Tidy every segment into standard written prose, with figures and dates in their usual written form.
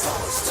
Toss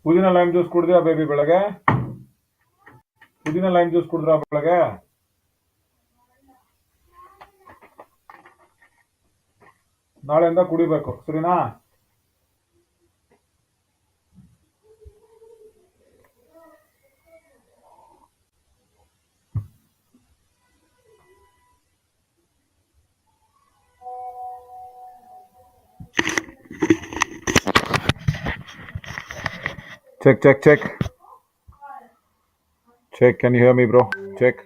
ಪುದೀನ lime juice ಕುಡಿದ್ಯಾ baby ಬೆಳಗ್ಗೆ? ಪುದೀನ ಲೈಮ್ ಜ್ಯೂಸ್ ಕುಡಿದ್ರ ಬೆಳಗ್ಗೆ? ನಾಳೆಯಿಂದ ಕುಡಿಬೇಕು, ಸರಿನಾ? Check check check check. Can you hear me bro? Check.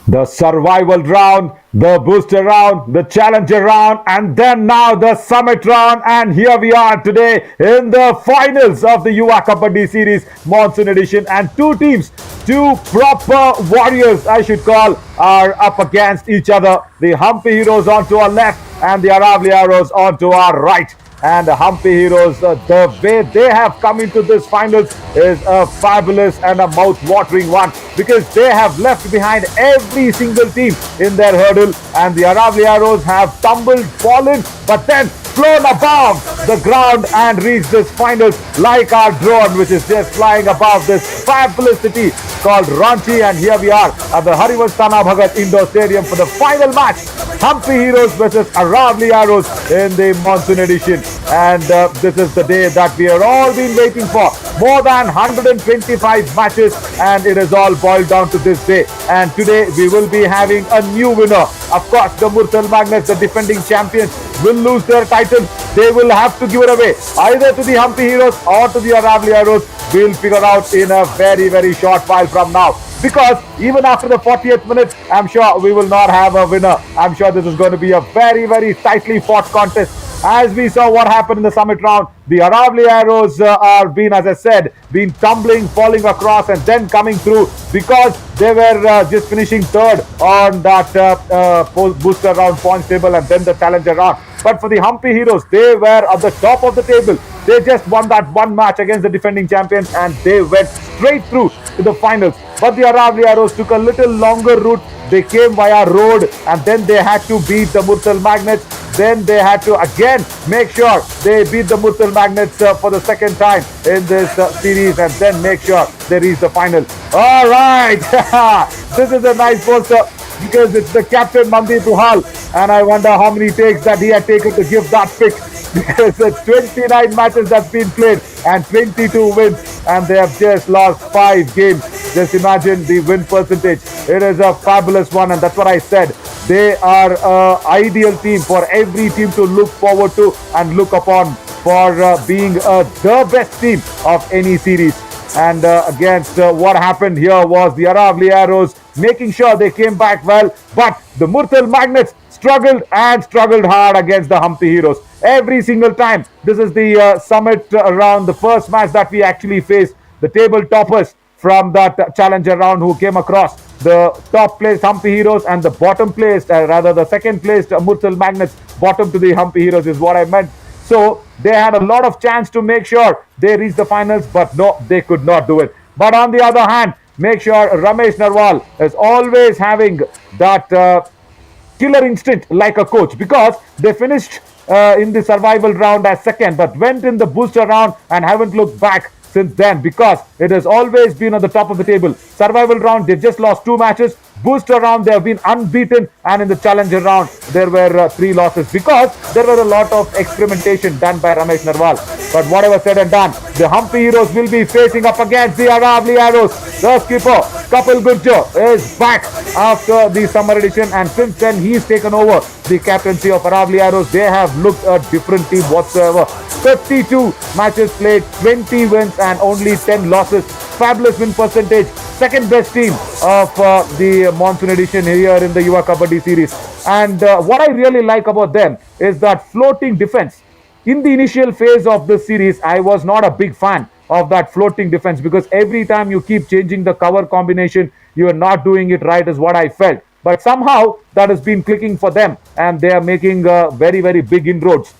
The survival round, the booster round, the challenger round, and then now the summit round. And here we are today in the finals of the Yuva Kabaddi series, Monsoon edition. And two teams, two proper warriors, I should call, are up against each other. The Humpy Heroes onto our left and the Arawali Arrows onto our right. And the Humpy Heroes, the way they have come into this finals is a fabulous and a mouth-watering one, because they have left behind every single team in their hurdle, and the Arawali Arrows have tumbled, fallen, but then flown above the ground and reached this finals like our drone, which is just flying above this fabulous city called Ranchi. And here we are at the Harivanshana Bhagat Indoor Stadium for the final match, Humpy Heroes versus Arawali Arrows in the Monsoon edition. And this is the day that we have all been waiting for. More than 125 matches, and it is all boiled down to this day. And today we will be having a new winner. Of course, the Murthal Magnets, the defending champions, will lose their title. They will have to give it away either to the Humpy Heroes or to the Arawali Arrows. We'll figure out in a very, very short while from now. Because even after the 40th minute, I'm sure we will not have a winner. I'm sure this is going to be a very, very tightly fought contest. As we saw what happened in the summit round, the Arawali Arrows are being, as I said, been tumbling, falling across, and then coming through because they were just finishing third on that booster round points table and then the challenger round. But for the Humpy Heroes, they were at the top of the table. They just won that one match against the defending champions and they went straight through to the finals. But the Arawali Arrows took a little longer route. They came via road and then they had to beat the Murthal Magnets. Then they had to again make sure they beat the Murthal Magnets for the second time in this series and then make sure they reach the final. All right, this is a nice poster because it's the captain Mandeep Ruhal, and I wonder how many takes that he had taken to give that pick, because it's 29 matches that's been played and 22 wins, and they have just lost 5 games. Just imagine the win percentage. It is a fabulous one, and that's what I said. They are an ideal team for every team to look forward to and look upon for being the best team of any series. And against what happened here was the Arawali Arrows making sure they came back well, but the Murthal Magnets struggled and struggled hard against the Humpy Heroes every single time. This is the summit round, the first match that we actually faced the table toppers from that challenger round who came across the top placed Humpy Heroes and the bottom placed, rather the second placed Murthal Magnets. Bottom to the Humpy Heroes is what I meant. So they had a lot of chance to make sure they reached the finals, but no, they could not do it. But on the other hand, make sure Ramesh Narwal is always having that killer instinct like a coach, because they finished in the survival round as second, but went in the booster round and haven't looked back since then, because it has always been at the top of the table. Survival round, they've just lost 2 matches. Booster round, they have been unbeaten, and in the challenger round, there were 3 losses because there was a lot of experimentation done by Ramesh Narwal. But whatever said and done, the Humpy Heroes will be facing up against the Arawali Arrows. The skipper, Kapil Gurjar, is back after the summer edition, and since then he's taken over the captaincy of Arawali Arrows. They have looked a different team whatsoever. 32 matches played, 20 wins and only 10 losses. Fabulous win percentage. Second best team of the Monsoon edition here in the Yuva Kabaddi series. And what I really like about them is that floating defense. In the initial phase of this series, I was not a big fan of that floating defense, because every time you keep changing the cover combination, you are not doing it right, is what I felt. But somehow that has been clicking for them and they are making very, very big inroads.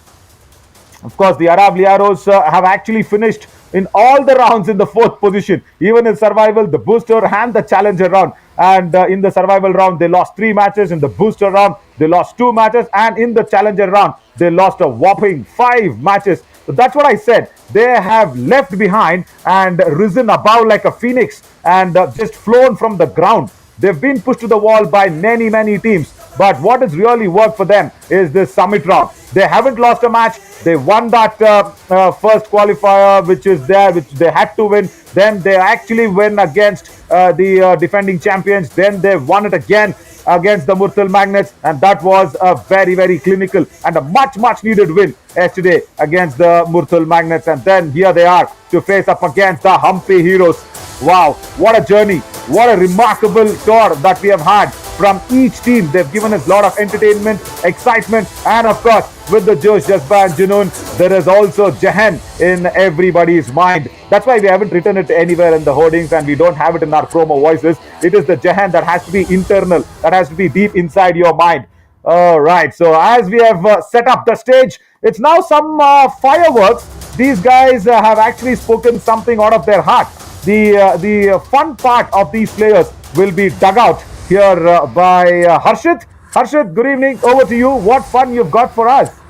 Of course, the Arawali Arrows have actually finished in all the rounds in the 4th position, even in survival, the booster and the challenger round. And in the survival round, they lost 3 matches. In the booster round, they lost 2 matches. And in the challenger round, they lost a whopping 5 matches. So that's what I said. They have left behind and risen above like a phoenix and just flown from the ground. They've been pushed to the wall by many, many teams. But what has really worked for them is this summit round. They haven't lost a match. They won that first qualifier, which is there, which they had to win. Then they actually win against the defending champions. Then they won it again against the Murthal Magnets, and that was a very, very clinical and a much, much needed win yesterday against the Murthal Magnets. And then here they are to face up against the Humpy Heroes. Wow, what a journey. What a remarkable tour that we have had from each team. They've given us a lot of entertainment, excitement, and of course, with the Josh, Jazba, and Junoon, there is also Jahan in everybody's mind. That's why we haven't written it anywhere in the hoardings and we don't have it in our promo voices. It is the Jahan that has to be internal, that has to be deep inside your mind. All right. So as we have set up the stage, it's now some fireworks. These guys have actually spoken something out of their heart. The fun part of these players will be dug out here by Harshit. Harshit, good evening. Over to you. What fun you've got for us?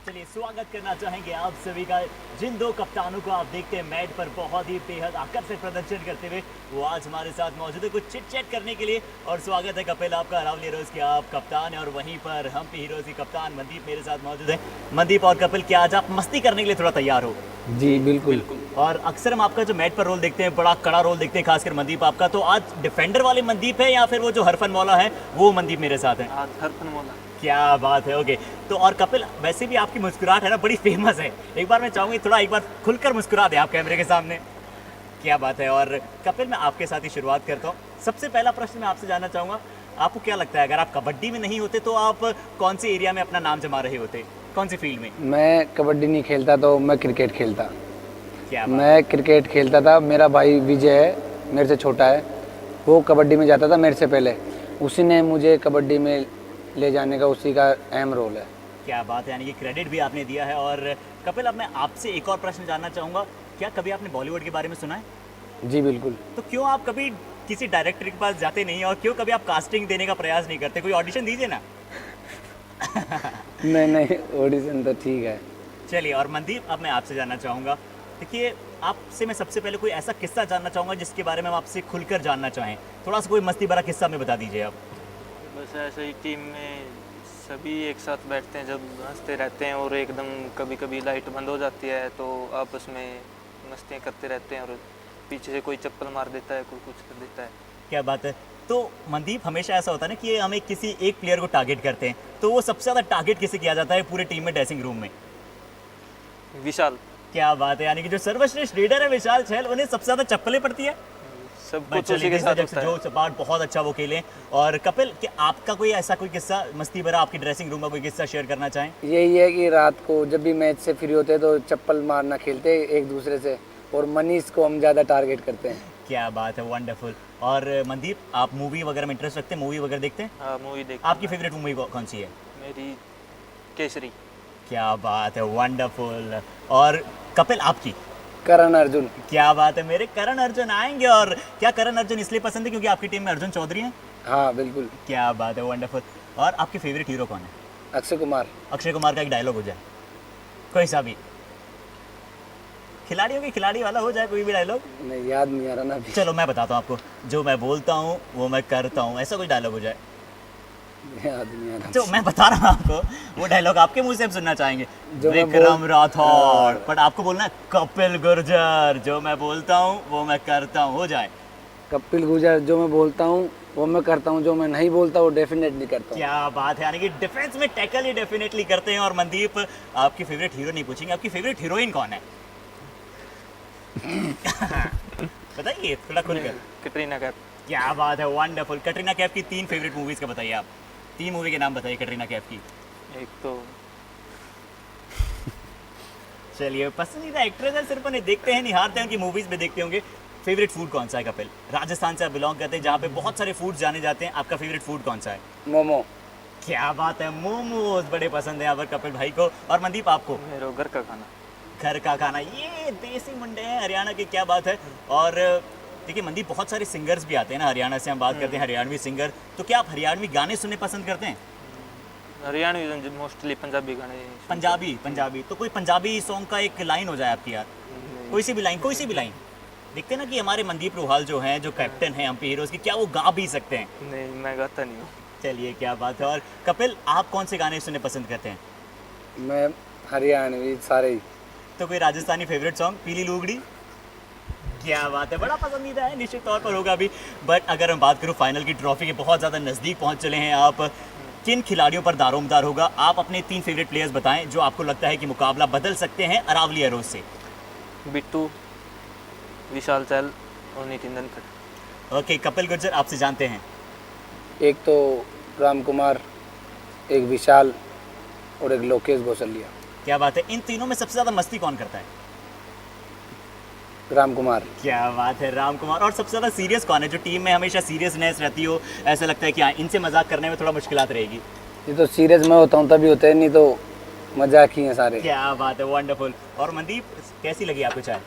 चलिए स्वागत करना चाहेंगे आप सभी का जिन दो कप्तानों को आप देखते हैं मैट पर बहुत ही बेहद आकर्षक प्रदर्शन करते हुए वो आज हमारे साथ मौजूद है कुछ चिट चैट करने के लिए। और स्वागत है कपिल आपका, अरावली रोज के आप कप्तान है और वहीं पर हम्पी हीरोज की कप्तान मनदीप मेरे साथ मौजूद है। मनदीप और कपिल, क्या आज आप मस्ती करने के लिए थोड़ा तैयार हो? जी बिल्कुल। और अक्सर हम आपका जो मैट पर रोल देखते हैं बड़ा कड़ा रोल देखते हैं, खासकर मनदीप आपका, तो आज डिफेंडर वाले मनदीप है या फिर वो जो हरफन मौला है वो मनदीप मेरे साथ है? आज हरफन मौला। क्या बात है। ओके, तो और कपिल वैसे भी आपकी मुस्कुराहट है ना बड़ी फेमस है, एक बार मैं चाहूँगी थोड़ा एक बार खुलकर मुस्कुरा दें आप कैमरे के सामने। क्या बात है। और कपिल मैं आपके साथ ही शुरुआत करता हूँ। सबसे पहला प्रश्न मैं आपसे जानना चाहूँगा, आपको क्या लगता है अगर आप कबड्डी में नहीं होते तो आप कौन से एरिया में अपना नाम जमा रहे होते, कौन सी फील्ड में? मैं कबड्डी नहीं खेलता तो मैं क्रिकेट खेलता। क्या मैं क्रिकेट खेलता था। मेरा भाई विजय है, मेरे से छोटा है, वो कबड्डी में जाता था मेरे से पहले। उसी ने मुझे कबड्डी में ले जाने का उसी का अहम रोल है। क्या बात है, यानी कि क्रेडिट भी आपने दिया है। और कपिल अब मैं आपसे एक और प्रश्न जानना चाहूँगा, क्या कभी आपने बॉलीवुड के बारे में सुना है? जी बिल्कुल। तो क्यों आप कभी किसी डायरेक्टर के पास जाते नहीं और क्यों कभी आप कास्टिंग देने का प्रयास नहीं करते? कोई ऑडिशन दीजिए ना। नहीं, ऑडिशन तो ठीक है। चलिए, और मनदीप अब मैं आपसे जानना चाहूँगा, देखिए आपसे मैं सबसे पहले कोई ऐसा किस्सा जानना चाहूँगा जिसके बारे में हम आपसे खुलकर जानना चाहें। थोड़ा सा कोई मस्ती भरा किस्सा हमें बता दीजिए आप। बस ऐसे ही टीम में सभी एक साथ बैठते हैं जब हंसते रहते हैं और एकदम कभी कभी लाइट बंद हो जाती है तो आपस में मस्तियाँ करते रहते हैं और पीछे से कोई चप्पल मार देता है, कोई कुछ कर देता है। क्या बात है। तो मनदीप हमेशा ऐसा होता है ना कि हमें किसी एक प्लेयर को टारगेट करते हैं, तो वो सबसे ज़्यादा टारगेट किसे किया जाता है पूरे टीम में ड्रेसिंग रूम में? विशाल। क्या बात है, यानी कि जो सर्वश्रेष्ठ लीडर है विशाल छेल, उन्हें सबसे ज़्यादा चप्पलें पड़ती है। सब कुछ उसी के साथ होता है। जो सपाट बहुत अच्छा वो खेले। और कपिल, कि आपका कोई ऐसा कोई किस्सा मस्ती भरा आपकी ड्रेसिंग रूम में कोई किस्सा शेयर करना चाहें? यही है कि रात को जब भी मैच से फ्री होते हैं तो चप्पल मारना खेलते हैं एक दूसरे से, और मनीष को हम ज़्यादा टारगेट करते हैं। क्या बात है, वंडरफुल। और मनदीप, आप मूवी वगैरह में इंटरेस्ट रखते हैं? मूवी वगैरह देखते हैं? हाँ, मूवी देखते आपकी फेवरेट मूवी कौन सी है? मेरी केसरी। क्या बात है, वंडरफुल। और कपिल आपकी? करण अर्जुन। क्या बात है, मेरे करण अर्जुन आएंगे। और क्या करण अर्जुन इसलिए पसंद है क्योंकि आपकी टीम में अर्जुन चौधरी हैं? हाँ बिल्कुल। क्या बात है, वंडरफुल। और आपकी फेवरेट हीरो कौन है? अक्षय कुमार। अक्षय कुमार का एक डायलॉग हो जाए कोई सा भी, खिलाड़ियों के खिलाड़ी वाला हो जाए कोई भी डायलॉग। नहीं, याद नहीं आ रहा ना अभी। चलो मैं बताता हूँ आपको, जो मैं बोलता हूँ वो मैं करता हूँ, ऐसा कोई डायलॉग हो जाए। याद नहीं आ रहा। जो मैं बता रहा हूँ आपको वो डायलॉग आपके मुंह से हम सुनना चाहेंगे। जो मैं विक्रम राठौड़, बट आपको बोलना है कपिल गुर्जर, जो मैं बोलता हूँ वो मैं करता हूँ, हो जाए। कपिल गुर्जर, जो मैं बोलता हूँ वो मैं करता हूँ, जो मैं नहीं बोलता वो डेफिनेटली करता हूँ। क्या बात है, यानी कि डिफेंस में टैकल ही डेफिनेटली करते हैं। और मनदीप, आपकी फेवरेट हीरो नहीं पूछेंगे, आपकी फेवरेट हीरोइन कौन है? बताइए थोड़ा खुलकर। कैटरीना कैफ। क्या बात है, वंडरफुल। कैटरीना कैफ की 3 फेवरेट मूवीज का बताइए आप, 3 मूवी के नाम बताइए कैटरीना कैफ की। एक तो चलिए, पसंदीदा एक्ट्रेस है, सिर्फ उन्हें देखते हैं निहारते हैं, उनकी मूवीज में देखते होंगे। फेवरेट फूड कौन सा है कपिल? राजस्थान से आप बिलोंग करते हैं जहाँ पे बहुत सारे फूड जाने जाते हैं, आपका फेवरेट फूड कौन सा है? मोमो। क्या बात है, मोमोज बड़े पसंद है यहाँ पर कपिल भाई को। और मनदीप आपको? मेरे घर का खाना। घर का खाना, ये देसी मुंडे हैं हरियाणा के, क्या बात है। और देखिए मनदीप, बहुत सारे सिंगर्स भी आते हैं ना हरियाणा से, हम बात करते हैं हरियाणवी सिंगर, तो क्या आप हरियाणवी गाने सुनने पसंद करते हैं? हरियाणवी मोस्टली पंजाबी गाने। पंजाबी तो कोई पंजाबी सॉन्ग का एक लाइन हो जाए आपकी यार, कोई सी भी लाइन। देखते हैं ना कि हमारे मनदीप रोहाल जो हैं, जो कैप्टन हैं हम्पी हीरोज की, क्या वो गा भी सकते हैं? नहीं, मैं गाता नहीं हूँ। चलिए, क्या बात है। और कपिल, आप कौन से गाने सुनने पसंद करते हैं? मैं हरियाणवी सारे ही। तो कोई राजस्थानी फेवरेट सॉन्ग? पीली लुगड़ी। क्या बात है, बड़ा पसंदीदा है, निश्चित तौर पर होगा अभी। बट अगर हम बात करूँ फाइनल की ट्रॉफी के बहुत ज़्यादा नज़दीक पहुँच चले हैं आप, किन खिलाड़ियों पर दारोमदार होगा? आप अपने 3 फेवरेट प्लेयर्स बताएं जो आपको लगता है कि मुकाबला बदल सकते हैं अरावली एरोज से। बिट्टू, विशाल चहल और नितिन धनखड़। ओके, कपिल गुर्जर आपसे जानते हैं। एक तो राम कुमार, एक विशाल और एक लोकेश गौसलिया। क्या बात है, इन तीनों में सबसे ज़्यादा मस्ती कौन करता है? राम कुमार। क्या बात है, राम कुमार। और सबसे ज़्यादा सीरियस कौन है, जो टीम में हमेशा सीरियसनेस रहती हो, ऐसा लगता है कि हाँ इनसे मजाक करने में थोड़ा मुश्किलात रहेगी? ये तो सीरियस मैं होता हूँ तभी होते हैं, नहीं तो मजाक ही है सारे। क्या बात है, वंडरफुल। और मनदीप, कैसी लगी आपको चाय?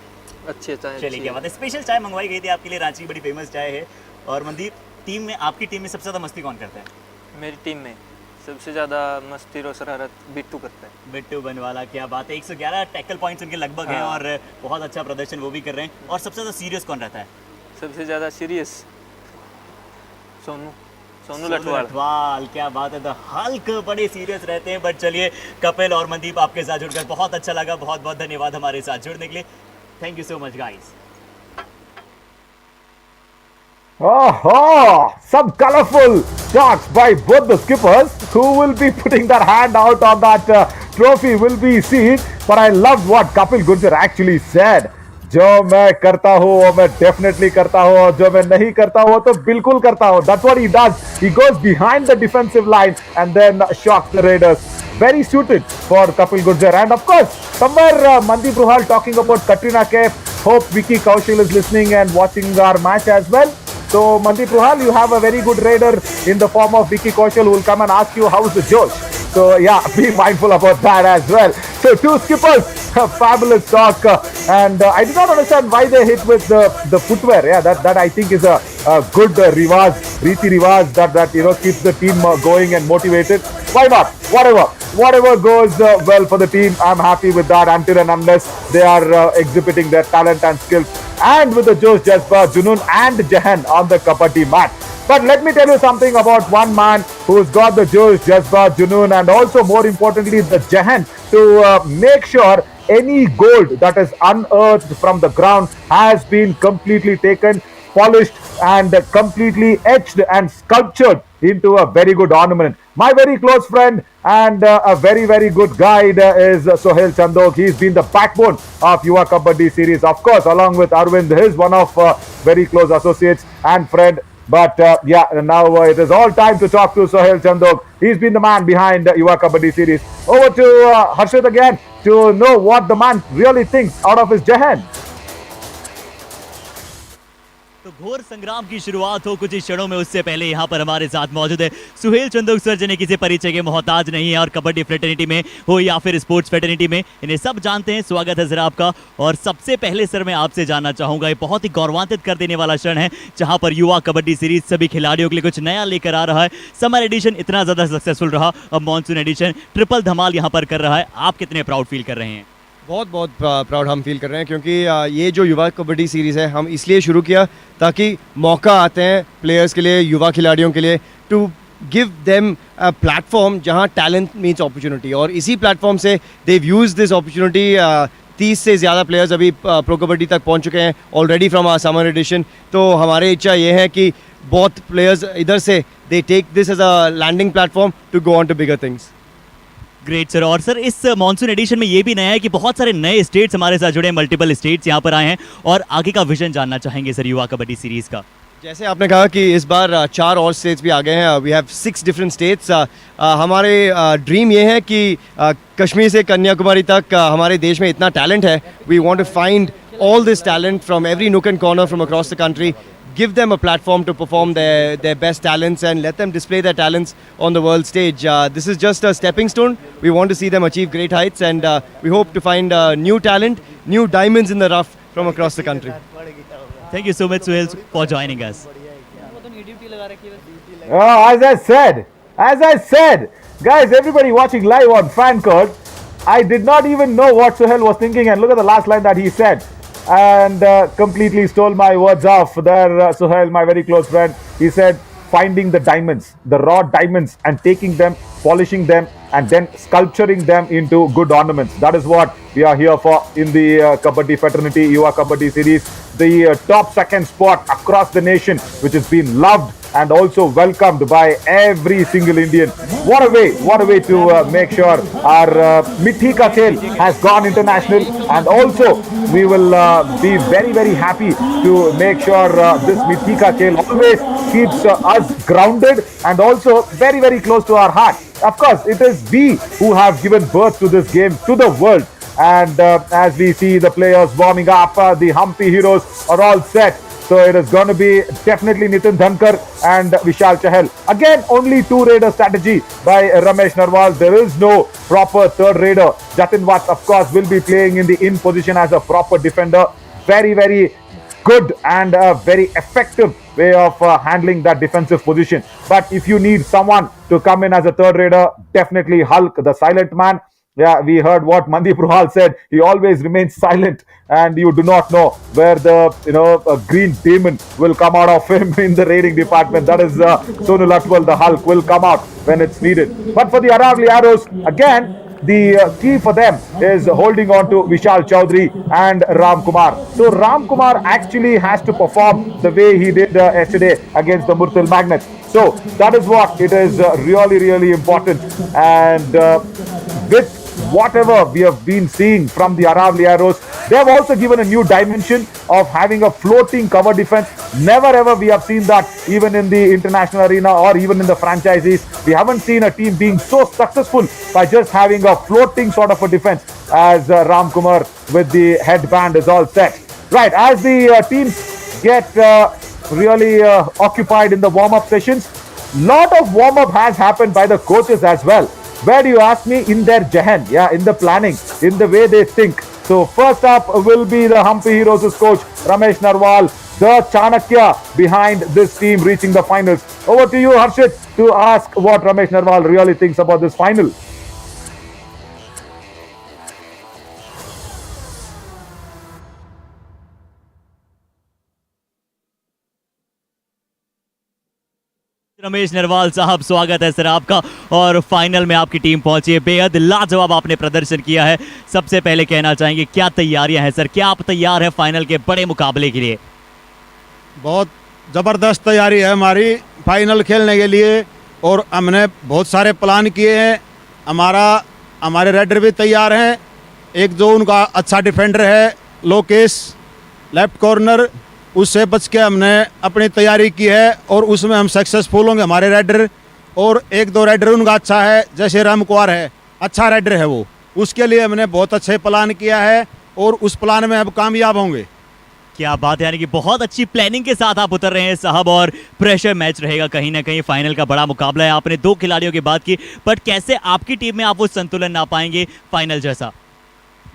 अच्छी चाय। चलिए, क्या बात है, स्पेशल चाय मंगवाई गई थी आपके लिए, रांची की बड़ी फेमस चाय है। और मनदीप, टीम में, आपकी टीम में सबसे ज़्यादा मस्ती कौन करता है? मेरी टीम में सबसे ज़्यादा मस्ती और शरारत बिट्टू करता है। बिट्टू बनवाला, क्या बात है, 111 टैकल पॉइंट्स उनके लगभग हैं और बहुत अच्छा प्रदर्शन वो भी कर रहे हैं। और सबसे ज़्यादा सीरियस कौन रहता है? सबसे ज़्यादा सीरियस सोनू लटवाल। लटवाल, क्या बात है, द हल्क बड़े सीरियस रहते हैं। बट चलिए, कपिल और मनदीप आपके साथ जुड़कर बहुत अच्छा लगा, बहुत बहुत धन्यवाद हमारे साथ जुड़ने के लिए। Thank you so much guys. Oh, some colorful talks by both the skippers. Who will be putting their hand out on that trophy will be seen. But I loved what Kapil Gurjar actually said. जो मैं करता हूँ वो मैं definitely करता हूँ, और जो मैं नहीं करता हूँ वो तो बिल्कुल करता हूँ. That's what he does. He goes behind the defensive line and then shocks the Raiders. Very suited for Kapil Gurjar. And of course, somewhere Mandeep Ruhal talking about Katrina Kaif. Hope Vicky Kaushal is listening and watching our match as well. So Mandeep Ruhal, you have a very good raider in the form of Vicky Kaushal who will come and ask you how's the Josh. So yeah, be mindful about that as well. So two skippers, fabulous talk, and I did not understand why they hit with the footwear. Yeah, that I think is a good Riti Rivaz that keeps the team going and motivated. Why not? Whatever goes well for the team, I'm happy with that until and unless they are exhibiting their talent and skills. And with the Josh, Jazba, Junoon and Jahan on the Kabaddi mat. But let me tell you something about one man who's got the Josh, Jazba, Junoon and also more importantly the Jahan to make sure any gold that is unearthed from the ground has been completely taken, polished and completely etched and sculptured into a very good ornament. My very close friend and a very, very good guide is Sohail Chandok. He's been the backbone of Yuva Kabaddi series, of course, along with Arvind, his one of very close associates and friend. But yeah, now it is all time to talk to Sohail Chandok. He's been the man behind Yuva Kabaddi series. Over to Harshit again to know what the man really thinks out of his Jahan. तो घोर संग्राम की शुरुआत हो कुछ ही क्षणों में, उससे पहले यहाँ पर हमारे साथ मौजूद है सुहेल चंदोक सर, जिन्हें किसी परिचय के मोहताज नहीं है और कबड्डी फ्रेटर्निटी में हो या फिर स्पोर्ट्स फ्रेटर्निटी में इन्हें सब जानते हैं। स्वागत है सर आपका। और सबसे पहले सर मैं आपसे जानना चाहूँगा, ये बहुत ही गौरवान्वित कर देने वाला क्षण है जहाँ पर युवा कबड्डी सीरीज सभी खिलाड़ियों के लिए कुछ नया लेकर आ रहा है। समर एडिशन इतना ज़्यादा सक्सेसफुल रहा, अब मॉनसून एडिशन ट्रिपल धमाल यहाँ पर कर रहा है। आप कितने प्राउड फील कर रहे हैं? बहुत प्राउड हम फील कर रहे हैं, क्योंकि ये जो युवा कबड्डी सीरीज़ है हम इसलिए शुरू किया ताकि मौका आते हैं प्लेयर्स के लिए, युवा खिलाड़ियों के लिए, to give them a platform जहां टैलेंट मीट्स अपॉर्चुनिटी। और इसी प्लेटफॉर्म से देव यूज दिस अपॉर्चुनिटी। 30 से ज़्यादा प्लेयर्स अभी प्रो कबड्डी तक पहुंच चुके हैं already from our summer edition. तो हमारी इच्छा ये है कि बहुत प्लेयर्स इधर से they take this as a landing platform to go on to bigger things. Great sir. और सर इस मानसून एडिशन में ये भी नया है कि बहुत सारे नए स्टेट्स हमारे साथ जुड़े हैं, मल्टीपल स्टेट्स यहाँ पर आए हैं और आगे का विजन जानना चाहेंगे सर युवा कबड्डी सीरीज का। जैसे आपने कहा कि इस बार 4 और स्टेट्स भी आ गए हैं, वी हैव 6 डिफरेंट स्टेट्स। हमारे ड्रीम ये है कि कश्मीर से कन्याकुमारी तक हमारे देश में इतना टैलेंट है। We want to find all this talent from every nook and corner from across the country, give them a platform to perform their best talents and let them display their talents on the world stage. This is just a stepping stone. We want to see them achieve great heights, and we hope to find new talent, new diamonds in the rough from across the country. Thank you so much Suhail for joining us. As I said, guys, everybody watching live on Fan Code, I did not even know what Suhail was thinking, and look at the last line that he said. And completely stole my words off there, Suhail, my very close friend. He said finding the diamonds, the raw diamonds, and taking them, polishing them, and then sculpturing them into good ornaments. That is what we are here for in the Kabaddi Fraternity Yuva Kabaddi series. The top second spot across the nation, which has been loved and also welcomed by every single Indian. What a way to make sure our Mithi Ka Khel has gone international, and also we will be very happy to make sure this Mithi Ka Khel always keeps us grounded and also very close to our heart. Of course, it is we who have given birth to this game, to the world. And as we see the players warming up, the Humpy Heroes are all set. So it is going to be definitely Nitin Dhankar and Vishal Chahal. Again, only two raider strategy by Ramesh Narwal. There is no proper third raider. Jatin Watt, of course, will be playing in the in position as a proper defender. Very good and a very effective way of handling that defensive position. But if you need someone to come in as a third raider, definitely Hulk, the silent man. Yeah, we heard what Mandeep Ruhal said. He always remains silent, and you do not know where the green demon will come out of him in the raiding department. That is Sonu Latwal, the Hulk, will come out when it's needed. But for the Arawali Arrows, again, the key for them is holding on to Vishal Chaudhary and Ram Kumar. So Ram Kumar actually has to perform the way he did yesterday against the Murthal Magnets. So that is what it is really important. And with whatever we have been seeing from the Arawali Arrows, they have also given a new dimension of having a floating cover defense. Never ever we have seen that even in the international arena or even in the franchises. We haven't seen a team being so successful by just having a floating sort of a defense as Ram Kumar with the headband is all set. Right, as the teams get really occupied in the warm-up sessions, lot of warm-up has happened by the coaches as well. Where do you ask me? In their jahan, yeah, in the planning, in the way they think. So first up will be the Humpy Heroes' coach Ramesh Narwal, the Chanakya behind this team reaching the finals. Over to you, Harshit, to ask what Ramesh Narwal really thinks about this final. Ramesh Narwal साहब, स्वागत है sir आपका। और final में आपकी team पहुंची है, बेहद लाजवाब आपने प्रदर्शन किया है। सबसे पहले कहना चाहेंगे क्या तैयारियां हैं सर, क्या आप तैयार हैं फाइनल के बड़े मुकाबले के लिए? बहुत ज़बरदस्त तैयारी है हमारी फाइनल खेलने के लिए, और हमने बहुत सारे प्लान किए हैं। हमारे रेडर भी तैयार हैं। एक जो उनका अच्छा डिफेंडर है लोकेश, लेफ्ट कॉर्नर, उससे बच के हमने अपनी तैयारी की है और उसमें हम सक्सेसफुल होंगे हमारे रेडर। और एक दो रेडर उनका अच्छा है, जैसे राम कुमार है, अच्छा रेडर है वो। उसके लिए हमने बहुत अच्छे प्लान किया है और उस प्लान में अब कामयाब होंगे। क्या बात है, यानी कि बहुत अच्छी प्लानिंग के साथ आप उतर रहे हैं साहब। और प्रेशर मैच रहेगा कहीं ना कहीं, फाइनल का बड़ा मुकाबला है। आपने दो खिलाड़ियों की बात की, बट कैसे आपकी टीम में आप वो संतुलन ना पाएंगे फाइनल जैसा?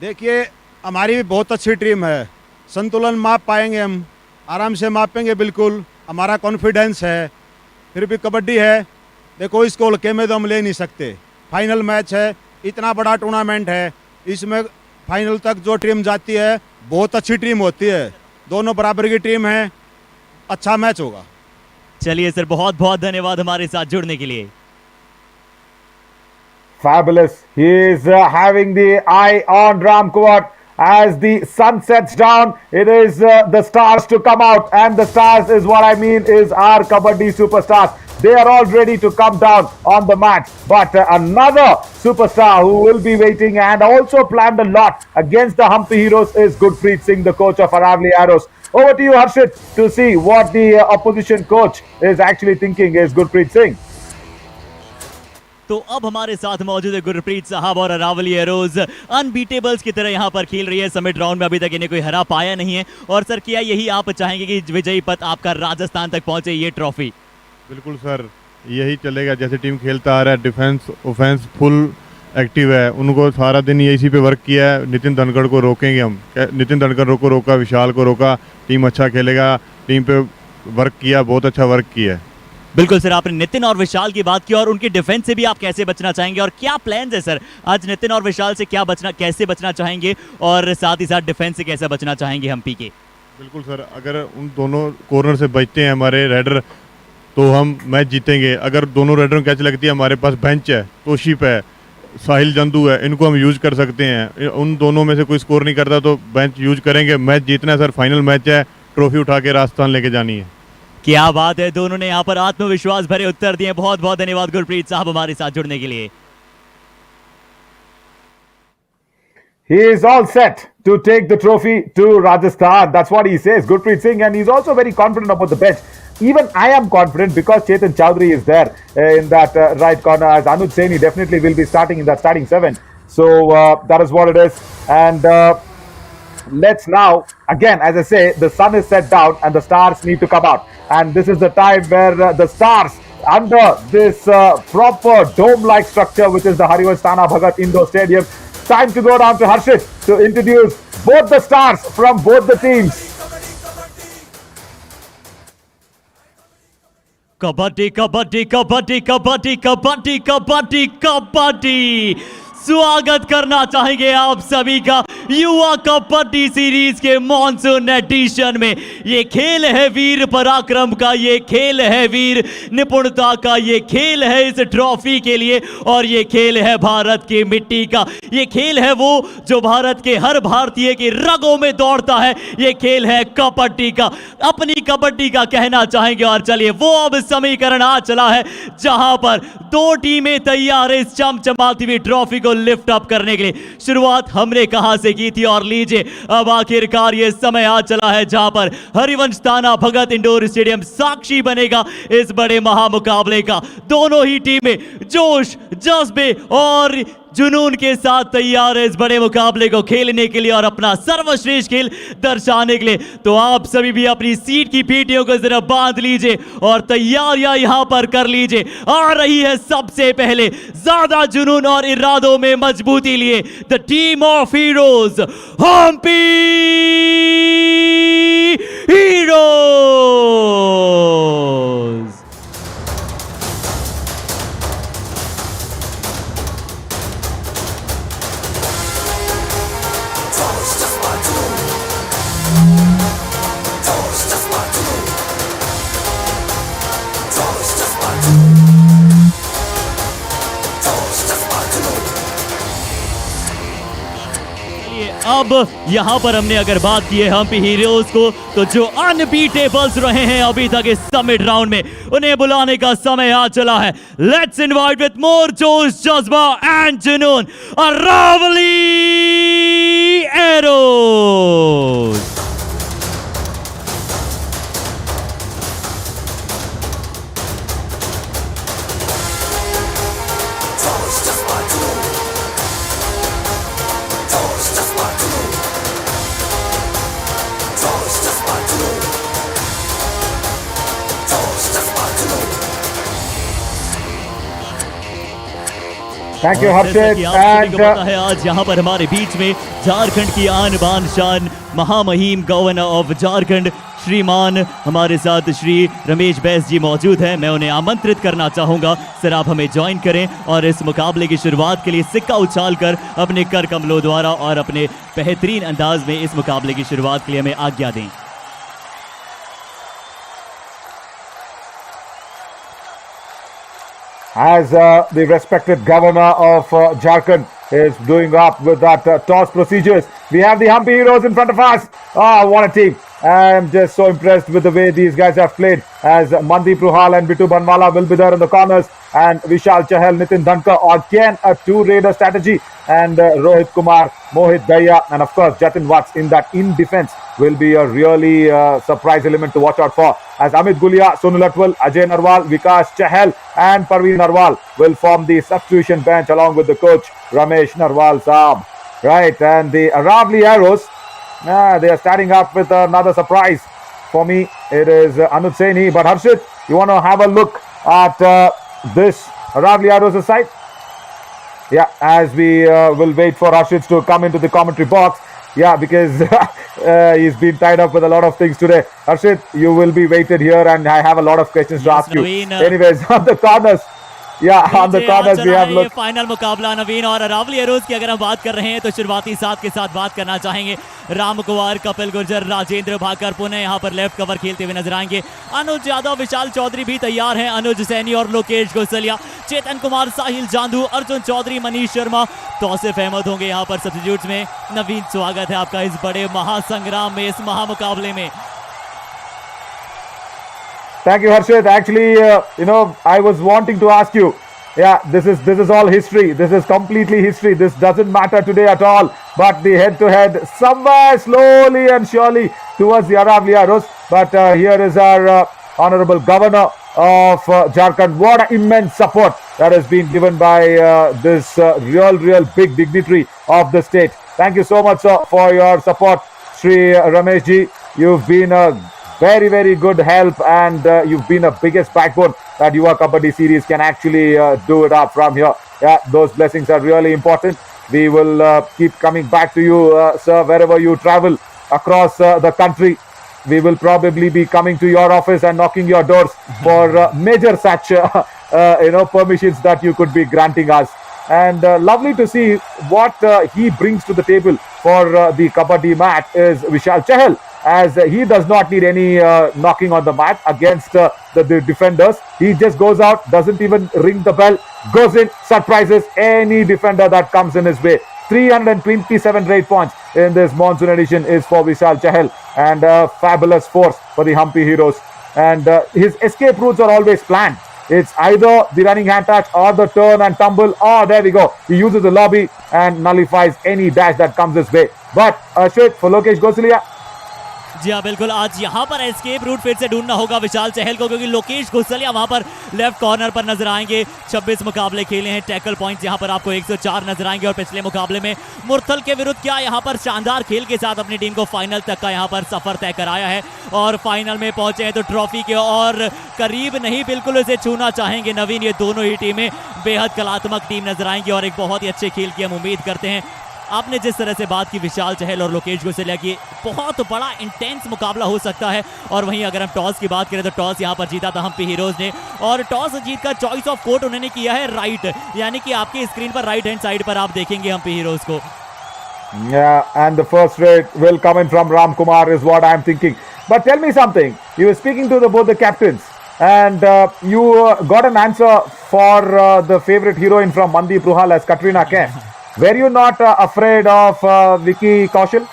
देखिए, हमारी भी बहुत अच्छी टीम है, संतुलन माप पाएंगे, हम आराम से मापेंगे, बिल्कुल हमारा कॉन्फिडेंस है। फिर भी कबड्डी है, देखो इसको हल्के में तो हम ले नहीं सकते। फाइनल मैच है, इतना बड़ा टूर्नामेंट है, इसमें फाइनल तक जो टीम जाती है बहुत अच्छी टीम होती है, दोनों बराबर की टीम है, अच्छा मैच होगा। चलिए सर, बहुत बहुत धन्यवाद हमारे साथ जुड़ने के लिए। Fabulous. He is having the eye on Ramkuwat. As the sun sets down, it is the stars to come out, and the stars is what I mean is our Kabaddi superstars. They are all ready to come down on the mat. But another superstar who will be waiting and also planned a lot against the Humpy Heroes is Gurpreet Singh, the coach of Arawali Arrows. Over to you, Harshit, to see what the opposition coach is actually thinking is Gurpreet Singh. तो अब हमारे साथ मौजूद है गुरप्रीत साहब, और Aravalli arrows unbeatables की तरह यहाँ पर खेल रही है। समिट राउंड में अभी तक इन्हें कोई हरा पाया नहीं है। और सर, क्या यही आप चाहेंगे कि विजयी पथ आपका राजस्थान तक पहुंचे, ये ट्रॉफी? बिल्कुल सर, यही चलेगा जैसे टीम खेलता आ रहा है। डिफेंस ऑफेंस फुल एक्टिव है, उनको सारा दिन इसी पे वर्क किया है। नितिन धनखड़ को रोकेंगे हम, नितिन धनखड़ को रोका, विशाल को रोका, टीम अच्छा खेलेगा। टीम पे वर्क किया, बहुत अच्छा वर्क किया है। बिल्कुल सर, आपने नितिन और विशाल की बात की, और उनके डिफेंस से भी आप कैसे बचना चाहेंगे और क्या प्लान्स है सर? आज नितिन और विशाल से कैसे बचना चाहेंगे, और साथ ही साथ डिफेंस से कैसे बचना चाहेंगे हम पीके? बिल्कुल सर, अगर उन दोनों कॉर्नर से बचते हैं हमारे रेडर तो हम मैच जीतेंगे। अगर दोनों रेडरों कैच लगती है, हमारे पास बेंच है, तोशिप है, साहिल जंदू है, इनको हम यूज कर सकते हैं। उन दोनों में से कोई स्कोर नहीं करता तो बेंच यूज करेंगे। मैच जीतना है सर, फाइनल मैच है, ट्रॉफी उठा के राजस्थान लेके जानी है। क्या बात है, दोनों ने यहाँ पर आत्मविश्वास भरे उत्तर दिए। बहुत बहुत धन्यवाद गुरप्रीत साहब हमारे साथ जुड़ने के लिए। He is all set to take the trophy to Rajasthan. That's what he says, Gurpreet Singh, and he's also very confident about the bench. Even I am confident because Chetan Chowdhury is there in that right corner, as Anuj Saini definitely will be starting in that starting 7. So that is what it is. And let's now, again, as I say, the sun is set down and the stars need to come out. And this is the time where the stars under this proper dome-like structure, which is the Harivansh Tana Bhagat Indoor Stadium. Time to go down to Harshit to introduce both the stars from both the teams. Kabaddi kabaddi kabaddi kabaddi kabaddi kabaddi kabaddi, स्वागत करना चाहेंगे आप सभी का युवा kabaddi series के monsoon addition में। ये खेल है वीर पराक्रम का, ये खेल है वीर निपुणता का, ये खेल है इस ट्रॉफी के लिए, और ये खेल है भारत की मिट्टी का। ये खेल है वो जो भारत के हर भारतीय की रगों में दौड़ता है। ये खेल है कबड्डी का, अपनी कबड्डी का कहना चाहेंगे। और चलिए वो अब समीकरण आ चला है जहां पर दो टीमें तैयार है इस चमचमाती हुई ट्रॉफी को लिफ्ट अप करने के लिए। शुरुआत हमने कहां से की थी, और लीजिए अब आखिरकार ये समय आ चला है जहां पर हरिवंश ताना भगत इंडोर स्टेडियम साक्षी बनेगा इस बड़े महामुकाबले का। दोनों ही टीमें जोश, जज्बे और जुनून के साथ तैयार है इस बड़े मुकाबले को खेलने के लिए और अपना सर्वश्रेष्ठ खेल दर्शाने के लिए। तो आप सभी भी अपनी सीट की पीटियों को जरा बांध लीजिए और तैयारियां यहां पर कर लीजिए। आ रही है सबसे पहले ज्यादा जुनून और इरादों में मजबूती लिए the team of heroes, Hampi heroes. अब यहां पर हमने अगर बात की है हम्पी हीरोज को, तो जो अनबीटेबल्स रहे हैं अभी तक इस समिट राउंड में, उन्हें बुलाने का समय आ चला है। लेट्स इनवाइट विद मोर जोश, जज्बा एंड जुनून अरावली एरोज। Thank you, और जैसा Harshit. कि आप सभी को And पता है आज यहाँ पर हमारे बीच में झारखंड की आन बान शान महामहिम गवर्नर ऑफ झारखंड श्रीमान हमारे साथ श्री रमेश बैस जी मौजूद हैं। मैं उन्हें आमंत्रित करना चाहूँगा, सर आप हमें ज्वाइन करें और इस मुकाबले की शुरुआत के लिए सिक्का उछालकर अपने कर कमलों द्वारा और अपने बेहतरीन अंदाज में इस मुकाबले की शुरुआत के लिए हमें आज्ञा दें। as the respected governor of Jharkhand is doing up with that toss procedures, we have the Humpy Heroes in front of us. Oh, what a team. I'm just so impressed with the way these guys have played, as Mandeep Ruhal and Bitu Banwala will be there in the corners, and Vishal Chahal, Nitin Dhankar, again a two-raider strategy, and Rohit Kumar, Mohit Daya, and of course Jatin Watts in that in defense will be a really surprise element to watch out for, as Amit Gulia, Sunil Atwal, Ajay Narwal, Vikas Chahal and Parveen Narwal will form the substitution bench along with the coach Ramesh Narwal Saab. Right, and the Arawali Arrows, they are starting up with another surprise. For me, it is Anuj Saini. But Harshit, you want to have a look at this Arawali Arrows side? Yeah, as we will wait for Harshit to come into the commentary box. Yeah, because he's been tied up with a lot of things today. Harshit, you will be waited here and I have a lot of questions to ask you. Anyways, on the corners. Yeah, on the corners we have looked. Final मुकाबला नवीन और Aravalli arrows की अगर हम बात कर रहे हैं तो शुरुआती साथ के साथ बात करना चाहेंगे राम कुमार, कपिल गुर्जर, राजेंद्र भाकर पुणे यहाँ पर लेफ्ट कवर खेलते हुए नजर आएंगे। अनुज यादव, विशाल चौधरी भी तैयार हैं, अनुज सैनी और लोकेश गोसलिया, चेतन कुमार, साहिल जांधू, अर्जुन चौधरी, मनीष शर्मा, तौसिफ अहमद होंगे यहाँ पर सब्स्टिट्यूट्स में। नवीन, स्वागत है आपका इस बड़े महासंग्राम में, इस महामुकाबले में। Thank you, Harshit. Actually, I was wanting to ask you. Yeah, this is all history. This is completely history. This doesn't matter today at all. But the head-to-head, somewhere slowly and surely towards the Arawali arrows. But here is our honorable governor of Jharkhand. What an immense support that has been given by this real big dignitary of the state. Thank you so much, sir, for your support, Shri Ramesh ji. You've been a very good help, and you've been a biggest backbone that Yuva Kabaddi series can actually do it up from here. Yeah, those blessings are really important. We will keep coming back to you, sir, wherever you travel across the country. We will probably be coming to your office and knocking your doors for major such permissions that you could be granting us. And lovely to see what he brings to the table for the Kabaddi mat is Vishal Chahal, as he does not need any knocking on the mat against the defenders. He just goes out, doesn't even ring the bell, goes in, surprises any defender that comes in his way. 327 rate points in this monsoon edition is for Vishal Chahal, and a fabulous force for the Hampi Heroes. And his escape routes are always planned. It's either the running hand touch or the turn and tumble. Oh, there we go. He uses the lobby and nullifies any dash that comes his way. But Ashwit, for Lokesh Gosalia. जी हाँ बिल्कुल, आज यहाँ पर escape route फिर से ढूंढना होगा विशाल चहल को, क्योंकि लोकेश घुसलिया वहाँ पर लेफ्ट कॉर्नर पर नजर आएंगे। 26 मुकाबले खेले हैं, टैकल पॉइंट्स यहाँ पर आपको 104 नजर आएंगे। और पिछले मुकाबले में मुरथल के विरुद्ध क्या यहाँ पर शानदार खेल के साथ अपनी टीम को फाइनल तक का यहाँ पर सफर तय कराया है, और फाइनल में पहुंचे हैं तो ट्रॉफी के और करीब नहीं, बिल्कुल उसे छूना चाहेंगे नवीन। ये दोनों ही टीमें बेहद कलात्मक टीम नजर आएंगी और एक बहुत ही अच्छे खेल की हम उम्मीद करते हैं। आपने जिस तरह से बात की विशाल चहल और लोकेश घुसलिया की, बहुत बड़ा इंटेंस मुकाबला हो सकता है। और वहीं अगर हम टॉस की बात करें तो टॉस यहां पर जीता था हम्पी हीरोज ने, और टॉस जीतकर चॉइस ऑफ कोर्ट उन्होंने किया है राइट, यानी कि आपकी स्क्रीन पर राइट हैंड साइड पर आप देखेंगे हम्पी हीरोज को। Yeah, and the first rate will come in from Ram Kumar is what I'm thinking. But tell me something. You were speaking to both the captains, and you got an answer for the favorite heroine from Mandeep Ruhal as Katrina Kaif. Were you not afraid of Vicky Kaushal?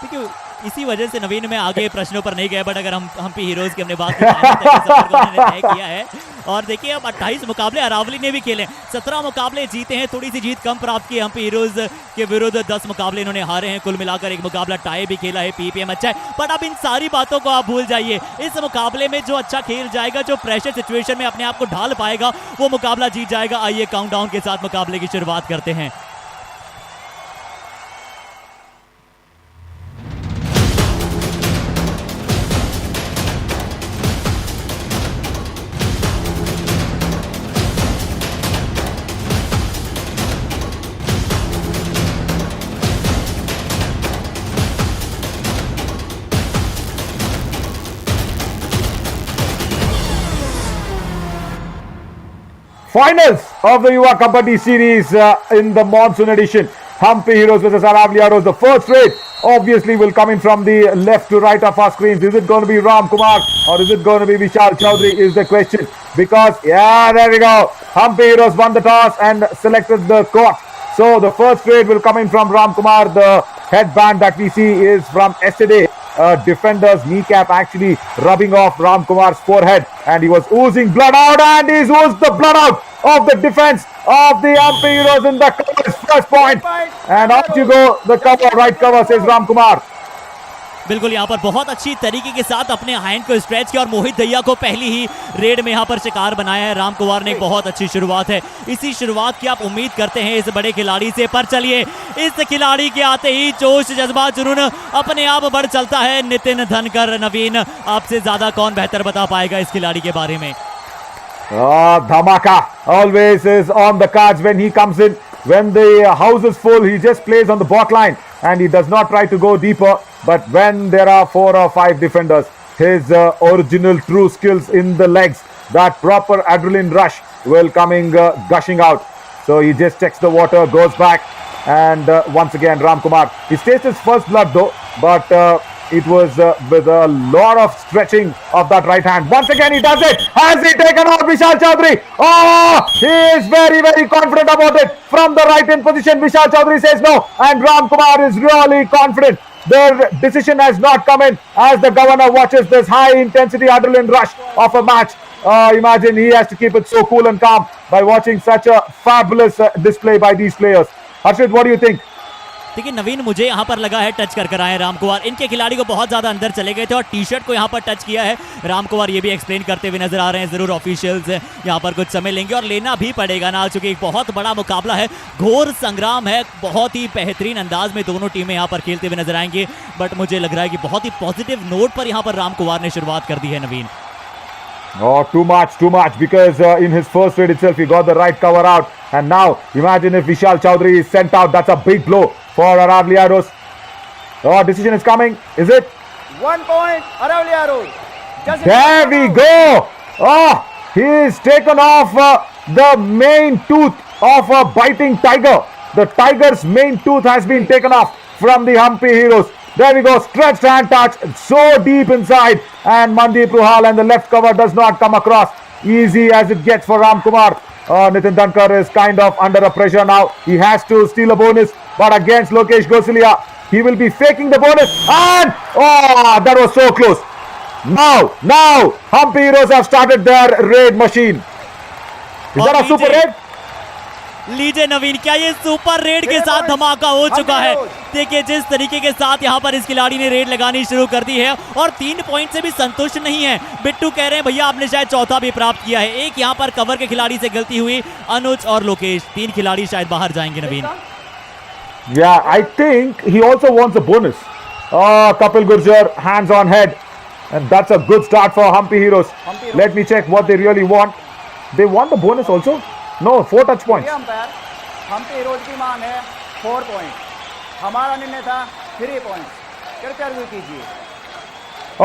देखिए इसी वजह से नवीन में आगे प्रश्नों पर नहीं गए, बट अगर हम हम्पी हीरोज की हमने बात की तय किया है। और देखिए अब 28 मुकाबले अरावली ने भी खेले, 17 मुकाबले जीते हैं, थोड़ी सी जीत कम प्राप्त की हम्पी हीरोज के विरुद्ध, 10 मुकाबले इन्होंने हारे हैं। कुल मिलाकर एक मुकाबला टाई भी खेला है, पीपीएम अच्छा है। बट अब इन सारी बातों को आप भूल जाइए, इस मुकाबले में जो अच्छा खेल जाएगा, जो प्रेशर सिचुएशन में अपने आप को ढाल पाएगा, वो मुकाबला जीत जाएगा। आइए काउंटडाउन के साथ मुकाबले की शुरुआत करते हैं। Finals of the Yuva Kabaddi series in the monsoon edition. Hampi Heroes versus Arawali Arrows. The first rate obviously will come in from the left to right of our screens. Is it going to be Ram Kumar or is it going to be Vishal Chaudhary is the question. Because, yeah, there we go. Hampi Heroes won the toss and selected the court. So the first rate will come in from Ram Kumar. The headband that we see is from yesterday. Defender's kneecap actually rubbing off Ram Kumar's forehead, and he was oozing blood out, and he's oozed the blood out of the defense of the Hampi Heroes in the cover's first point. And out you go, the cover, right cover, says Ram Kumar. बिल्कुल यहाँ पर बहुत अच्छी तरीके के साथ अपने hand को स्ट्रेच किया और मोहित दहिया को पहली ही रेड में यहाँ पर शिकार बनाया है। राम कुमार ने एक बहुत अच्छी शुरुआत है, इसी शुरुआत की आप उम्मीद करते हैं इस बड़े खिलाड़ी से। पर चलिए, इस खिलाड़ी के आते ही जोश जज्बा जुनून अपने आप बढ़ चलता है। नितिन धनकर, नवीन आपसे ज्यादा कौन बेहतर बता पाएगा इस खिलाड़ी के बारे में? Dhamaka always is on the cards when he comes in. When the house is full, he just plays on the bot line and he does not try to go deeper. But when there are 4 or 5 defenders, his original true skills in the legs, that proper adrenaline rush will coming gushing out. So he just checks the water, goes back, and once again Ram Kumar. He tastes his first blood though, but it was with a lot of stretching of that right hand. Once again he does it. Has he taken out Vishal Chaudhary? Oh, he is very confident about it. From the right in position, Vishal Chaudhary says no, and Ram Kumar is really confident The decision has not come in as the governor watches this high-intensity adrenaline rush of a match. Imagine he has to keep it so cool and calm by watching such a fabulous display by these players. Harshit, what do you think? देखिए नवीन, मुझे यहाँ पर लगा है touch कर आए राम कुमार, इनके खिलाड़ी को बहुत ज्यादा अंदर चले गए थे और टी शर्ट को यहाँ पर टच किया है राम कुमार, ये भी एक्सप्लेन करते हुए नजर आ रहे हैं। जरूर ऑफिशियल्स यहाँ पर कुछ समय लेंगे और लेना भी पड़ेगा ना, चूंकि एक बहुत बड़ा मुकाबला है, घोर संग्राम है, बहुत ही बेहतरीन अंदाज में दोनों टीमें यहाँ पर खेलते हुए नजर आएंगे। बट मुझे लग रहा है कि बहुत ही पॉजिटिव नोट पर यहाँ पर राम कुमार ने शुरुआत कर दी है नवीन। Oh, too much, because in his first raid itself, he got the right cover out. And now, imagine if Vishal Chaudhary is sent out. That's a big blow for Arawali Rhinos. Oh, decision is coming. Is it? 1 point, Arawali Rhinos. There we go. Oh, he's taken off the main tooth of a biting tiger. The tiger's main tooth has been taken off from the Hampi Heroes. There we go, stretched hand touch, so deep inside, and Mandeep Ruhal and the left cover does not come across. Easy as it gets for Ram Kumar. Nitin Dhankar is kind of under a pressure now. He has to steal a bonus, but against Lokesh Gosalia, he will be faking the bonus, and oh, that was so close. Now, Hampi Heroes have started their raid machine. Is that a super raid? लीजिए नवीन, क्या ये super red के साथ धमाका हो चुका है? देखिए जिस तरीके के साथ यहाँ पर इस खिलाड़ी ने रेड लगानी शुरू कर दी है और 3 पॉइंट से भी संतुष्ट नहीं है। बिट्टू कह रहे हैं भैया आपने शायद चौथा भी प्राप्त किया है। एक यहाँ पर कवर के खिलाड़ी से गलती हुई, अनुज और लोकेश, 3 खिलाड़ी शायद बाहर जाएंगे नवीन। Yeah, I think he also wants a bonus. Kapil Gurjar, hands on head, and that's a good start for Hampi Heroes. Let me check what they really want. They want the bonus also? No, 4 touch points. Hampi heroes की मांग है 4 point, हमारा निर्णय था 3 point. कृपया review कीजिए।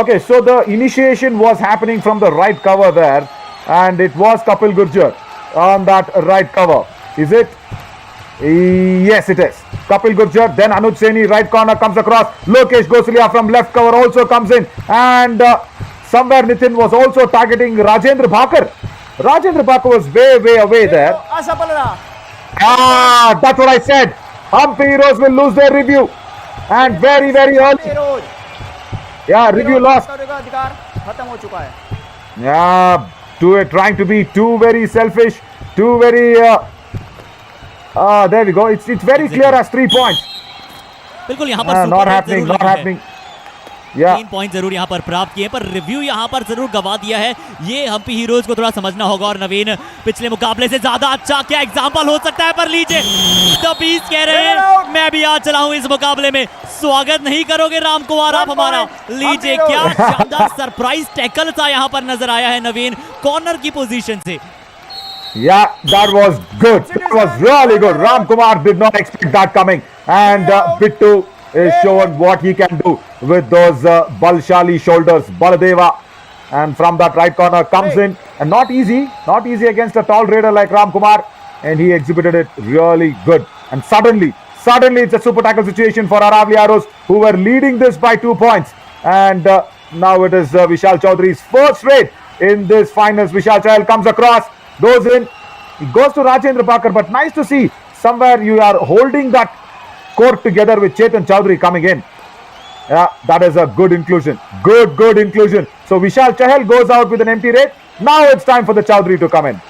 Okay, so the initiation was happening from the right cover there, and it was Kapil Gurjar on that right cover. Is it? Yes, it is. Kapil Gurjar, then Anuj Saini, right corner comes across. Lokesh Gosalia from left cover also comes in, and somewhere Nitin was also targeting Rajendra Bhakar. Rajendra Bhakar was way away there. That's what I said. Hampi Heroes will lose their review, and very early. Yeah, review lost. Yeah, trying to be too very selfish, too very. There we go. It's very clear as 3 points. बिल्कुल यहाँ पर not happening. Yeah. 3 point जरूर यहाँ पर प्राप्त किए, पर review यहाँ पर जरूर गवा दिया है। ये हम्पी हीरोज को थोड़ा समझना होगा। और नवीन, पिछले मुकाबले से ज्यादा अच्छा क्या एग्जांपल हो सकता है? पर लीजिए, द बीस्ट कह रहे हैं मैं भी आज चला हूँ इस मुकाबले में, स्वागत नहीं करोगे राम कुमार आप हमारा? लीजिए, क्या शानदार सरप्राइज टैकल सा यहाँ पर नजर आया है नवीन, कॉर्नर की पोजीशन से। Yeah, that was good. That was really good. Ram Kumar did not expect that coming, and Bittu is shown what he can do with those Balshali shoulders. Baladeva, and from that right corner comes in, and not easy against a tall raider like Ram Kumar, and he exhibited it really good. And suddenly it's a super tackle situation for Arawali Rhinos, who were leading this by 2 points, and now it is Vishal Chaudhary's first raid in this finals. Vishal Chaudhary comes across, goes in, he goes to Rajendra Bhakar, but nice to see somewhere you are holding that court together with Chetan Chaudhary coming in. Yeah, that is a good inclusion. Good inclusion. So Vishal Chahal goes out with an empty raid. Now it's time for the Chaudhary to come in.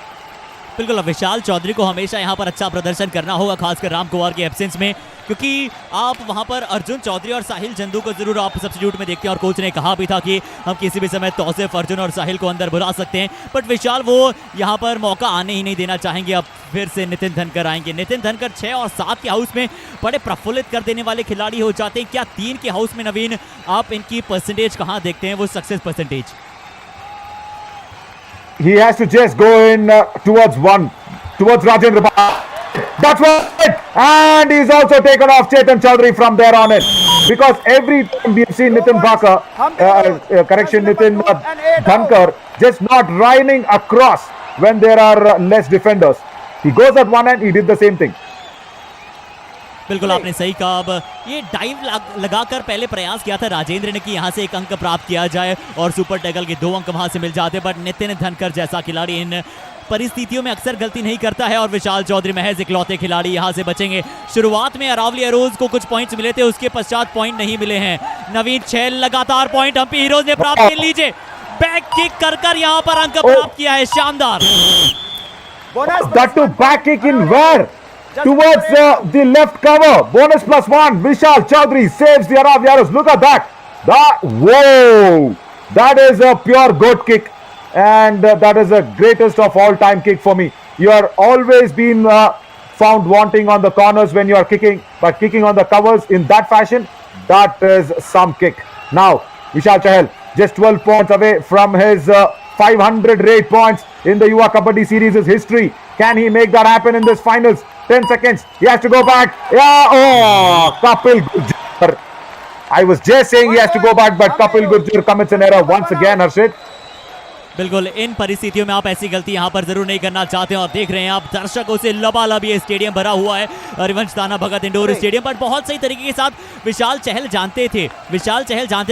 बिल्कुल, विशाल चौधरी को हमेशा यहाँ पर अच्छा प्रदर्शन करना होगा, खासकर राम कुमार के एब्सेंस में, क्योंकि आप वहाँ पर अर्जुन चौधरी और साहिल चंदू को जरूर आप सब्स्टिट्यूट में देखते हैं। और कोच ने कहा भी था कि हम किसी भी समय तौसीफ, अर्जुन और साहिल को अंदर बुला सकते हैं, बट विशाल वो यहाँ पर मौका आने ही नहीं देना चाहेंगे। अब फिर से नितिन धनकर आएंगे। नितिन धनकर 6 और 7 के हाउस में बड़े प्रफुल्लित कर देने वाले खिलाड़ी हो जाते हैं। क्या 3 के हाउस में नवीन आप इनकी परसेंटेज कहाँ देखते हैं, वो success percentage? He has to just go in towards Rajendra Bhakar. That's right, and he's also taken off Chetan Chaudhary from there on in, because every time we've seen Nitin Bhakar, Nitin Dhankar just not running across when there are less defenders. He goes at one end, he did the same thing. बिल्कुल आपने सही कहा। अब ये dive लगाकर पहले प्रयास किया था राजेंद्र ने कि यहाँ से 1 अंक प्राप्त किया जाए और सुपर टैकल के 2 अंक वहाँ से मिल जाते, बट नितिन धनकर जैसा खिलाड़ी इन परिस्थितियों में अक्सर गलती नहीं करता है और विशाल चौधरी महज इकलौते खिलाड़ी यहां से बचेंगे। शुरुआत में अरावली एरोज को कुछ पॉइंट्स मिले थे, उसके पश्चात पॉइंट नहीं मिले हैं। नवीन छेल लगातार पॉइंट हम्पी हीरोज ने प्राप्त कर लीजिए, बैक किक कर यहां पर अंक प्राप्त किया है, शानदार। That to back kick in where? Towards the left cover. Bonus +1. Vishal Chaudhary saves the Arawali Arrows. Look at that. Whoa! That is a pure goat kick. And that is the greatest of all time kick for me. You are always been found wanting on the corners when you are kicking. But kicking on the covers in that fashion, that is some kick. Now, Vishal Chahal just 12 points away from his 500 rate points in the Yuva Kabaddi series history. Can he make that happen in this finals? 10 seconds. He has to go back. Yeah. Oh, Kapil Gurjar. I was just saying he has to go back, but Kapil Gurjar commits an error once again, Harshit. बिल्कुल, इन परिस्थितियों में आप ऐसी गलती यहां पर जरूर नहीं करना चाहते हैं और देख रहे हैं आप दर्शकों से लबालब ये स्टेडियम भरा हुआ है, रिवंश दाना भगत इंडोर स्टेडियम। पर बहुत सही तरीके के साथ विशाल चहल जानते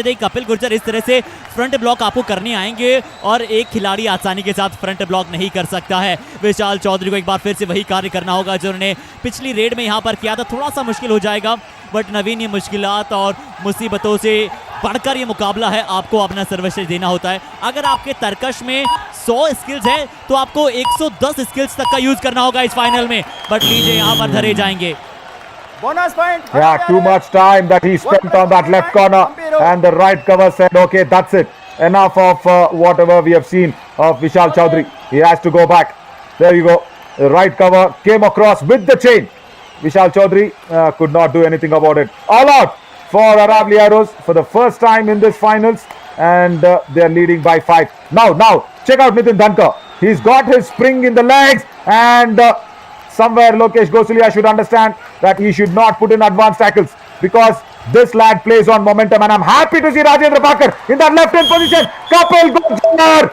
थे कि कपिल गुर्जर इस तरह से फ्रंट ब्लॉक आपको करने आएंगे और एक खिलाड़ी आसानी के साथ फ्रंट ब्लॉक नहीं कर सकता है। विशाल चौधरी को एक बार फिर से वही कार्य करना होगा जो उन्होंने पिछली रेड में यहाँ पर किया था। थोड़ा सा मुश्किल हो जाएगा, बट नवीन ये मुश्किलात और मुसीबतों से बढ़कर ये मुकाबला है, आपको अपना सर्वश्रेष्ठ देना होता है। अगर आपके तर्कश में 100 स्किल्स है तो आपको 110 स्किल्स तक का यूज करना होगा इस फाइनल में, बट लीजिए यहाँ पर धरे जाएंगे। Bonus point. Yeah, too much time that he spent on that left corner, and the right cover said, okay, that's it. Enough of whatever we have seen of Vishal Chaudhary. He has to go back. There you go. The right cover came across with the chain. Vishal Chaudhary could not do anything about it. All out for Arawali Arrows for the first time in this finals, and they are leading by 5. Now, check out Nitin Dhankar. He's got his spring in the legs, and somewhere Lokesh Gosalia should understand that he should not put in advanced tackles because this lad plays on momentum, and I'm happy to see Rajendra Bhakkar in that left-hand position. Kapil Gurjar!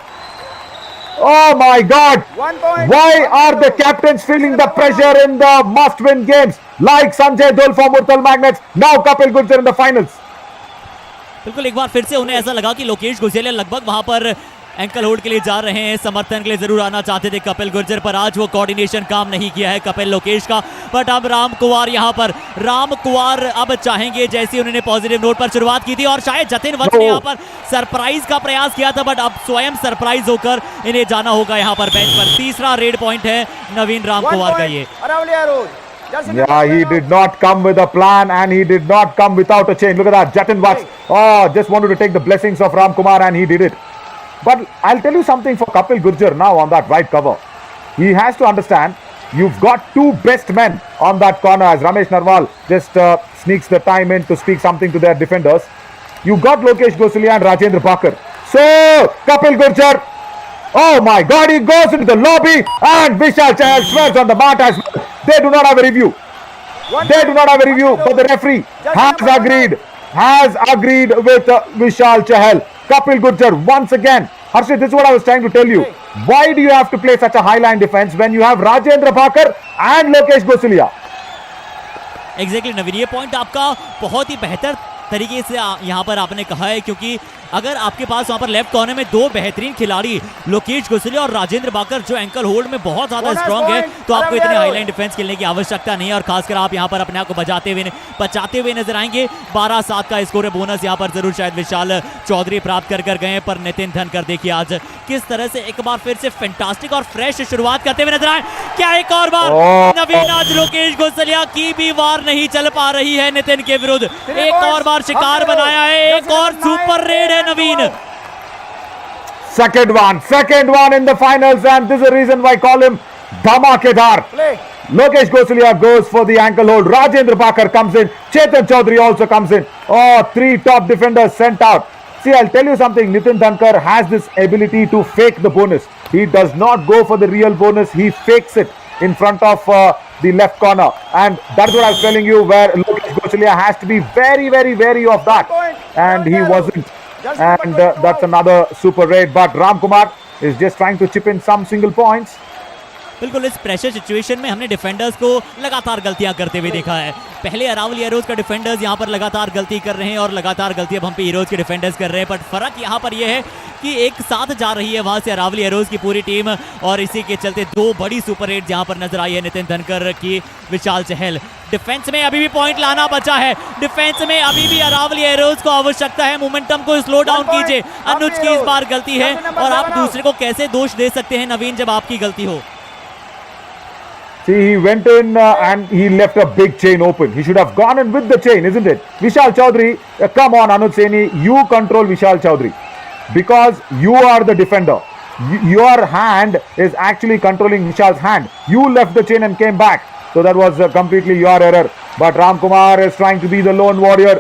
Oh my God! 1 point. Why are the captains feeling the pressure in the must-win games like Sanjay Dul for Murtal Magnets? Now Kapil Gurjar in the finals. बिल्कुल, एक बार फिर से उन्हें ऐसा लगा कि लोकेश गुजरेलिया लगभग वहां पर एंकल होल्ड के लिए जा रहे हैं, समर्थन के लिए जरूर आना चाहते थे कपिल गुर्जर, पर आज वो कोऑर्डिनेशन काम नहीं किया है कपिल लोकेश का। बट अब राम कुमार अब चाहेंगे, जैसे उन्होंने पॉजिटिव नोट पर शुरुआत की थी और शायद जतिन वत्स ने यहाँ पर सरप्राइज का प्रयास किया था, बट अब स्वयं सरप्राइज होकर इन्हें जाना होगा यहाँ पर बेंच पर। तीसरा रेड पॉइंट है नवीन राम कुमार का ये। Yeah, he did not come with a plan, and he did not come without a chain. Look at that, Jatin Watts. Oh, just wanted to take the blessings of Ram Kumar, and he did it. But I'll tell you something for Kapil Gurjar now on that right cover. He has to understand, you've got two best men on that corner as Ramesh Narwal just sneaks the time in to speak something to their defenders. You've got Lokesh Gosalia and Rajendra Bhakkar. So, Kapil Gurjar, oh my God, he goes into the lobby, and Vishal Chahal swears on the mat as well. They do not have a review. But the referee has agreed with Vishal Chahal. Kapil Gurjar once again. Harshit, this is what I was trying to tell you. Why do you have to play such a high line defense when you have Rajendra Bhakkar and Lokesh Gosalia? Exactly Naveen, ये पॉइंट आपका बहुत ही बेहतर तरीके से यहाँ पर आपने कहा है, क्योंकि अगर आपके पास वहाँ पर लेफ्ट कॉर्नर में दो बेहतरीन खिलाड़ी लोकेश गोसलिया और राजेंद्र बाकर जो एंकल होल्ड में बहुत ज्यादा स्ट्रांग है, तो आपको इतने हाईलाइन डिफेंस खेलने की आवश्यकता नहीं है और खासकर आप यहाँ पर अपने आप को बचाते हुए नजर आएंगे। 12-7 का स्कोर है, बोनस यहाँ पर जरूर शायद विशाल चौधरी प्राप्त कर गए, पर नितिन धनकर देखिए आज किस तरह से एक बार फिर से फैंटास्टिक और फ्रेश शुरुआत करते हुए नजर आए। क्या एक और बार नवीन, आज लोकेश गोसलिया की भी वार नहीं चल पा रही है नितिन के विरुद्ध, एक और बार शिकार बनाया है, एक और सुपर रेड है नवीन। Second one in the finals, and this is the reason why I call him Dhamakedar. Lokesh Gosalia goes for the ankle hold. Rajendra Bhakkar comes in. Chetan Chaudhary also comes in. Oh, 3 top defenders sent out. See, I'll tell you something. Nitin Dhankar has this ability to fake the bonus. He does not go for the real bonus. He fakes it in front of the left corner. And that's what I was telling you, where Lokesh Gosalia has to be very, very wary of that. And he wasn't. And that's another super raid. But Ram Kumar is just trying to chip in some single points. बिल्कुल इस pressure situation में हमने defenders को लगातार गलतियां करते हुए देखा है। पहले अरावली एरोज का डिफेंडर्स यहाँ पर लगातार गलती कर रहे हैं और लगातार गलती अब हम्पी हीरोज के डिफेंडर्स कर रहे हैं, बट फर्क यहाँ पर यह है कि एक साथ जा रही है वहां से अरावली एरोज की पूरी टीम, और इसी के चलते दो बड़ी सुपर हिट यहाँ पर नजर आई है नितिन धनकर की, विशाल चहल। डिफेंस में अभी भी पॉइंट लाना बचा है, डिफेंस में अभी भी अरावली एरोज को आवश्यकता है, मोमेंटम को स्लो डाउन कीजिए। अनुज की इस बार गलती है और आप दूसरे को कैसे दोष दे सकते हैं नवीन जब आपकी गलती हो। See, he went in and he left a big chain open. He should have gone in with the chain, isn't it? Vishal Chaudhary, come on, Anuj Saini, you control Vishal Chaudhary because you are the defender. Your hand is actually controlling Vishal's hand. You left the chain and came back. So that was completely your error. But Ram Kumar is trying to be the lone warrior.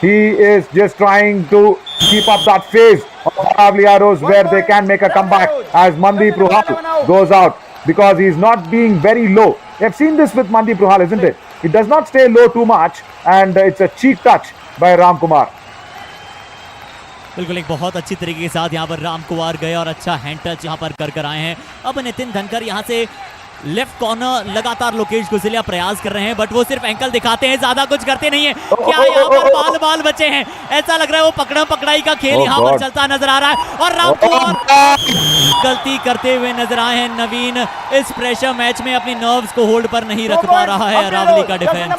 He is just trying to keep up that phase of Arawali Arrows where they can make a comeback as Mandeep Ruhal goes out. Because he is not being very low. You have seen this with Mandeep Ruhal, isn't it? He does not stay low too much, and it's a cheek touch by Ram Kumar. बिल्कुल एक बहुत अच्छी तरीके के साथ यहाँ पर राम कुमार गए और अच्छा हैंड टच यहाँ पर कर आए हैं। अब नितिन धनकर यहाँ से लेफ्ट कॉर्नर लगातार लोकेश गुजलिया प्रयास कर रहे हैं, बट वो सिर्फ एंकल दिखाते हैं, ज्यादा कुछ करते नहीं है। क्या यहाँ पर बाल बचे हैं? ऐसा लग रहा है वो पकड़म पकड़ाई का खेल यहाँ पर चलता नजर आ रहा है और राम कुमार गलती करते हुए नजर आए हैं। नवीन इस प्रेशर मैच में अपनी नर्व्स को होल्ड पर नहीं रख पा रहा है अरावली का defence.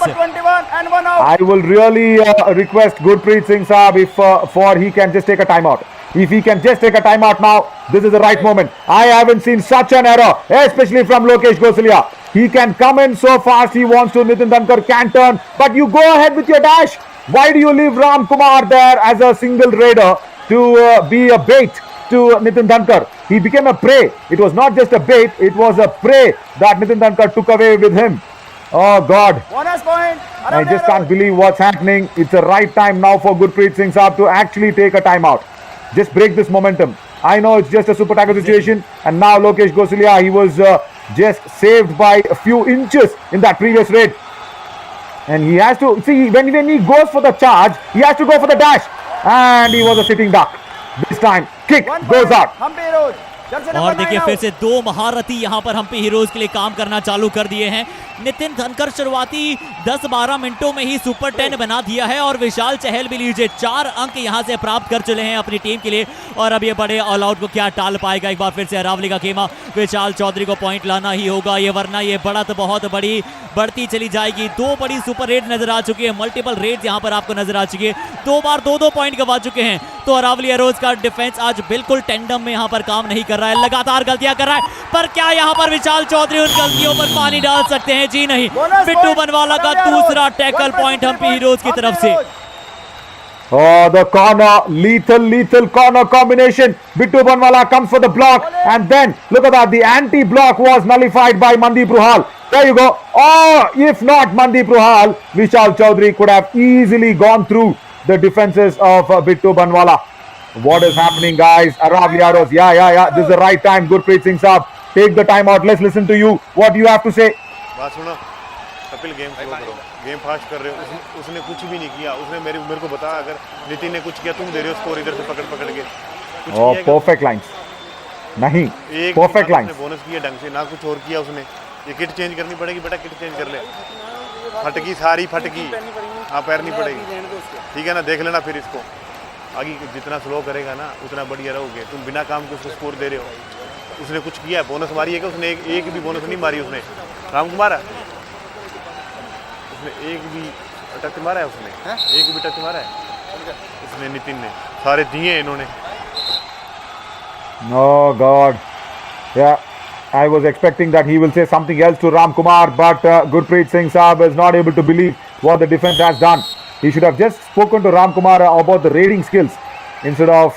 I will really request Gurpreet Singh Saab if for he can just take a timeout. If he can just take a timeout now, this is the right moment. I haven't seen such an error, especially from Lokesh Gosalia. He can come in so fast he wants to. Nitin Dhankar can turn, but you go ahead with your dash. Why do you leave Ram Kumar there as a single raider to be a bait to Nitin Dhankar? He became a prey. It was not just a bait, it was a prey that Nitin Dhankar took away with him. Oh God. Bonus point. I just can't believe what's happening. It's the right time now for Gurpreet Singh Saab to actually take a timeout. Just break this momentum. I know it's just a super tackle situation, and now Lokesh Gosalia, he was just saved by a few inches in that previous raid, and he has to see when he goes for the charge, he has to go for the dash, and he was a sitting duck. This time kick goes out. और देखिए फिर से दो महारथी यहाँ पर Hampi heroes के लिए काम करना चालू कर दिए हैं। नितिन धनकर शुरुआती 10-12 मिनटों में ही सुपर 10 बना दिया है और विशाल चहल भी लीजिए 4 अंक यहाँ से प्राप्त कर चले हैं अपनी टीम के लिए, और अब ये बड़े ऑल आउट को क्या टाल पाएगा। एक बार फिर से अरावली का खेमा, विशाल चौधरी को पॉइंट लाना ही होगा ये, वरना ये बढ़त बहुत बड़ी बढ़ती चली जाएगी। दो बड़ी सुपर रेड नजर आ चुकी है, मल्टीपल रेड यहाँ पर आपको नजर आ चुकी है, 2 बार 2-2 पॉइंट गवा चुके हैं। तो अरावली एरोज का डिफेंस आज बिल्कुल टेंडम में यहाँ पर काम नहीं कर रहा है, लगातार गलतियां कर रहा है, पर क्या यहाँ पर विशाल चौधरी उन गलतियों पर पानी डाल सकते हैं? जी नहीं। बिट्टू बनवाला का दूसरा टैकल पॉइंट हम्पी हीरोज की तरफ से। Oh, the corner, lethal corner combination. Bittu Banwala comes for the block, and then look at that, the anti-block was nullified by Mandeep Ruhal. There you go. Oh, if not Mandeep Ruhal, Vishal Chaudhary could have easily gone through the defenses of Bittu Banwala. What is happening, guys? Arawali Arrows, yeah. This is the right time. Gurpreet Singh Saab, take the time out. Let's listen to you. What do you have to say? बात सुनो, Kapil game slow करो, game fast कर रहे हो। उसने कुछ भी नहीं किया, उसने मेरे को बताया अगर नितिन ने कुछ किया तुम दे रहे हो स्कोर इधर से पकड़ के। Oh, perfect lines. नहीं, perfect lines. बोनस किया ढंग से, ना कुछ और किया उसने। ये किट चेंज करनी पड़ेगी बेटा, किट चेंज कर ले। फटकी सारी फटकी, हाँ पैरनी पड़ेगी, ठीक है ना? देख लेना फिर इसको आगे, जितना स्लो करेगा ना उतना बढ़िया रहोगे। तुम बिना काम के उसको स्कोर दे रहे हो। उसने कुछ किया है, बोनस मारी है क्या उसने? एक भी बोनस नहीं मारी उसने। राम कुमार उसने एक भी टच मारा है उसने? एक भी टच मारा है उसने? नितिन ने सारे दिए इन्होंने। Oh God. Yeah. I was expecting that he will say something else to Ram Kumar, but Gurpreet Singh Saab is not able to believe what the defense has done. He should have just spoken to Ram Kumar about the raiding skills instead of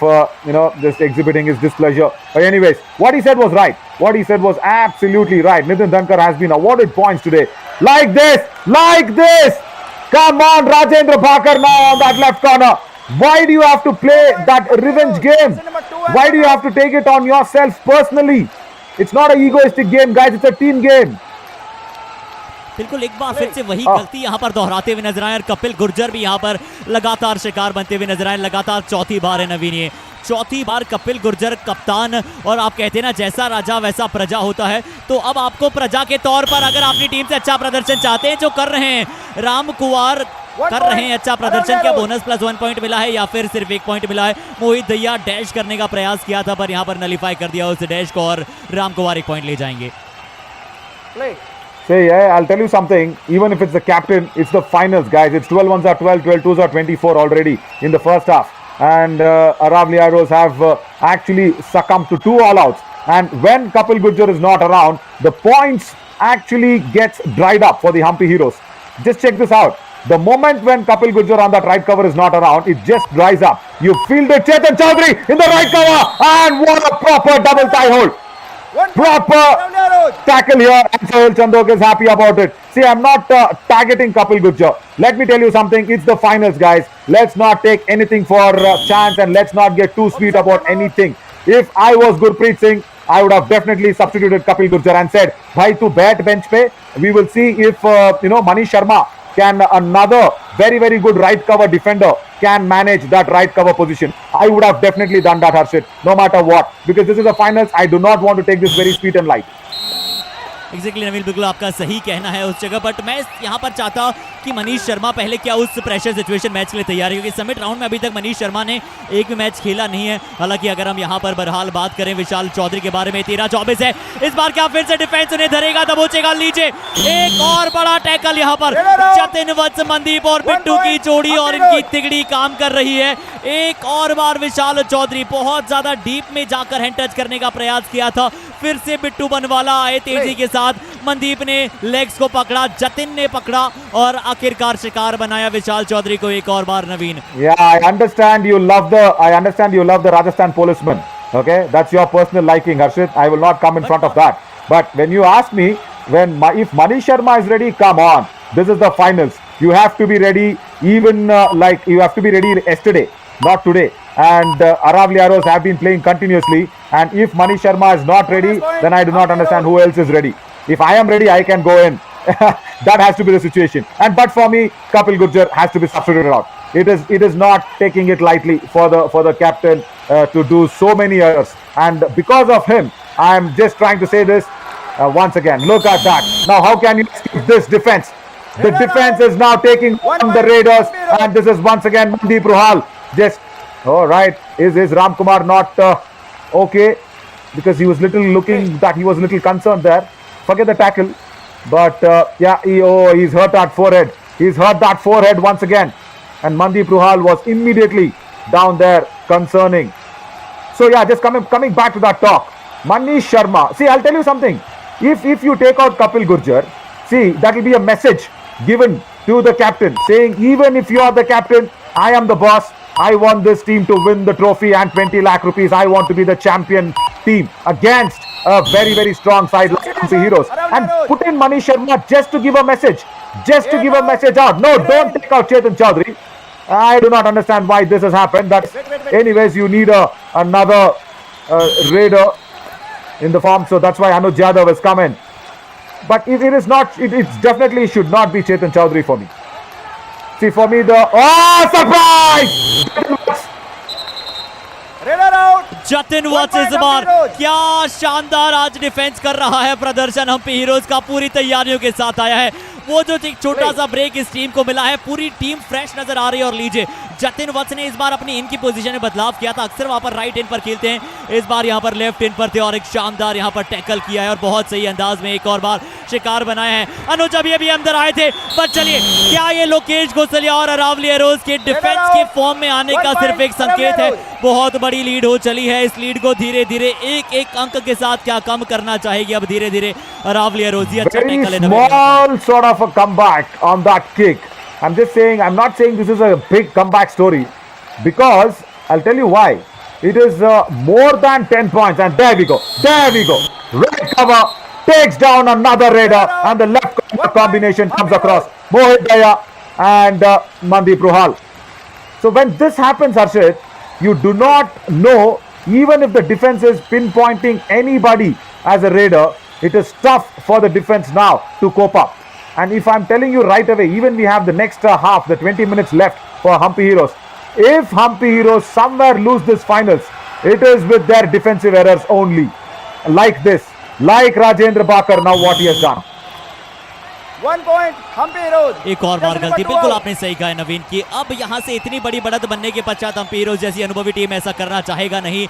just exhibiting his displeasure. But anyways, what he said was right. What he said was absolutely right. Nitin Dhankar has been awarded points today. Like this. Come on, Rajendra Bhakar now on that left corner. Why do you have to play that revenge game? Why do you have to take it on yourself personally? It's not an egoistic game, guys. It's a team game. बिल्कुल एक बार फिर से वही गलती यहाँ पर दोहराते हुए नजर आए और कपिल गुर्जर भी यहाँ पर लगातार शिकार बनते हुए नजर आए। लगातार चौथी बार है नवीन ये चौथी बार कपिल गुर्जर कप्तान, और आप कहते हैं ना जैसा राजा वैसा प्रजा होता है, तो अब आपको प्रजा के तौर पर अगर अपनी टीम से अच्छा प्रदर्शन चाहते हैं, जो कर रहे हैं राम कुमार कर रहे हैं अच्छा प्रदर्शन, क्या बोनस प्लस 1 पॉइंट मिला है या फिर सिर्फ 1 पॉइंट मिला है? मोहित दहिया डैश करने का प्रयास किया था पर यहां पर नलीफाई कर दिया उस डैश को, और राम कुमार 1 पॉइंट ले जाएंगे। Say, yeah, I'll tell you something. Even if it's the captain, it's the finals, guys. It's 12 ones are 12, 12 twos are 24 already in the first half. And Arawali Rhinos have actually succumbed to 2 all-outs. And when Kapil Gurjar is not around, the points actually gets dried up for the Humpy Heroes. Just check this out. The moment when Kapil Gurjar on that right cover is not around, it just dries up. You fielded Chetan Chaudhary in the right cover, and what a proper double tie hold. Proper tackle here, and Sahil Chandok is happy about it. See, I'm not targeting Kapil Gurjar. Let me tell you something. It's the finals, guys. Let's not take anything for chance, and let's not get too sweet about anything. If I was Gurpreet Singh, I would have definitely substituted Kapil Gurjar and said, "Bhai, tu bat bench pe. We will see if Manish Sharma can, another very good right cover defender, can manage that right cover position." I would have definitely done that, Harshit, no matter what, because this is the finals. I do not want to take this very sweet and light. Exactly Naveen, बिल्कुल आपका सही कहना है उस जगह, but मैं यहाँ पर चाहता कि मनीष शर्मा पहले क्या उस प्रेशर सिचुएशन मैच के लिए तैयार है, क्योंकि समिट राउंड में अभी तक मनीष शर्मा ने एक भी मैच खेला नहीं है। हालांकि अगर हम यहाँ पर बहरहाल बात करें विशाल चौधरी के बारे में, 13-24 है इस बार, क्या फिर से डिफेंस उन्हें धरेगा, दबोचेगा नीचे, एक और बड़ा टैकल यहाँ पर जतिन वत्स, मनदीप और बिट्टू की जोड़ी, और इनकी तिगड़ी काम कर रही है। एक और बार विशाल चौधरी बहुत ज्यादा डीप में जाकर हैंड टच करने का प्रयास किया था, फिर से बिट्टू बनवाला आए तेजी के साथ, मनदीप ने लेग्स को पकड़ा, जतिन ने पकड़ा, और आखिरकार शिकार बनाया विशाल चौधरी को एक और बार। नवीन, I understand you love the Rajasthan policeman. Okay, that's your personal liking, Harshit. I will not come in front of that. But when you ask me, if Manish Sharma is ready, come on. This is the finals. You have to be ready, even like you have to be ready yesterday, not today. And Arawali Rhinos have been playing continuously. And if Manish Sharma is not ready, then I do not understand who else is ready. If I am ready, I can go in. That has to be the situation. But for me, Kapil Gurjar has to be substituted out. It is not taking it lightly for the captain to do so many errors. And because of him, I am just trying to say this once again. Look at that. Now, how can you skip this defense? The defense is now taking on the Raiders, and this is once again Mandeep Ruhal. Just all right. Is Ram Kumar not okay? Because he was he was a little concerned there. Forget the tackle, but he's hurt that forehead. He's hurt that forehead once again, and Mandeep Ruhal was immediately down there concerning. So yeah, just coming back to that talk, Manish Sharma. See, I'll tell you something. If you take out Kapil Gurjar, see, that will be a message given to the captain saying, even if you are the captain, I am the boss. I want this team to win the trophy and 20 lakh rupees. I want to be the champion team against a very strong side like the Heroes. And put in Manish Sharma just to give a message. Just to give a message out. No, don't take out Chetan Chaudhary. I do not understand why this has happened. Anyways, you need another Raider in the form. So that's why Anuj Yadav has come in. But it is not, it definitely should not be Chetan Chaudhary for me. See, for me, surprise! Jatin वत्स इस बार क्या शानदार आज defence कर रहा है, प्रदर्शन Hampi heroes का पूरी तैयारियों के साथ आया है। वो जो एक छोटा सा ब्रेक इस टीम को मिला है, पूरी टीम फ्रेश नजर आ रही है। और लीजिए, जतिन वत्स ने इस बार अपनी इनकी पोजीशन में बदलाव किया था, अक्सर वहां पर राइट इन पर खेलते हैं, इस बार यहां पर लेफ्ट इन पर थे, और एक शानदार यहां पर टैकल किया है और बहुत सही अंदाज में एक और बार शिकार बनाया है। अनुज अभी अभी अंदर आए थे, पर चलिए, क्या ये लोकेश गोसलिया और अरावली रोज के डिफेंस के फॉर्म में आने का सिर्फ एक संकेत है? बहुत बड़ी लीड हो चली है, इस लीड को धीरे धीरे एक अंक के साथ क्या कम करना चाहेगी अब धीरे धीरे अरावली रोज। अच्छा टैकल है, small sort of a comeback on that kick. I'm just saying, I'm not saying this is a big comeback story, because I'll tell you why. It is more than 10 points, and there we go. Red cover takes down another Raider, and the left combination comes across Mohit Daya and Mandeep Ruhal. So when this happens, Harshit, you do not know, even if the defense is pinpointing anybody as a Raider, it is tough for the defense now to cope up. And if I'm telling you right away, even we have the next half, the 20 minutes left for Humpy Heroes, If Humpy Heroes somewhere lose this finals, it is with their defensive errors only. Like this, like Rajendra Bakar now what he has done. 1 point, Humpy Heroes. एक और बार गलती, बिल्कुल आपने सही कहा नवीन कि अब यहाँ से इतनी बड़ी बढ़त बनने के पश्चात हम्पी हीरोज जैसी अनुभवी टीम ऐसा करना चाहेगा नहीं।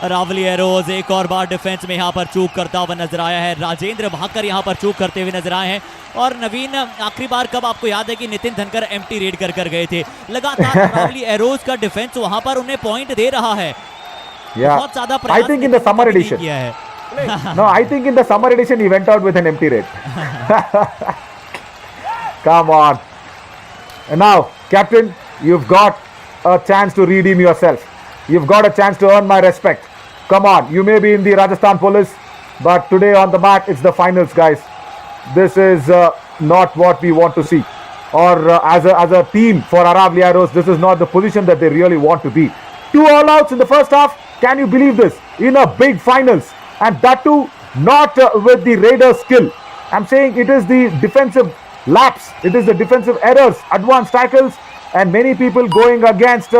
अरावली एरोज एक और बार डिफेंस में यहाँ पर चूक करता हुआ नजर आया है। राजेंद्र भाकर यहाँ पर चूक करते हुए नजर आए हैं। और नवीन, आखिरी बार कब आपको याद है कि नितिन धनकर एम्प्टी रेड कर गए थे? लगातार अरावली एरोज का डिफेंस वहां पर उन्हें पॉइंट दे रहा है। बहुत ज्यादा I think in the summer edition किया है। No, I think in the summer edition he went out with an empty rate. Come on. And now, Captain, you've got a chance to redeem yourself. You've got a chance to earn my respect. Come on, you may be in the Rajasthan Police, but today on the mat, it's the finals, guys. This is not what we want to see. Or as a team for Arawali Arrows, this is not the position that they really want to be. 2 all-outs in the first half. Can you believe this? In a big finals. And that too, not with the Raiders' skill. I'm saying it is the defensive lapse. It is the defensive errors, advanced tackles, and many people going against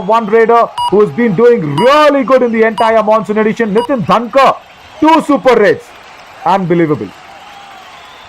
one Raider who has been doing really good in the entire monsoon edition. Nitin Dhankar, 2 super raids. Unbelievable.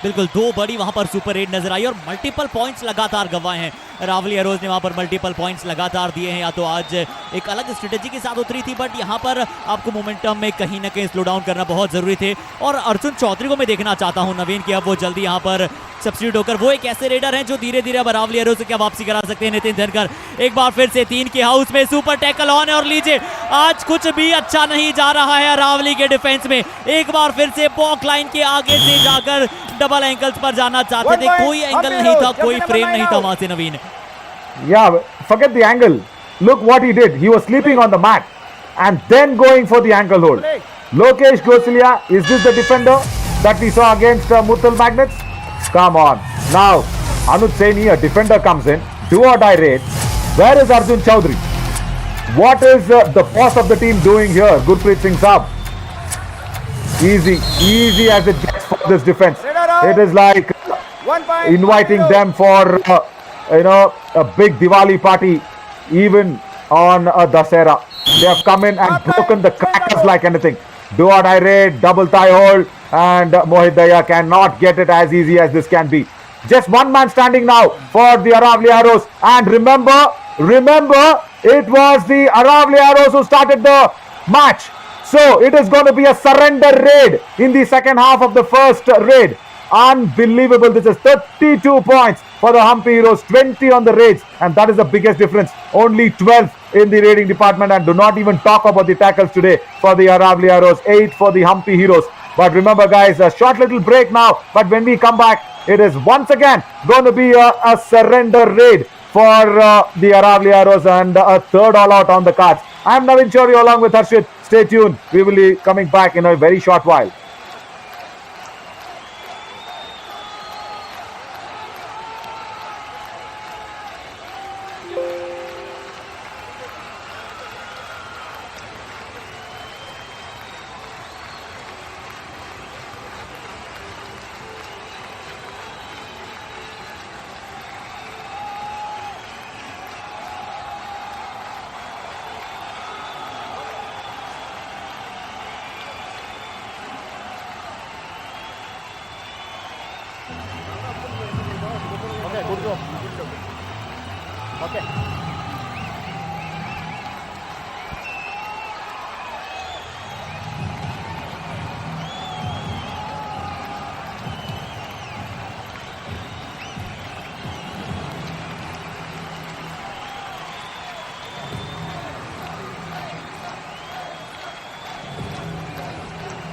बिल्कुल 2 बड़ी वहां पर super red नजर आई और multiple points लगातार गंवाए हैं। Aravalli arrows ने वहां पर मल्टीपल पॉइंट्स लगातार दिए हैं। या तो आज एक अलग स्ट्रेटेजी के साथ उतरी थी, बट यहां पर आपको मोमेंटम में कहीं ना कहीं स्लो डाउन करना बहुत जरूरी थे। और अर्जुन चौधरी को मैं देखना चाहता हूं नवीन कि अब वो जल्दी यहां पर सब्स्टिट्यूट होकर वो एक ऐसे रेडर हैं जो धीरे धीरे अब अरावली एरोज से क्या वापसी करा सकते हैं। नितिन धनकर एक बार फिर से 3 के हाउस में सुपर टैकल ऑन है और लीजिए आज कुछ भी अच्छा नहीं जा रहा है अरावली के डिफेंस में। एक बार फिर से बॉक लाइन के आगे से जाकर डबल एंगल्स पर जाना चाहते थे, कोई एंगल नहीं था, कोई फ्रेम नहीं था वहां से नवीन। Yeah, forget the angle. Look what he did. He was sleeping on the mat and then going for the ankle hold. Lokesh Gosilia, is this the defender that we saw against Muthul Magnets? Come on. Now, Anuj Saini, a defender comes in. Do or die raid. Where is Arjun Chaudhary? What is the boss of the team doing here? Gurpreet Singh Saab. Easy as it gets for this defense. It is like 1 point, inviting Humpy them for a big Diwali party, even on a Dasera. They have come in and broken the crackers like anything. Do or die raid, double thigh hold, and Mohit Daya cannot get it as easy as this can be. Just one man standing now for the Arawali Arrows. And remember, it was the Arawali Arrows who started the match. So it is going to be a surrender raid in the second half of the first raid. Unbelievable. This is 32 points for the Humpy Heroes, 20 on the raids, and that is the biggest difference. Only 12 in the raiding department, and do not even talk about the tackles today for the Arawali Arrows, 8 for the Humpy Heroes. But remember guys, a short little break now, but when we come back, it is once again going to be a surrender raid for the Arawali Arrows and a third all out on the cards. I am Navin Chori along with Harshit. Stay tuned. We will be coming back in a very short while.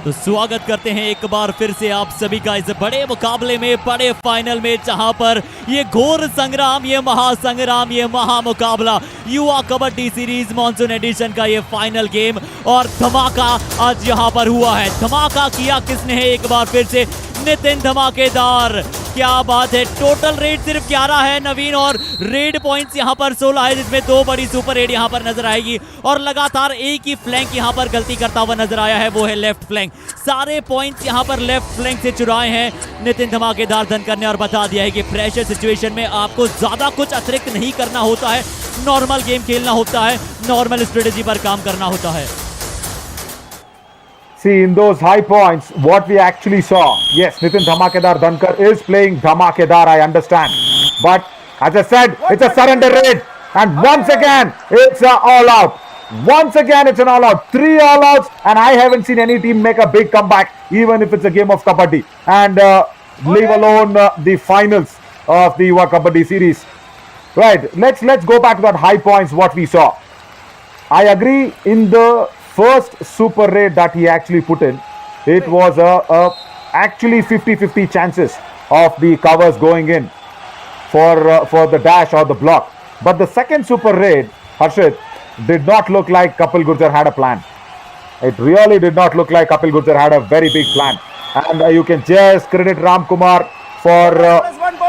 तो स्वागत करते हैं एक बार फिर से आप सभी का इस बड़े मुकाबले में, बड़े फाइनल में, जहां पर ये घोर संग्राम, ये महासंग्राम, ये महामुकाबला युवा कबड्डी सीरीज मॉनसून एडिशन का ये फाइनल गेम। और धमाका आज यहां पर हुआ है। धमाका किया किसने है? एक बार फिर से नितिन धमाकेदार। क्या बात है। टोटल रेड सिर्फ 11 है नवीन, और रेड पॉइंट्स यहां पर 16 है, जिसमें 2 बड़ी सुपर रेड यहां पर नजर आएगी। और लगातार एक ही फ्लैंक यहां पर गलती करता हुआ नजर आया है, वो है लेफ्ट फ्लैंक। सारे पॉइंट्स यहां पर लेफ्ट फ्लैंक से चुराए हैं नितिन धमाकेदार धनकर ने, और बता दिया है कि प्रेशर सिचुएशन में आपको ज्यादा कुछ अतिरिक्त नहीं करना होता है, नॉर्मल गेम खेलना होता है, नॉर्मल स्ट्रेटेजी पर काम करना होता है। See, in those high points, what we actually saw, yes, Nitin Dhamakedar Dhankar is playing Dhamakedar, I understand. But, as I said, it's a surrender raid. And once again, it's an all-out. Once again, it's an all-out. 3 all-outs, and I haven't seen any team make a big comeback, even if it's a game of Kabaddi. And leave alone the finals of the Yuva Kabaddi series. Right, let's go back to that high points, what we saw. I agree in the first super raid that he actually put in, it was actually 50-50 chances of the covers going in for the dash or the block. But the second super raid, Harshit, did not look like Kapil Gurjar had a plan. It really did not look like Kapil Gurjar had a very big plan. And you can just credit Ram Kumar for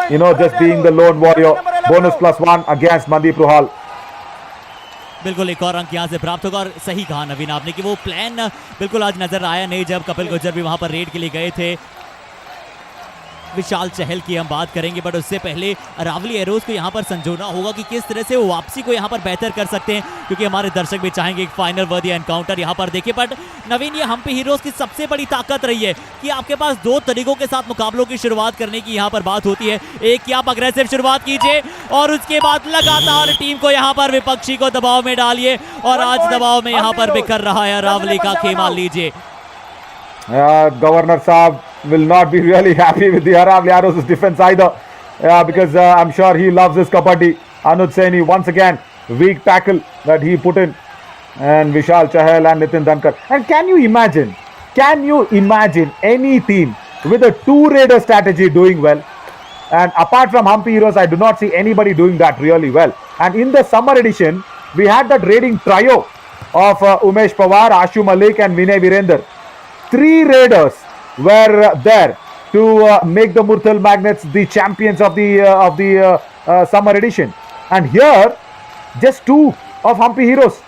just being the lone warrior. Bonus +1 against Mandeep Ruhal. बिल्कुल एक और अंक यहाँ से प्राप्त होगा। और सही कहा नवीन आपने कि वो प्लान बिल्कुल आज नजर आया नहीं जब कपिल गुर्जर भी वहां पर रेड के लिए गए थे। विशाल चहल की हम बात करेंगे, बट उससे पहले अरावली एरोज को यहाँ पर संजोना होगा कि किस तरह से वो वापसी को यहाँ पर बेहतर कर सकते हैं, क्योंकि हमारे दर्शक भी चाहेंगे एक फाइनल वर्दी एनकाउंटर यहाँ पर देखिए। बट नवीन, ये हम्पी हीरोज की सबसे बड़ी ताकत रही है कि आपके पास 2 तरीकों के साथ मुकाबलों की शुरुआत करने की यहाँ पर बात होती है। एक कि आप अग्रेसिव शुरुआत कीजिए और उसके बाद लगातार टीम को यहाँ पर विपक्षी को दबाव में डालिए, और आज दबाव में यहाँ पर बिखर रहा है अरावली का खेमा। लीजिए Governor Saab will not be really happy with the Arawali Arrows' defense either, because I'm sure he loves his kabaddi. Anuj Saini once again, weak tackle that he put in, and Vishal Chahal and Nitin Dhankar. And can you imagine any team with a 2-raider strategy doing well? And apart from Humpy Heroes, I do not see anybody doing that really well. And in the summer edition, we had that raiding trio of Umesh Pawar, Ashu Malik and Vinay Virender. 3 raiders were there to make the Murthal Magnets the champions of the summer edition, and here just 2 of Humpy Heroes.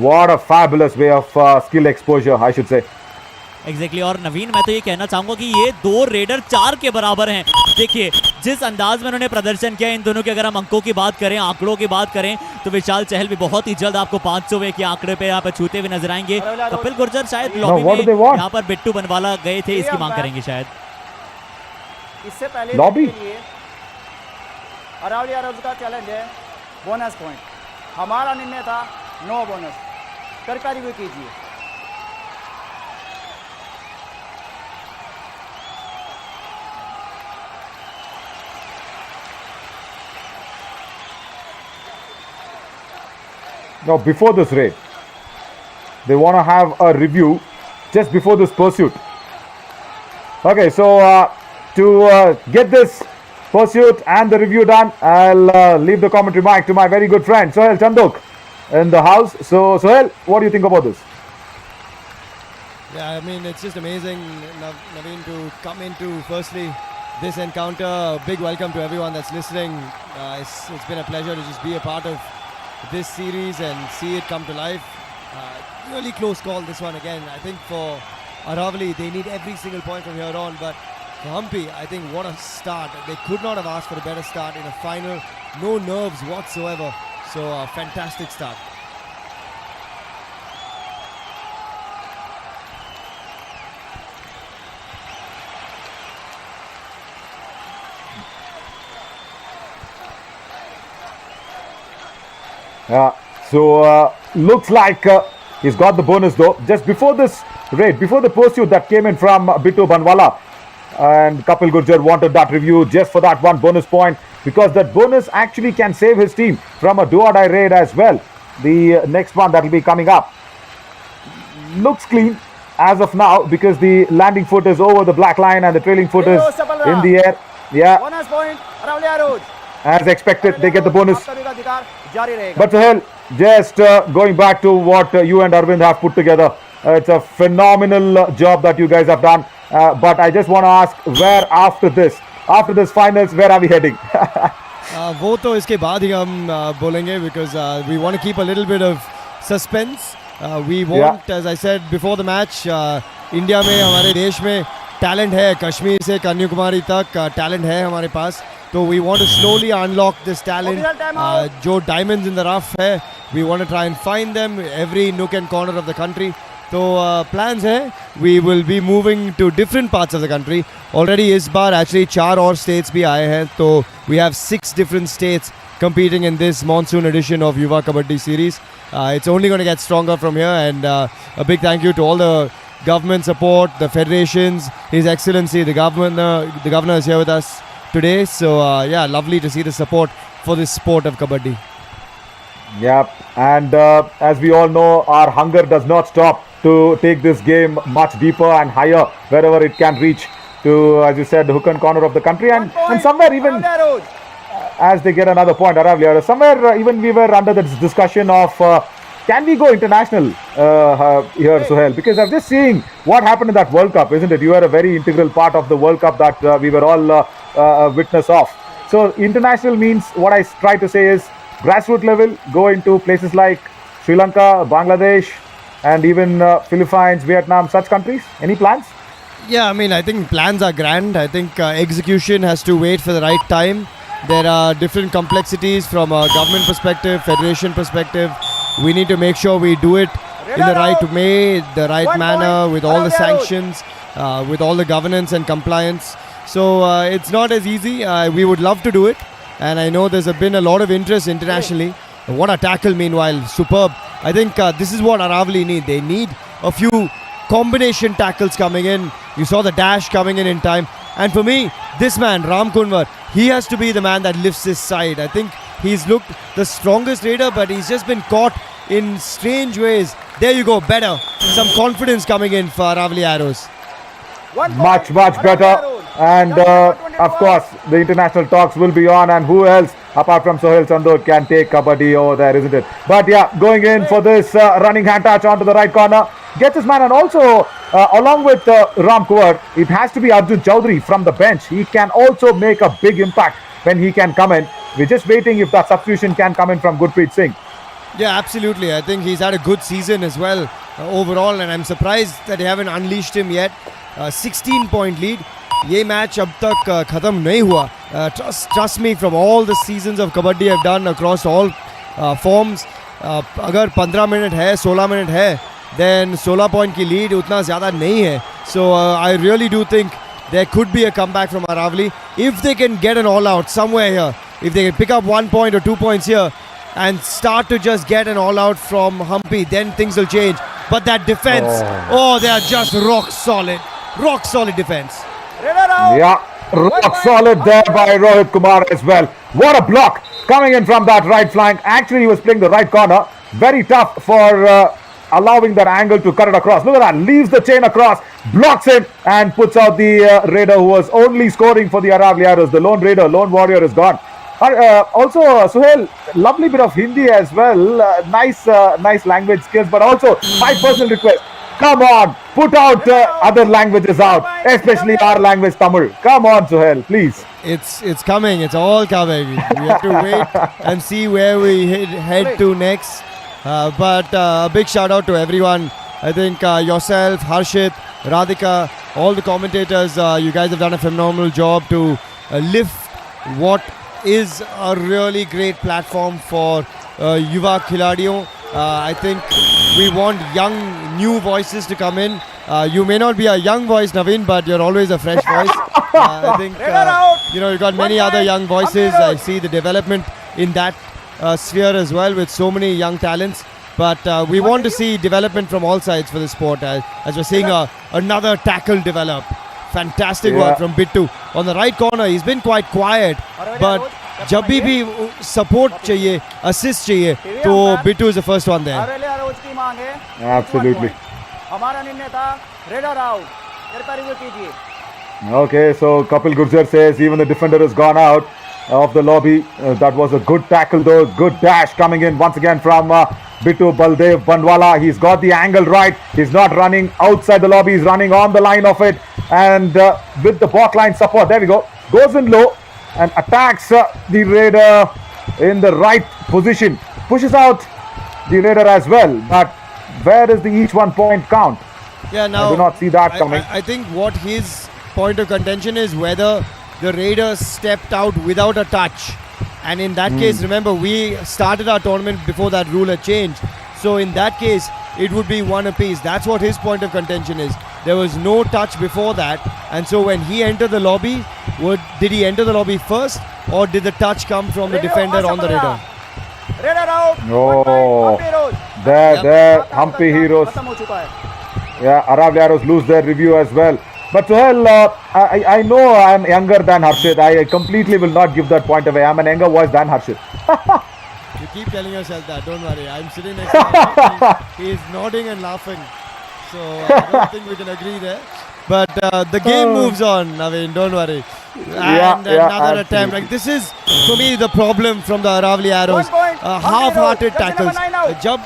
What a fabulous way of skill exposure, I should say. Exactly. और नवीन, मैं तो ये कहना चाहूंगा कि ये 2 raider 4 के बराबर हैं। देखिए जिस अंदाज में उन्होंने प्रदर्शन किया इन दोनों के, अगर हम अंकों की बात करें, आंकड़ों की बात करें, तो विशाल चहल भी बहुत ही जल्द आपको 500 के आंकड़े पे यहाँ पे छूते हुए नजर आएंगे। कपिल गुर्जर शायद लॉबी में यहाँ पर बिट्टू बनवाला गए थे, इसकी मांग करेंगे शायद। इससे पहले लॉबी अरावली एरोज का चैलेंज है बोनस पॉइंट। हमारा निर्णय था नो बोनस। कृपया रिव्यू कीजिए। Now, before this raid, they want to have a review just before this pursuit. Okay, so to get this pursuit and the review done, I'll leave the commentary mic to my very good friend Sohail Chandok in the house. So, Sohail, what do you think about this? Yeah, I mean, it's just amazing, Naveen, to come into firstly this encounter. Big welcome to everyone that's listening. It's been a pleasure to just be a part of this series and see it come to life. Really close call this one again. I think for Arawali, they need every single point from here on, but for Humpy, I think what a start. They could not have asked for a better start in a final. No nerves whatsoever. So a fantastic start. So looks like he's got the bonus though. Just before this raid, before the pursuit that came in from Bittu Banwala, and Kapil Gurjar wanted that review just for that 1 bonus point, because that bonus actually can save his team from a do-or-die raid as well. The next one that will be coming up looks clean as of now, because the landing foot is over the black line and the trailing foot is in the air. Yeah. Bonus point Arawali Arrows. As expected, they get the bonus. But Khel, just going back to what you and Arvind have put together, it's a phenomenal job that you guys have done. But I just want to ask, where after this finals, where are we heading? वो तो इसके बाद ही हम बोलेंगे, because we want to keep a little bit of suspense. We want, as I said before the match, India में, हमारे देश में टैलेंट है, कश्मीर से कन्याकुमारी तक टैलेंट है हमारे पास, So we want to slowly unlock this talent. Official timeout. जो diamonds in the rough है, we want to try and find them every nook and corner of the country. So plans है, we will be moving to different parts of the country. Already इस बार actually 4 और states भी आए हैं. So we have 6 different states competing in this monsoon edition of Yuva Kabaddi series. It's only going to get stronger from here, and a big thank you to all the government support, the federations, His Excellency, the governor is here with us today. So yeah, lovely to see the support for this sport of Kabaddi. Yep, and as we all know, our hunger does not stop to take this game much deeper and higher wherever it can reach to, as you said, the hook and corner of the country, and somewhere even as they get another point, Arawali, somewhere even we were under this discussion of can we go international here, Suhail? Because I'm just seeing what happened in that World Cup, isn't it? You were a very integral part of the World Cup that we were all a witness of. So international means, what I try to say is, grassroots level, go into places like Sri Lanka, Bangladesh, and even Philippines, Vietnam, such countries. Any plans? Yeah, I mean, I think plans are grand. I think execution has to wait for the right time. There are different complexities from a government perspective, federation perspective. We need to make sure we do it in the right way, the right manner, with all the sanctions, with all the governance and compliance. So it's not as easy. We would love to do it. And I know there's been a lot of interest internationally. What a tackle, meanwhile. Superb. I think this is what Arawali need. They need a few combination tackles coming in. You saw the dash coming in time. And for me, this man, Ram Kunwar, he has to be the man that lifts his side. I think he's looked the strongest raider, but he's just been caught in strange ways. There you go, better. Some confidence coming in for Arawali Arrows. Much better. And of course, the international talks will be on. And who else, apart from Sohail Sandot, can take Kabaddi over there, isn't it? But yeah, going in for this running hand touch onto the right corner. Gets his man, and also along with Ram Kunwar, it has to be Arjun Chaudhary from the bench. He can also make a big impact when he can come in. We're just waiting if that substitution can come in from Gurpreet Singh. Yeah, absolutely. I think he's had a good season as well overall, and I'm surprised that they haven't unleashed him yet. 16-point lead. ये match अब तक खत्म नहीं हुआ. Trust me, from all the seasons of Kabaddi I've done across all forms, अगर 15 minute है, 16 minute है, then 16 point की lead उतना ज़्यादा नहीं है. So I really do think there could be a comeback from Arawali if they can get an all-out somewhere here. If they can pick up 1 point or 2 points here and start to just get an all-out from Humpy, then things will change. But that defense, they are just rock solid defense. Yeah, rock solid there by Rohit Kumar as well. What a block coming in from that right flank. Actually, he was playing the right corner. Very tough for allowing that angle to cut it across. Look at that, leaves the chain across, blocks him, and puts out the raider who was only scoring for the Arawali Arrows. The lone raider, lone warrior is gone. Also, Suhail, lovely bit of Hindi as well. Nice language skills, but also my personal request. Come on, put out other languages out, especially our language, Tamil. Come on, Suhail, please. It's coming. It's all coming. We have to wait and see where we head to next. But a big shout out to everyone. I think yourself, Harshit, Radhika, all the commentators, you guys have done a phenomenal job to lift what is a really great platform for Yuva Khiladiyon. I think we want young, new voices to come in. You may not be a young voice, Naveen, but you're always a fresh voice. I think, you've got many other young voices. I see the development in that sphere as well with so many young talents. But we want to see development from all sides for the sport. As we're seeing another tackle develop. Fantastic work from Bittu. On the right corner, he's been quite quiet. But जब भी support चाहिए, assist चाहिए, तो Bittu is the first one there. Absolutely. हमारा निर्णय था raider out. कृपया review कीजिए. Okay, so Kapil Gurjar says even the defender has gone out of the lobby. That was a good tackle though. Good dash coming in once again from Bittu Baldev Bandwala. He's got the angle right. He's not running outside the lobby. He's running on the line of it. And with the back line support, there we go. Goes in low and attacks the raider in the right position. Pushes out the raider as well. But where is the each 1 point count? Yeah, now I do not see that coming. I think what his point of contention is whether the Raiders stepped out without a touch. And in that case, remember, we started our tournament before that rule had changed. So in that case, it would be one apiece. That's what his point of contention is. There was no touch before that. And so when he entered the lobby, did he enter the lobby first? Or did the touch come from the defender on the Raider? Raider out. Oh, there, Humpy Heroes. खत्म हो चुका है. Yeah, Arawali Arrows lose their review as well. But Sohail, I know I'm younger than Harshit. I completely will not give that point away. I'm an younger voice than Harshit. You keep telling yourself that, don't worry. I'm sitting next to him. He's nodding and laughing. So I don't think we can agree there. But the game moves on, Naveen, don't worry. And another attempt. Like, this is, for me, the problem from the Arawali Arrows. Half-hearted tackles. जब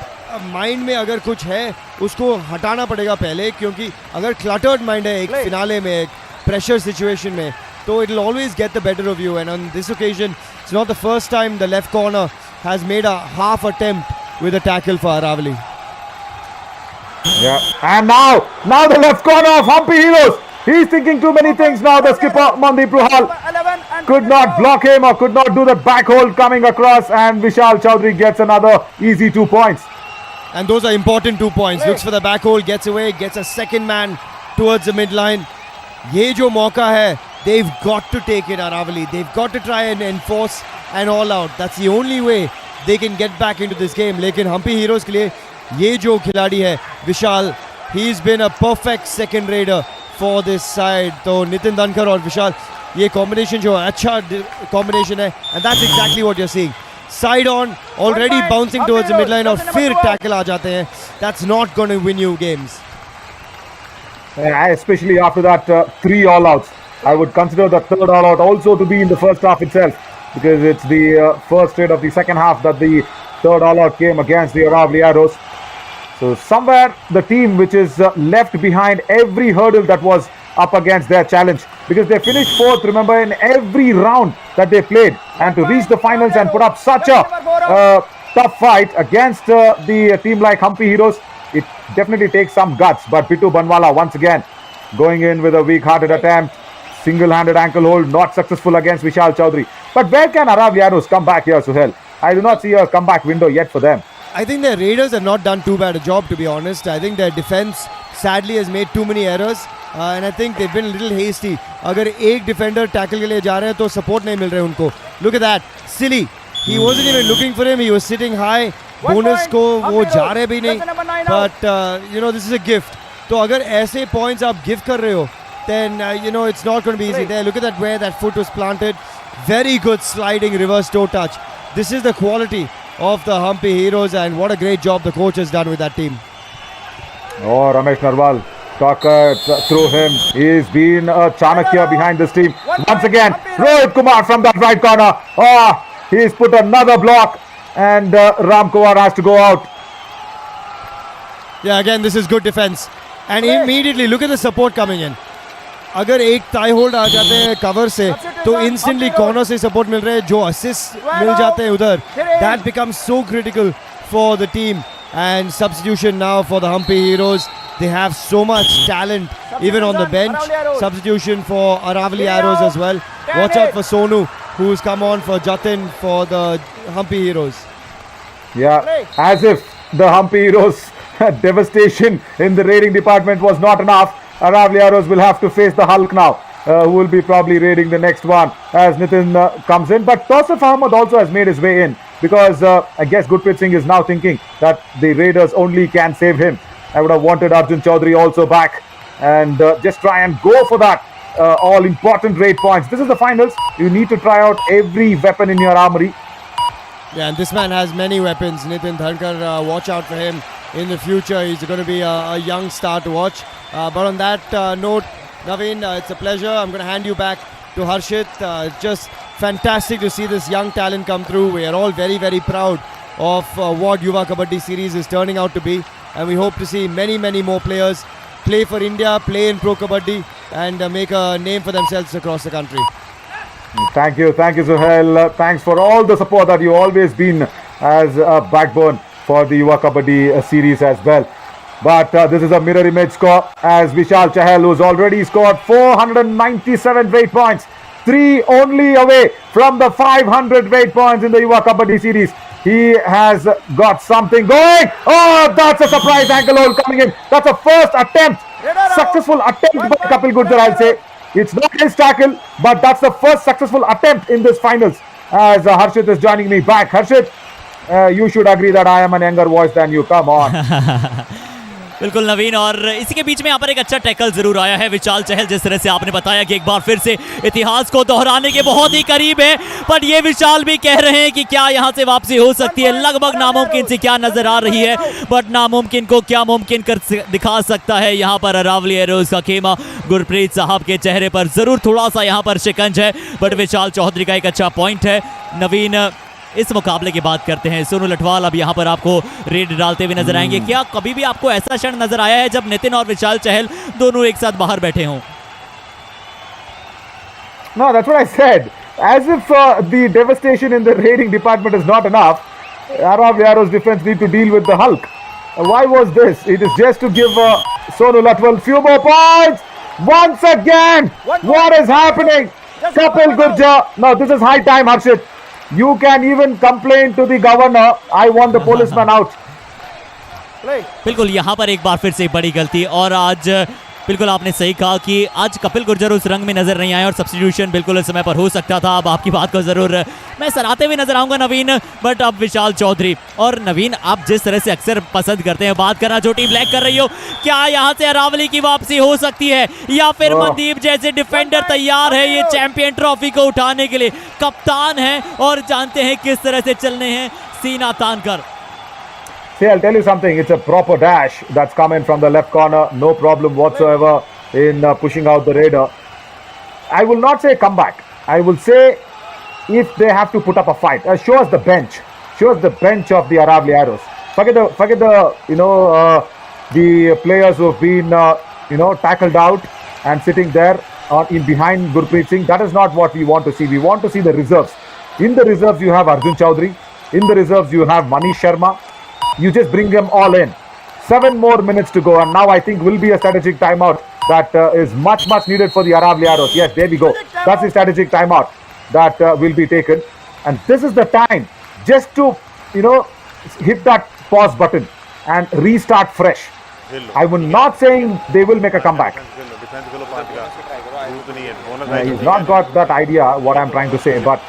mind में अगर कुछ है उसको हटाना पड़ेगा पहले, क्योंकि अगर क्लटर्ड माइंड है एक फिनाले में, एक प्रेशर सिचुएशन में, तो it will always get the better of you. And on this occasion it's not the first time the left corner has made a half attempt with a tackle for Aravali. Yeah, and now the left corner of Humpy Heroes. He's thinking too many things now. The skipper Mandeep Ruhal could not block him or could not do the back hold coming across, and Vishal Chaudhary gets another easy 2 points. And those are important 2 points. Looks for the back hole, gets away, gets a second man towards the midline. ये जो मौका है, they've got to take it, Arawali. They've got to try and enforce an all out. That's the only way they can get back into this game. लेकिन Humpy Heroes के लिए ये जो खिलाड़ी है विशाल, he's been a perfect second raider for this side. तो नितिन धनखड़ और विशाल, ये combination जो है अच्छा combination है, and that's exactly what you're seeing. Side on, already bouncing towards the midline और फिर tackle आ जाते हैं. That's not going to win you games. Especially after that 3 all-outs. I would consider the third all-out also to be in the first half itself, because it's the first trade of the second half that the third all-out came against the Arawali Arrows. So somewhere the team which is left behind every hurdle that was up against their challenge, because they finished 4th, remember, in every round that they played, and to reach the finals and put up such a tough fight against the team like Humpy Heroes, it definitely takes some guts. But Pitu Banwala once again going in with a weak-hearted attempt, single-handed ankle hold, not successful against Vishal Chaudhary. But where can Arawali Arrows come back here, Suhail? I do not see a comeback window yet for them. I think the Raiders have not done too bad a job, to be honest. I think their defense sadly has made too many errors, and I think they've been a little hasty. अगर एक defender tackle के लिए जा रहे हैं तो support नहीं मिल रहे उनको. Look at that, silly. He wasn't even looking for him. He was sitting high. Bonus को वो जा रहे भी नहीं. But this is a gift. तो अगर ऐसे points आप give कर रहे हो, then it's not going to be easy. There, look at that, where that foot was planted. Very good sliding reverse toe touch. This is the quality of the Humpy Heroes, and what a great job the coach has done with that team. Oh, Ramesh Narwal, talk through him. He's been a Chanakya behind this team. Once again, Rohit Kumar from that right corner. Oh, he's put another block, and Ram Kumar has to go out. Yeah, again, this is good defense. And immediately, look at the support coming in. अगर एक tie hold आ जाते हैं cover से तो instantly corner से support मिल रहे हैं, जो असिस्ट मिल जाते हैं उधर, that becomes so critical for the team. And substitution now for the Hampi heroes. They have so much talent even on the bench. Substitution for Aravali arrows as well. Watch out for Sonu, who has come on for Jatin for the Humpy Heroes. Yeah, as if the Humpy Heroes devastation in the raiding department was not enough. Arawali Arrows will have to face the Hulk now, who will be probably raiding the next one as Nitin comes in. But Tausif Ahmed also has made his way in, because I guess Gurpreet Singh is now thinking that the Raiders only can save him. I would have wanted Arjun Chaudhary also back and just try and go for that all important raid points. This is the finals. You need to try out every weapon in your armory. Yeah, and this man has many weapons. Nitin Dhankar, watch out for him in the future. He's going to be a young star to watch. But on that note, Naveen, it's a pleasure. I'm going to hand you back to Harshit. Just fantastic to see this young talent come through. We are all very, very proud of what Yuva Kabaddi series is turning out to be. And we hope to see many, many more players play for India, play in Pro Kabaddi, and make a name for themselves across the country. Thank you, Suhail. Thanks for all the support that you've always been as a backbone for the Yuva Kabaddi series as well. But this is a mirror image score as Vishal Chahal, who's already scored 497 weight points, 3 only away from the 500 weight points in the Yuva Kabaddi series. He has got something going. Oh, that's a surprise ankle hold coming in. That's a first attempt, successful attempt by Kapil Gurjar, I'll say. It's not his tackle, but that's the first successful attempt in this finals. As Harshit is joining me back. Harshit, you should agree that I am an younger voice than you. Come on. बिल्कुल नवीन, और इसी के बीच में यहाँ पर एक अच्छा tackle जरूर आया है विशाल चहल, जिस तरह से आपने बताया कि एक बार फिर से इतिहास को दोहराने के बहुत ही करीब है, बट ये विशाल भी कह रहे हैं कि क्या यहाँ से वापसी हो सकती है। लगभग नामुमकिन से क्या नजर आ रही है, बट नामुमकिन को क्या मुमकिन कर दिखा सकता है यहाँ पर अरावली एरोज का खेमा। गुरप्रीत साहब के चेहरे पर जरूर थोड़ा सा यहाँ पर शिकंज है, बट विशाल चौधरी का एक अच्छा पॉइंट है। नवीन, इस मुकाबले की बात करते हैं। सोनू लठवाल अब यहाँ पर आपको रेड डालते हुए नजर आएंगे। क्या कभी भी आपको ऐसा क्षण नजर आया है जब नितिन और विशाल चहल दोनों एक साथ बाहर बैठे हों? No, that's what I said. As if the devastation in the raiding department is not enough, Arawali Arrow's defense need to deal with the Hulk. Why was this? It is just to give Sonu Latwal few more points. Once again, what is happening? Kapil Gurjar. No, this is high time, Harshit. You can even complain to the governor. I want the policeman out. बिल्कुल, यहाँ पर एक बार फिर से बड़ी गलती, और आज बिल्कुल आपने सही कहा कि आज कपिल गुर्जर उस रंग में नजर नहीं आए और सब्स्टिट्यूशन बिल्कुल इस समय पर हो सकता था। अब आपकी बात को जरूर मैं सराहते हुए नजर आऊंगा नवीन, बट अब विशाल चौधरी। और नवीन, आप जिस तरह से अक्सर पसंद करते हैं बात करना जो टीम ब्लैक कर रही हो, क्या यहाँ से अरावली की वापसी हो सकती है, या फिर मनदीप जैसे डिफेंडर तैयार है ये चैंपियन ट्रॉफी को उठाने के लिए? कप्तान है और जानते हैं किस तरह से चलने हैं सीना तान कर। See, I'll tell you something. It's a proper dash that's coming from the left corner. No problem whatsoever in pushing out the raider. I will not say comeback. I will say if they have to put up a fight. Show us the bench. Show us the bench of the Arawali Arrows. Forget the the players who have been tackled out and sitting there in behind Gurpreet Singh. That is not what we want to see. We want to see the reserves. In the reserves you have Arjun Chaudhary. In the reserves you have Manish Sharma. You just bring them all in. 7 more minutes to go, and now I think will be a strategic timeout that is much needed for the Arawali Arrows. Yes, there we go. That's the strategic timeout that will be taken, and this is the time just to hit that pause button and restart fresh. I am not saying they will make a comeback. He's not got that idea what I'm trying to say, but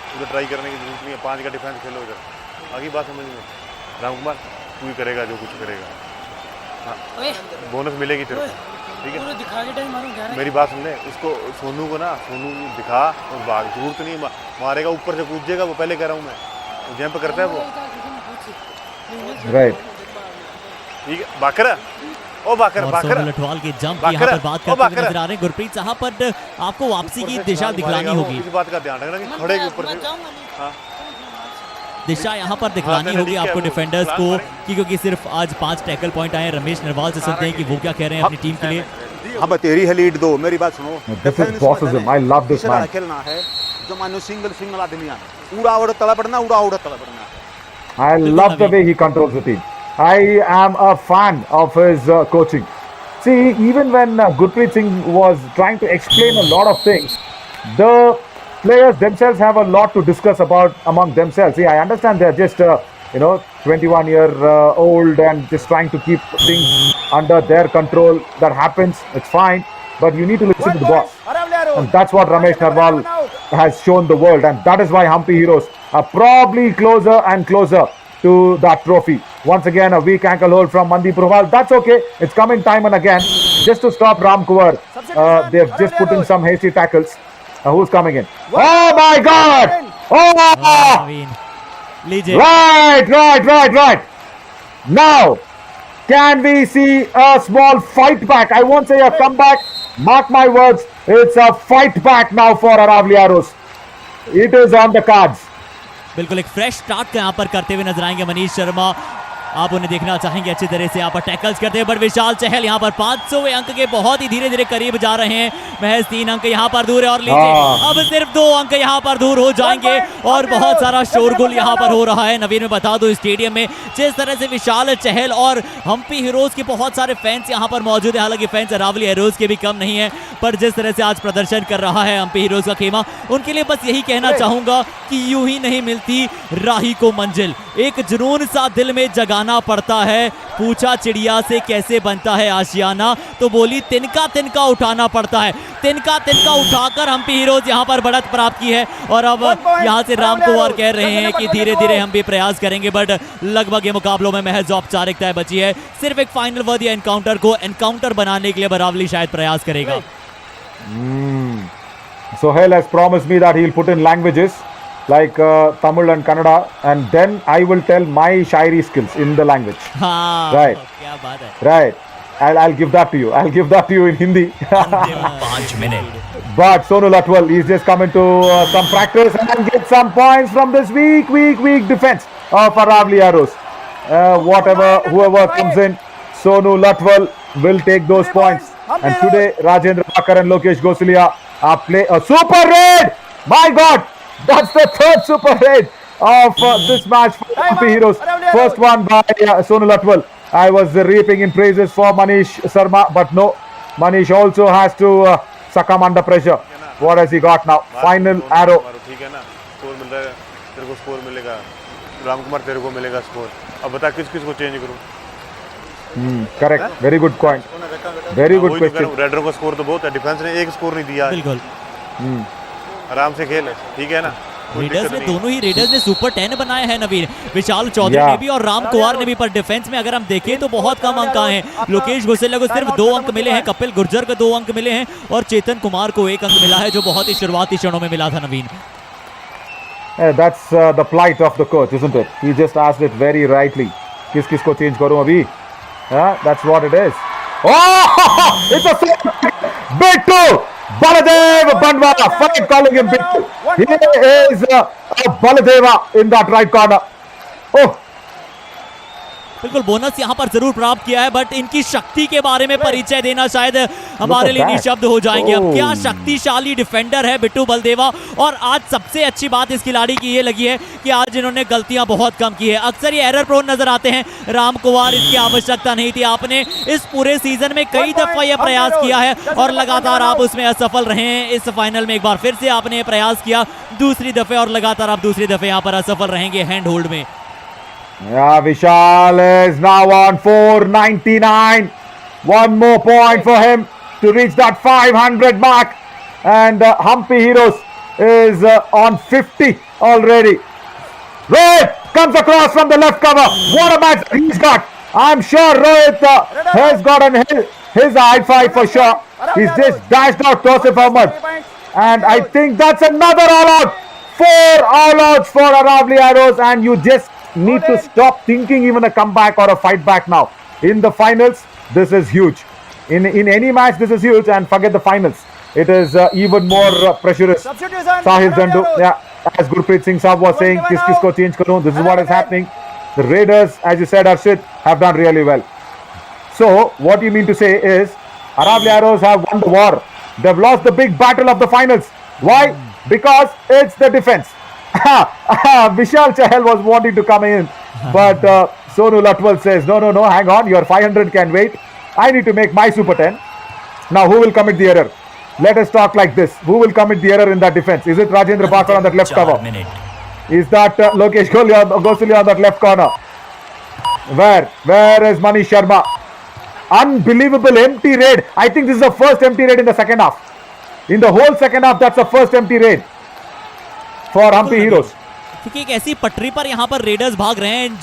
Ramkumar तू ही करेगा जो कुछ करेगा। हाँ, bonus मिलेगी तेरे को, ठीक है? मेरी बात सुन ले, इसको सोनू को दिखा और भाग, जरूरत नहीं मारेगा, ऊपर से कूदेगा वो, पहले कह रहा हूँ मैं, जंप करता है वो, राइट? ठीक है, बाकर लठवाल की जंप यहाँ पर बात करते हुए नजर आ रहे हैं गुरप्रीत साहब, पर आपको वापसी की दिशा दिखलानी होगी। इस बात का ध्यान रखना कि खड़े के ऊपर दिशा यहाँ पर दिखलानी होगी आपको डिफेंडर्स को, क्योंकि सिर्फ आज 5 टैकल पॉइंट आए। रमेश नरवाल से सुनते हैं कि वो क्या कह रहे हैं अपनी टीम के लिए। अब तेरी है लीड दो, मेरी बात सुनो। I love this man. खेलना है जो मानो सिंगल आदमी है, उड़ा उड़ा तला पड़ना। I love the way he controls the team. I am a fan of his coaching. See, even when Gurpreet Singh was trying to explain a lot of things, the players themselves have a lot to discuss about among themselves. See, I understand they're just 21-year-old and just trying to keep things under their control. That happens, it's fine, but you need to listen to the boss, and that's what Ramesh Narwal has shown the world, and that is why Hampi Heroes are probably closer and closer to that trophy. Once again, a weak ankle hold from Mandeep Rumal. That's okay. It's coming time and again just to stop Ram Kuwar. They've just put in some hasty tackles. Who's coming in? Oh my God! Oh! Right. Now, can we see a small fight back? I won't say a comeback. Mark my words. It's a fight back now for Arawali Arrows. It is on the cards. बिल्कुल एक fresh start यहाँ पर करते हुए नजर आएंगे मनीष शर्मा। आप उन्हें देखना चाहेंगे अच्छी तरह से यहाँ पर टैकल्स करते हैं, बट विशाल चहल यहाँ पर 500वें अंक के बहुत ही धीरे धीरे करीब जा रहे हैं। महज 3 अंक यहाँ पर दूर है और लीजिए अब सिर्फ 2 अंक यहाँ पर दूर हो जाएंगे और बहुत सारा शोरगुल यहाँ पर हो रहा है। नवीन, में बता दो स्टेडियम में जिस तरह से विशाल चहल और हम्पी हीरोज के बहुत सारे फैंस यहाँ पर मौजूद है, हालांकि फैंस अरावली एरोज के भी कम नहीं है, पर जिस तरह से आज प्रदर्शन कर रहा है हम्पी हीरोज का खेमा, उनके लिए बस यही कहना चाहूंगा कि यूं ही नहीं मिलती राही को मंजिल, एक जुनून सा दिल में जगाना पड़ता है। पूछा चिड़िया से कैसे बनता है आशियाना, तो बोली तिनका तिनका उठाना पड़ता है। तिनका तिनका उठाकर हम्पी हीरोज यहाँ पर बढ़त प्राप्त की है और अब यहाँ से राम कुमार कह रहे हैं कि धीरे धीरे हम भी प्रयास करेंगे, बट लगभग ये मुकाबलों में महज औपचारिकताएं बची है। सिर्फ एक फाइनल वर्दी एनकाउंटर को एनकाउंटर बनाने के लिए अरावली शायद प्रयास करेगा। So Khel has promised me that he'll put in languages like Tamil and Kannada, and then I will tell my shairi skills in the language. हाँ, Right. क्या बात है। Right. I'll give that to you. I'll give that to you in Hindi. 5 minute. But Sonu Latwal, he's just coming to some practice and get some points from this weak defense of Arawali Arrows. Whoever comes in, Sonu Latwal will take those points. And today, Rajendra Bakar and Lokesh Gosalia are play a super raid. My God, that's the third super raid of this match for Happy Heroes. First one by Sonu Latwal. I was reaping in praises for Manish Sharma, but no, Manish also has to succumb under pressure. What has he got now? Final arrow. ठीक है ना, score मिल रहा है, तेरे को score मिलेगा, राम कुमार तेरे को मिलेगा स्कोर। अब बता किस किस को चेंज करूं? Correct. Very good point. Very good question. रेडरों का स्कोर तो बहुत है, डिफेंस ने एक स्कोर नहीं दिया। बिल्कुल। आराम से खेल, ठीक है ना? रेडर्स ने दोनों ही रेडर्स ने सुपर 10 बनाया है नवीन, विशाल चौधरी ने भी और राम कुमार ने भी, पर डिफेंस में अगर हम देखें तो बहुत कम अंक आए हैं। लोकेश घोसेला को सिर्फ 2 अंक मिले हैं, कपिल गुर्जर को 2 अंक मिले हैं और चेतन कुमार को 1 अंक मिला है, जो बहुत ही शुरुआती क्षणों में मिला था नवीन। That's the plight of the coach, isn't it? He just asked it very rightly. किस किस को चेंज करूं अभी? That's what it is. Oh, it's a Bittu Baladev Bandwala. Fine calling him Bittu. He is a Baladeva in that right corner. Oh. बिल्कुल bonus यहाँ पर जरूर प्राप्त किया है, बट इनकी शक्ति के बारे में परिचय देना शायद हमारे लिए निशब्द हो जाएंगे। अब क्या शक्तिशाली डिफेंडर है बिट्टू बलदेवा, और आज सबसे अच्छी बात इस खिलाड़ी की ये लगी है कि आज इन्होंने गलतियां बहुत कम की है। अक्सर ये एरर प्रोन नजर आते हैं। राम कुमार, इसकी आवश्यकता नहीं थी। आपने इस पूरे सीजन में कई दफा यह प्रयास किया है और लगातार आप उसमें असफल रहे हैं। इस फाइनल में एक बार फिर से आपने ये प्रयास किया, दूसरी दफे, और लगातार आप दूसरी दफे यहाँ पर असफल रहेंगे हैंड होल्ड में। Yeah, Vishal is now on 499. One more point for him to reach that 500 mark. And Humpy Heroes is on 50 already. Rohit comes across from the left cover. What a match he's got. I'm sure Rohit has got his high five for sure. He's just dashed out Tosif Ahmed. And I think that's another all out. 4 all outs for Arawali Arrows, and you just need to stop thinking even a comeback or a fight back now. In the finals, this is huge. In any match, this is huge, and forget the finals. It is even more pressurous. Sahil Zandu, yeah, as Gurpreet Singh Saab was saying, kis kis ko change karoon. This is what is happening. The Raiders, as you said, Arshit, have done really well. So, what you mean to say is, Arawali Arrows have won the war. They've lost the big battle of the finals. Why? Because it's the defense. Vishal Chahal was wanting to come in, but Sonu Latwal says, no, hang on, your 500 can wait. I need to make my super 10. Now, who will commit the error? Let us talk like this. Who will commit the error in that defense? Is it Rajendra Bakar on that left cover? Is that Lokesh Gosalia on that left corner? Where is Manish Sharma? Unbelievable empty raid. I think this is the first empty raid in the second half. In the whole second half, that's the first empty raid for Humpy Heroes. क्योंकि एक ऐसी पटरी पर यहाँ पर readers भाग रहे हैं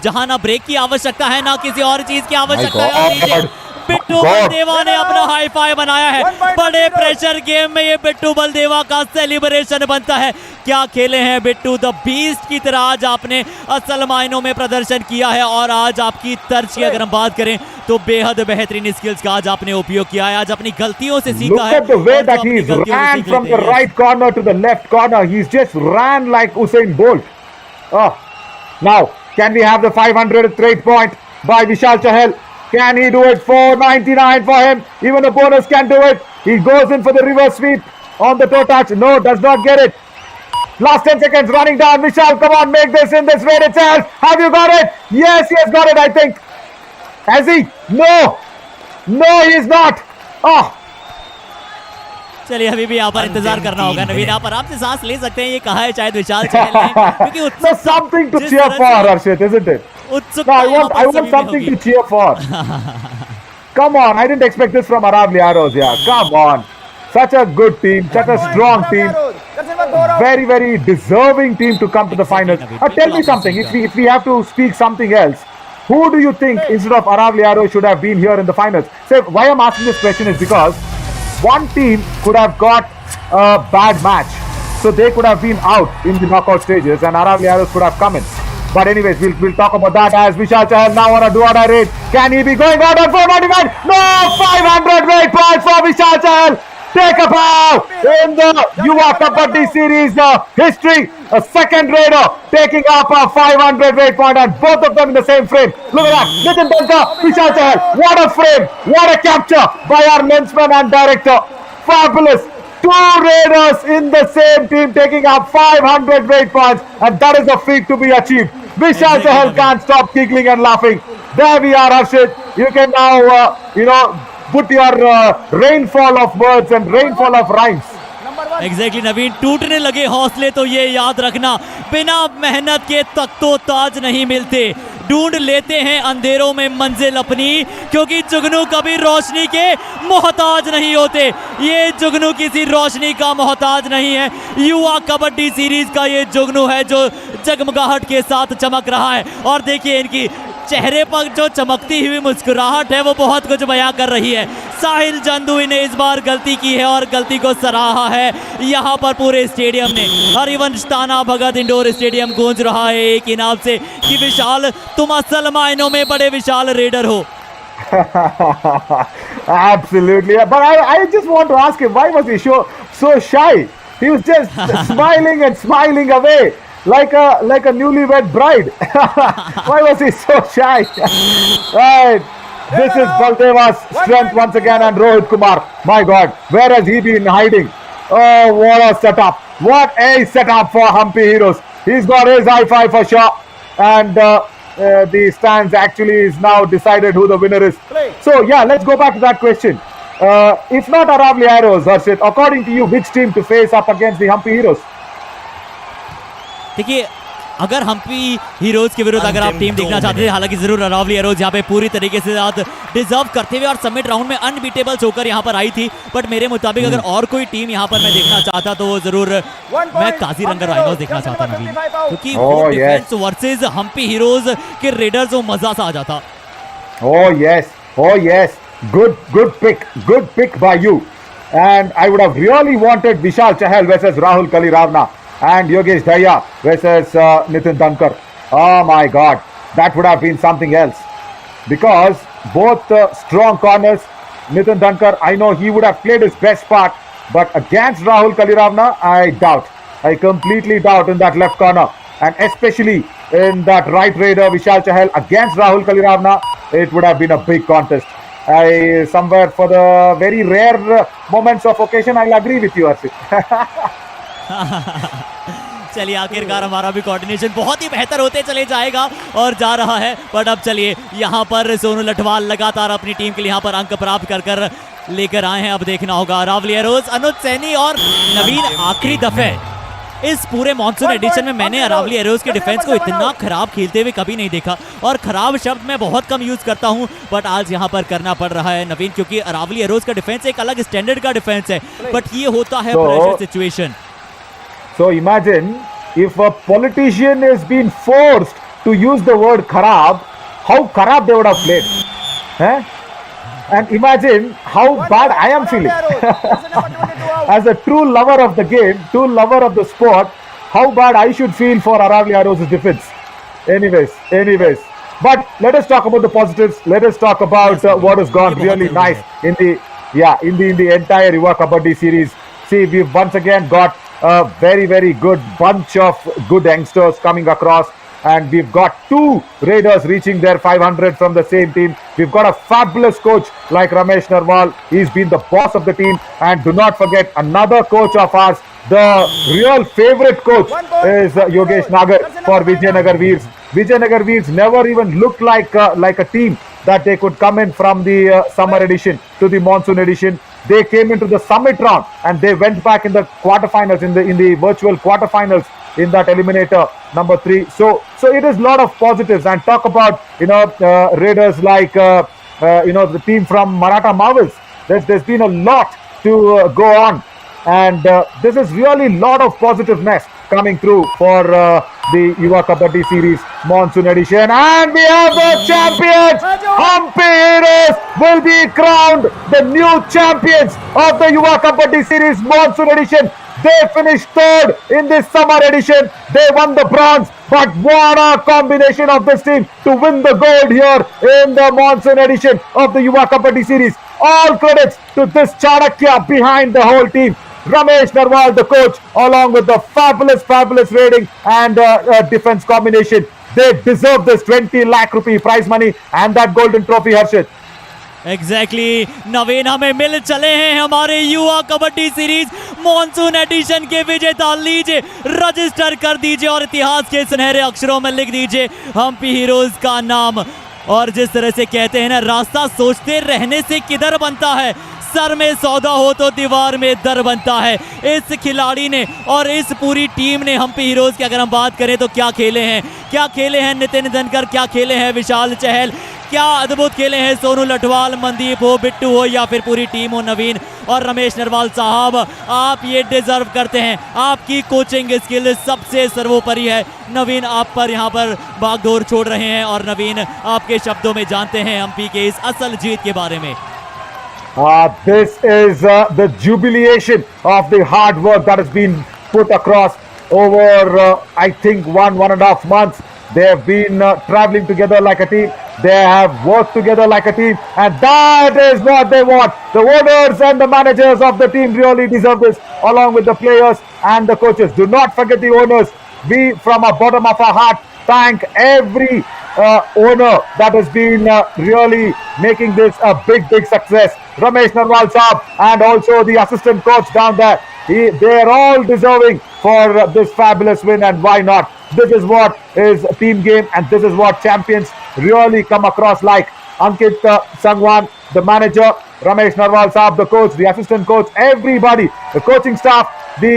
जहाँ ना ब्रेक की आवश्यकता है, ना किसी और चीज की आवश्यकता है। बिट्टू बलदेवा ने अपना हाई फाई बनाया है। बड़े प्रेशर गेम में ये बिट्टू बलदेवा का सेलिब्रेशन बनता है। क्या खेले हैं बिट्टू, द बीस्ट की तरह आज आपने असल मायनों में प्रदर्शन किया है, और आज आपकी तर्ज की अगर हम बात करें तो बेहद बेहतरीन स्किल्स का आज आपने उपयोग किया है। आज अपनी गलतियों से सीखा है। Look at the way that he ran from the right corner to the left corner. He's just ran like Usain Bolt. Oh, now Can we have the 500th rate point by Vishal Chahal? Can he do it? 499 for him. Even the bonus can do it. He goes in for the reverse sweep on the toe touch. No, does not get it. Last 10 seconds running down. Vishal, come on, make this in this raid itself. Have you got it? Yes, he has got it, I think. Has he? No. No, he is not. Oh. चलिए अभी भी यहाँ पर इंतजार करना होगा नवीन, आप आराम से सांस ले सकते हैं, ये कहा है शायद विशाल चहल ने, क्योंकि There's something to cheer for, Harshit, isn't it? No, I want something to cheer for. Come on, I didn't expect this from Arawali Arrows, yeah. Come on. Such a good team, such a strong team. Very, very deserving team to come to the finals. Tell me something, if we have to speak something else, who do you think instead of Arawali Arrows should have been here in the finals? So why I'm asking this question is because one team could have got a bad match, so they could have been out in the knockout stages, and Arawali Arrows could have come in. But anyways, we'll talk about that as Vishal Chahal now on a do-or-die raid. Can he be going out on 499? No, 500 rate points for Vishal Chahal. Take a bow in the Yuva Kabaddi series history. A second raider taking up a 500 rate point, and both of them in the same frame. Look at that. Nitin Dankar, Vishal Chahal. What a frame. What a capture by our lensman and director. Fabulous. Two raiders in the same team taking up 500 rate points, and that is a feat to be achieved. Vishal Chahal can't stop giggling and laughing. There we are, Harshit. You can now, put your rainfall of words and rainfall of rhymes. Exactly Naveen, टूटने लगे हौसले तो ये याद रखना, बिना मेहनत के तख्तो ताज नहीं मिलते, ढूंढ लेते हैं अंधेरों में मंजिल अपनी, क्योंकि जुगनू कभी रोशनी के मोहताज नहीं होते। ये जुगनू किसी रोशनी का मोहताज नहीं है, युवा कबड्डी सीरीज का ये जुगनू है जो जगमगाहट के साथ चमक रहा है। और देखिए इनकी चेहरे पर जो चमकती हुई मुस्कुराहट है वो बहुत कुछ बयां कर रही है। साहिल जंदुई ने इस बार गलती की है और गलती को सराहा है यहाँ पर पूरे स्टेडियम ने। हरिवंश ताना भगत इंडोर स्टेडियम गूंज रहा है एक ही नाम से कि विशाल, तुम असल मायनों में बड़े विशाल रेडर हो। Absolutely, but I just want to ask him, why was he so shy? He was just smiling and smiling away. Like a newlywed bride. Why was he so shy? Right. This is Baldeva's strength once again, and Rohit Kumar. My God, where has he been hiding? Oh, what a setup. What a setup for Hampi Heroes. He's got his high five for sure. And the stands actually is now decided who the winner is. So yeah, let's go back to that question. If not Arawali Arrows, Harshit, according to you, which team to face up against the Hampi Heroes? देखिए, अगर Hampi heroes के विरुद्ध अगर आप team देखना चाहते थे, हालांकि जरूर अरावली एरोज यहाँ पे पूरी तरीके से डिजर्व करते हुए और समिट राउंड में अनबीटेबल्स होकर यहाँ पर आई थी, बट मेरे मुताबिक अगर और कोई टीम यहाँ पर मैं देखना चाहता तो वो जरूर मैं काजीरंगा राइनोस देखना चाहता नवीन, क्योंकि डिफेंस वर्सेस हम्पी हीरोज के रेडर्स वो मजा सा आ जाता। Oh yes, good pick by you. And I would have really wanted Vishal Chahal versus Rahul Kaliravna and Yogesh Daya versus Nitin Dankar. Oh my God, that would have been something else. Because both strong corners, Nitin Dankar, I know he would have played his best part, but against Rahul Kaliravna, I doubt. I completely doubt in that left corner. And especially in that right raider, Vishal Chahal against Rahul Kaliravna, it would have been a big contest. Somewhere for the very rare moments of occasion, I'll agree with you, Harshit. चलिए आखिरकार हमारा भी coordination बहुत ही बेहतर होते चले जाएगा और जा रहा है। बट अब चलिए यहाँ पर सोनू लठवाल लगातार अपनी टीम के लिए यहाँ पर अंक प्राप्त कर लेकर आए हैं। अब देखना होगा अरावली एरोज, अनुज सैनी और नवीन। आखिरी दफे इस पूरे मॉनसून एडिशन में मैंने अरावली एरोज के डिफेंस को इतना खराब खेलते हुए कभी नहीं देखा, और खराब शब्द मैं बहुत कम यूज करता हूं, बट आज यहां पर करना पड़ रहा है नवीन, क्योंकि अरावली एरोज का डिफेंस एक अलग स्टैंडर्ड का डिफेंस है, बट ये होता है pressure situation. So imagine if a politician is being forced to use the word kharab, how kharab they would have played. And imagine how bad I am feeling. As a true lover of the game, true lover of the sport, how bad I should feel for Arawali Arrows' defense. Anyways. But let us talk about the positives. Let us talk about what has gone really nice in the entire Yuva Kabaddi series. See, we've once again got a very, very good bunch of good youngsters coming across. and we've got two Raiders reaching their 500 from the same team. We've got a fabulous coach like Ramesh Narwal. He's been the boss of the team. And do not forget another coach of ours, the real favorite coach is Yogesh Nagar for Vijayanagar Veers. Vijayanagar Veers never even looked like a team that they could come in from the summer edition to the monsoon edition. They came into the summit round and they went back in the quarterfinals, in the virtual quarterfinals in that eliminator number 3. So it is a lot of positives. And talk about Raiders like the team from Maratha Marvels. There's been a lot to go on, and this is really a lot of positiveness coming through for the Yuva Kabaddi Series Monsoon Edition. And we have the champions! Hampi Heroes will be crowned the new champions of the Yuva Kabaddi Series Monsoon Edition. They finished third in this summer edition. They won the bronze. But what a combination of this team to win the gold here in the Monsoon edition of the Yuva Kabaddi Series. All credits to this Chanakya behind the whole team. Ramesh Narwal, the coach, along with the fabulous rating and defense combination. They deserve this 20 lakh rupee prize money and that golden trophy, Harshit. Exactly Naveen हमें मिल चले हैं हमारे युवा kabaddi series monsoon addition के विजेता। लीजिए register कर दीजिए और इतिहास के सुनहरे अक्षरों में लिख दीजिए हम्पी हीरोज का नाम। और जिस तरह से कहते हैं ना, रास्ता सोचते रहने से किधर बनता है, सर में सौदा हो तो दीवार में दर बनता है। इस खिलाड़ी ने और इस पूरी टीम ने हम्पी हीरोज की अगर हम बात करें तो क्या खेले हैं नितिन दनकर, क्या खेले हैं विशाल चहल, क्या अद्भुत खेले हैं सोनू लठवाल, मनदीप हो, बिट्टू हो या फिर पूरी टीम हो, नवीन और रमेश नरवाल साहब, आप ये डिजर्व करते हैं। आपकी कोचिंग स्किल सबसे सर्वोपरि है। नवीन आप पर यहाँ पर भागदौड़ छोड़ रहे हैं और नवीन आपके शब्दों में जानते हैं हम्पी के इस असल जीत के बारे में। This is the jubilation of the hard work that has been put across over, I think, 1.5 months. They have been traveling together like a team. They have worked together like a team, and that is what they want. The owners and the managers of the team really deserve this, along with the players and the coaches. Do not forget the owners. We, from the bottom of our heart, thank every owner that has been really making this a big success. Ramesh Narwal Saab and also the assistant coach down there. They are all deserving for this fabulous win, and why not? This is what is a team game, and this is what champions really come across like. Ankit Sangwan, the manager, Ramesh Narwal Saab, the coach, the assistant coach, everybody, the coaching staff, the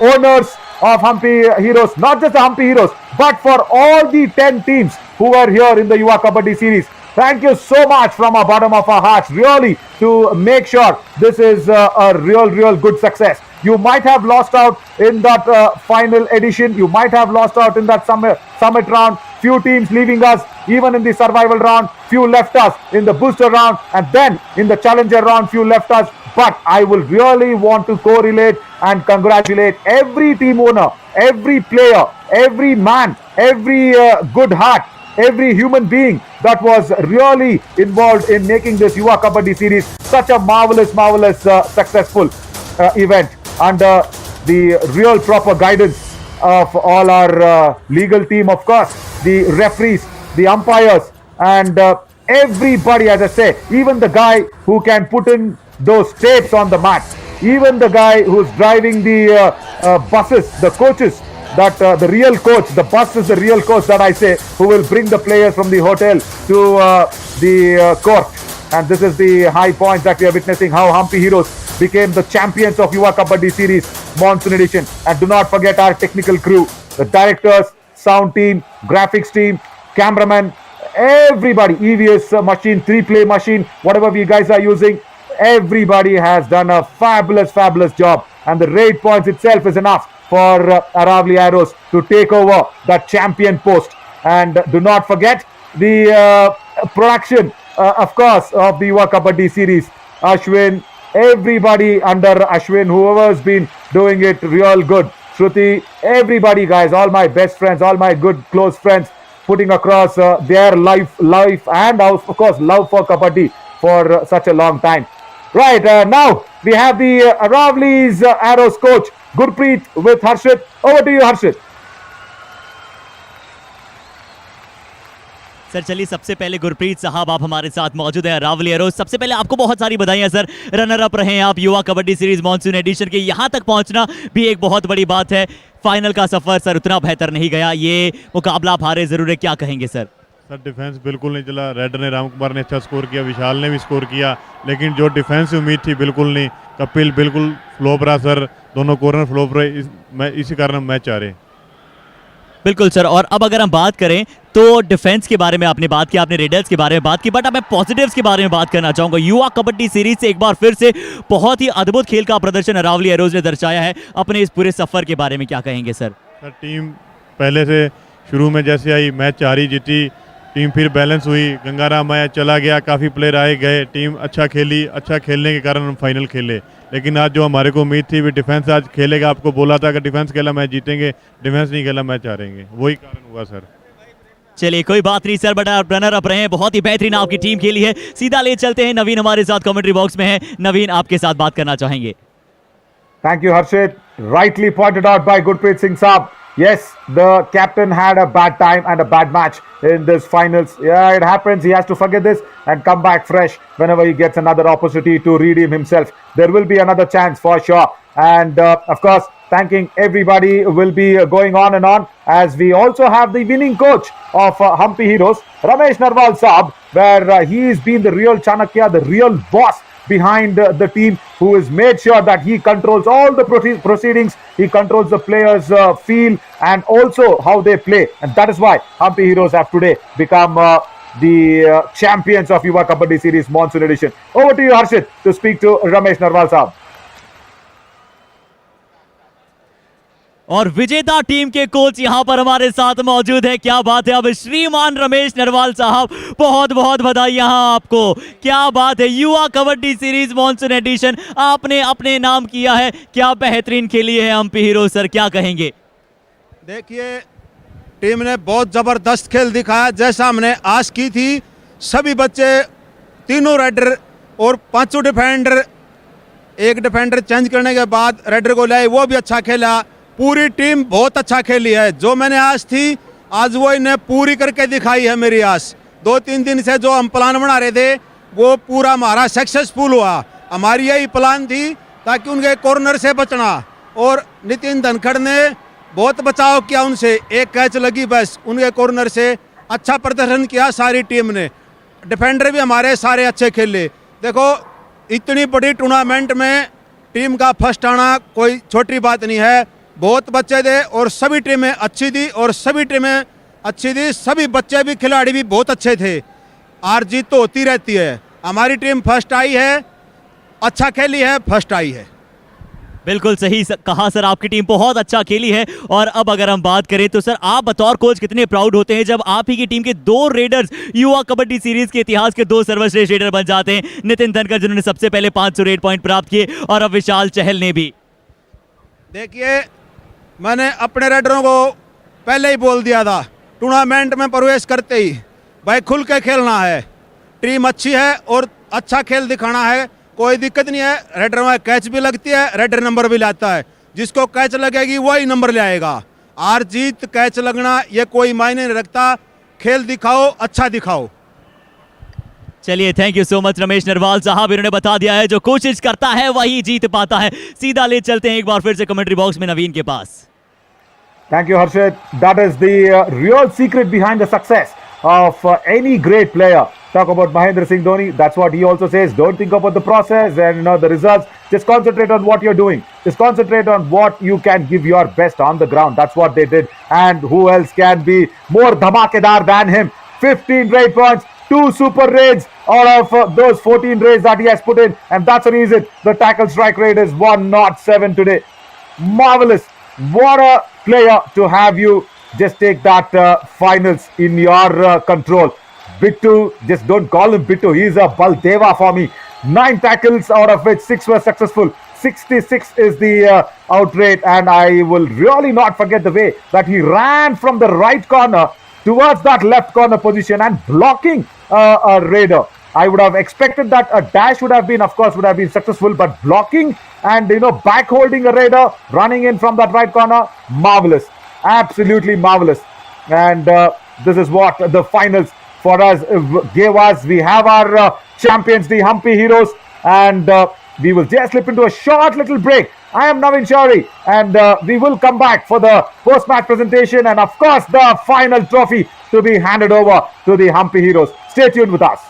owners of Hampi Heroes, not just the Hampi Heroes, but for all the 10 teams who are here in the Yuva Kabaddi series. Thank you so much from our bottom of our hearts, really, to make sure this is a real good success. You might have lost out in that final edition. You might have lost out in that summit round. Few teams leaving us, even in the survival round. Few left us in the booster round, and then in the challenger round, few left us. But I will really want to correlate and congratulate every team owner, every player, every man, every good heart, every human being that was really involved in making this Yuva Kabaddi series such a marvelous successful event under the real proper guidance of all our legal team, of course, the referees, the umpires, and everybody, as I say, even the guy who can put in those tapes on the mat, even the guy who's driving the buses, the coaches, that the real coach, the bus is the real coach that I say, who will bring the players from the hotel to the court. And this is the high points that we are witnessing, how Hampi Heroes became the champions of Yuva Kabaddi series Monsoon edition. And do not forget our technical crew, the directors, sound team, graphics team, cameraman, everybody, EVS machine, 3-play machine, whatever you guys are using, everybody has done a fabulous job. And the raid points itself is enough for Arawali Arrows to take over that champion post. And do not forget the production, of course, of the Yuva Kabaddi series. Ashwin, everybody under Ashwin, whoever has been doing it real good. Shruti, everybody, guys, all my best friends, all my good close friends, putting across their life and of course love for Kabaddi for such a long time. Right, now we have the Arawali's Arrows coach Gurpreet with Harshit. Over to you, Harshit. Sir चलिए सबसे पहले गुरप्रीत साहब आप हमारे साथ मौजूद हैं Aravalli arrows. सबसे पहले आपको बहुत सारी बधाइयां सर, रनर अप रहे हैं आप युवा कबड्डी सीरीज मॉनसून एडिशन के। यहाँ तक पहुंचना भी एक बहुत बड़ी बात है। फाइनल का सफर सर उतना बेहतर नहीं गया, ये मुकाबला आप हारे जरूर है, क्या कहेंगे सर? सर डिफेंस बिल्कुल नहीं चला। रेडर ने, राम कुमार ने अच्छा स्कोर किया, विशाल ने भी स्कोर किया, लेकिन जो डिफेंस से उम्मीद थी बिल्कुल नहीं। कपिल बिल्कुल फ्लॉप रहा सर, दोनों कॉर्नर फ्लॉप रहे, इसी कारण मैच हारे। बिल्कुल सर। और अब अगर हम बात करें तो डिफेंस के बारे में आपने बात की, आपने रेडर्स के बारे में बात की, बट अब मैं पॉजिटिव्स के बारे में बात करना चाहूंगा। युवा कबड्डी सीरीज से एक बार फिर से बहुत ही अद्भुत खेल का प्रदर्शन अरावली एरोज ने दर्शाया है। अपने इस पूरे सफर के बारे में क्या कहेंगे सर? सर टीम पहले से शुरू में जैसे आई, मैच हारी जीती, टीम फिर बैलेंस हुई। गंगाराम आया, चला गया, काफ़ी प्लेयर आए गए, टीम अच्छा खेली। अच्छा खेलने के कारण हम फाइनल खेले। लेकिन आज जो हमारे को उम्मीद थी भी डिफेंस आज खेलेगा, आपको बोला था कि डिफेंस खेला मैच जीतेंगे, डिफेंस नहीं खेला मैच हारेंगे, वही कारण हुआ सर। चलिए कोई बात नहीं सर, बट आप रनर अप रहे हैं, बहुत ही बेहतरीन आपकी टीम खेली है। सीधा ले चलते हैं, नवीन हमारे साथ कमेंट्री बॉक्स में है। नवीन आपके साथ बात करना चाहेंगे। Thank you, Harshit. Rightly pointed out by Gurpreet Singh Saab. Yes, the captain had a bad time and a bad match in this finals. Yeah, it happens. He has to forget this and come back fresh whenever he gets another opportunity to redeem himself. There will be another chance for sure. And of course, thanking everybody will be going on and on, as we also have the winning coach of Hampi Heroes, Ramesh Narwal Saab, where he's been the real Chanakya, the real boss behind the team, who has made sure that he controls all the proceedings, he controls the players' feel and also how they play, and that is why Hampi Heroes have today become the champions of Yuva Kabaddi Series Monsoon Edition. Over to you, Harshit, to speak to Ramesh Narwal Saab. और विजेता team के coach यहाँ पर हमारे साथ मौजूद है। क्या बात है। अब श्रीमान रमेश नरवाल साहब, बहुत बहुत बधाई यहाँ आपको। क्या बात है, युवा कबड्डी सीरीज मॉनसून एडिशन आपने अपने नाम किया है। क्या बेहतरीन खेली है हम्पी हीरो सर, क्या कहेंगे? देखिए, टीम ने बहुत ज़बरदस्त खेल दिखाया, जैसा हमने आस की थी। सभी बच्चे, तीनों रेडर और पांचों डिफेंडर, एक डिफेंडर चेंज करने के बाद रेडर को लाए, वो भी अच्छा खेला। पूरी टीम बहुत अच्छा खेली है। जो मैंने आस थी, आज वो इन्हें पूरी करके दिखाई है मेरी आस। 2-3 दिन से जो हम प्लान बना रहे थे, वो पूरा हमारा सक्सेसफुल हुआ। हमारी यही प्लान थी ताकि उनके कॉर्नर से बचना, और नितिन धनखड़ ने बहुत बचाव किया उनसे, एक कैच लगी बस उनके कॉर्नर से। अच्छा प्रदर्शन किया सारी टीम ने। डिफेंडर भी हमारे सारे अच्छे खेले। देखो, इतनी बड़ी टूर्नामेंट में टीम का फर्स्ट आना कोई छोटी बात नहीं है। बहुत बच्चे थे और सभी टीमें अच्छी थी, और सभी टीमें अच्छी थी, सभी बच्चे भी, खिलाड़ी भी बहुत अच्छे थे। हार जीत तो होती रहती है। हमारी टीम फर्स्ट आई है, अच्छा खेली है, फर्स्ट आई है। बिल्कुल सही कहा सर, आपकी टीम बहुत अच्छा खेली है। और अब अगर हम बात करें तो सर, आप बतौर कोच कितने प्राउड होते हैं जब आप ही की टीम के 2 रेडर्स युवा कबड्डी सीरीज के इतिहास के 2 सर्वश्रेष्ठ रेडर बन जाते हैं। नितिन धनखड़ जिन्होंने सबसे पहले 500 रेड पॉइंट प्राप्त किए, और अब विशाल चहल ने भी। देखिए, मैंने अपने रेडरों को पहले ही बोल दिया था, टूर्नामेंट में प्रवेश करते ही भाई खुल के खेलना है। टीम अच्छी है और अच्छा खेल दिखाना है, कोई दिक्कत नहीं है। रेडर में कैच भी लगती है, रेडर नंबर भी लाता है। जिसको कैच लगेगी वही नंबर ले आएगा। हार जीत, कैच लगना, ये कोई मायने नहीं रखता। खेल दिखाओ, अच्छा दिखाओ। चलिए, thank you so much Ramesh Narwal साहब, इन्होंने बता दिया है जो कोशिश करता है वही जीत पाता है। सीधा ले चलते हैं एक बार फिर से कमेंट्री बॉक्स में नवीन के पास। Thank you, Harshit. That is the real secret behind the success of any great player. Talk about Mahendra Singh Dhoni. That's what he also says. Don't think about the process and the results. Just concentrate on what you're doing. Just concentrate on what you can give your best on the ground. That's what they did. And who else can be more dhamakedar than him? 15 raid points, 2 super raids out of those 14 raids that he has put in. And that's the reason the tackle strike rate is 107 today. Marvelous. What a player to have you just take that finals in your control. Bittu, just don't call him Bittu. He's a Baldeva for me. 9 tackles, out of which 6 were successful. 66 is the out rate, and I will really not forget the way that he ran from the right corner towards that left corner position and blocking a raider. I would have expected that a dash would have been, of course, would have been successful, but blocking and back holding a raider, running in from that right corner, marvelous, absolutely marvelous. And this is what the finals for us, gave us. We have our champions, the Humpy Heroes, and we will just slip into a short little break. I am Navin Shari, and we will come back for the post-match presentation and, of course, the final trophy to be handed over to the Humpy Heroes. Stay tuned with us.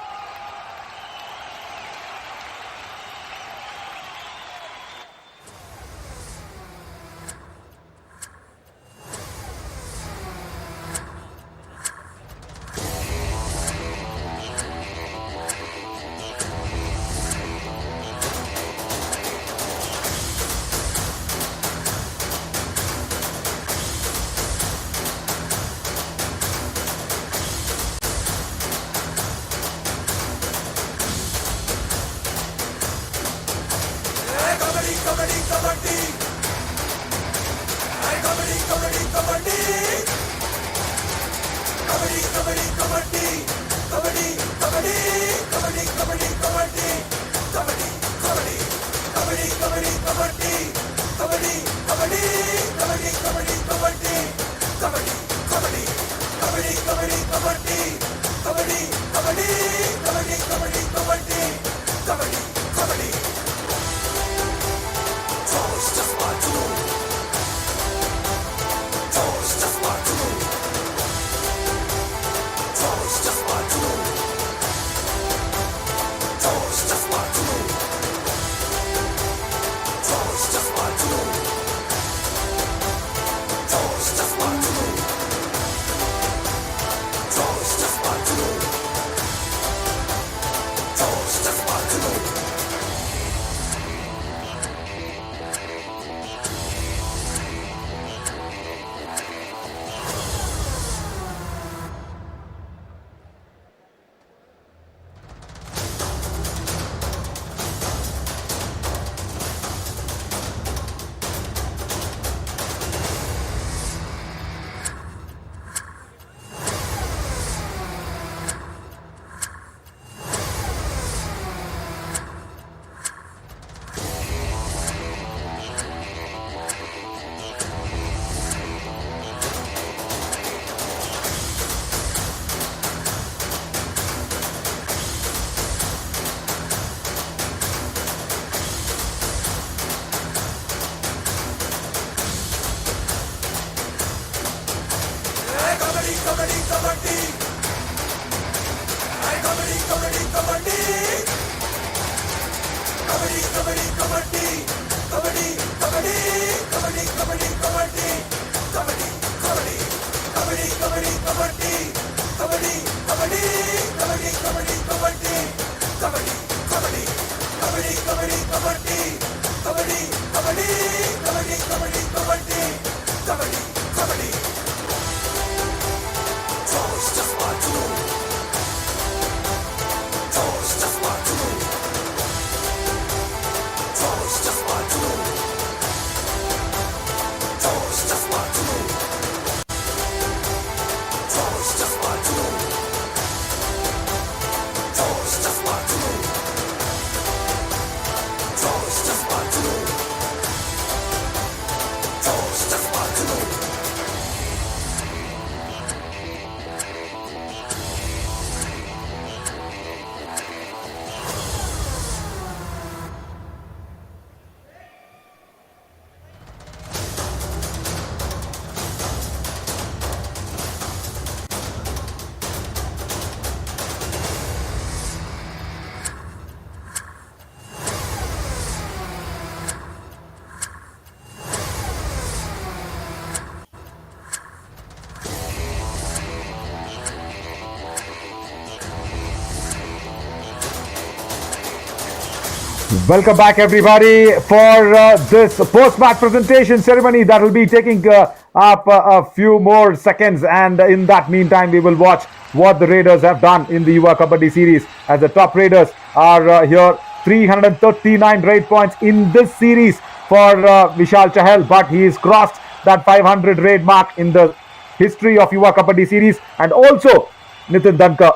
Welcome back, everybody, for this post-match presentation ceremony that will be taking up a few more seconds. And in that meantime, we will watch what the Raiders have done in the Yuva Kabaddi series, as the top Raiders are here. 339 raid points in this series for Vishal Chahal, but he has crossed that 500 raid mark in the history of Yuva Kabaddi series, and also Nitin Dankar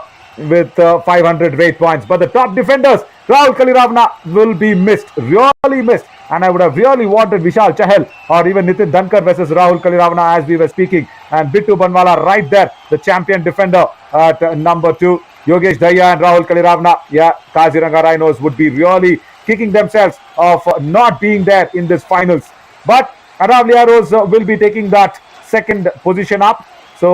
with 500 raid points. But the top defenders, Rahul Kaliravna, will be missed, really missed, and I would have really wanted Vishal Chahal or even Nitin Dhankar versus Rahul Kaliravana as we were speaking, and Bittu Banwala right there, the champion defender at number 2. Yogesh Daya and Rahul Kaliravana, yeah, Kaziranga Rhinos would be really kicking themselves of not being there in this finals. But Arawali Arrows will be taking that second position up. So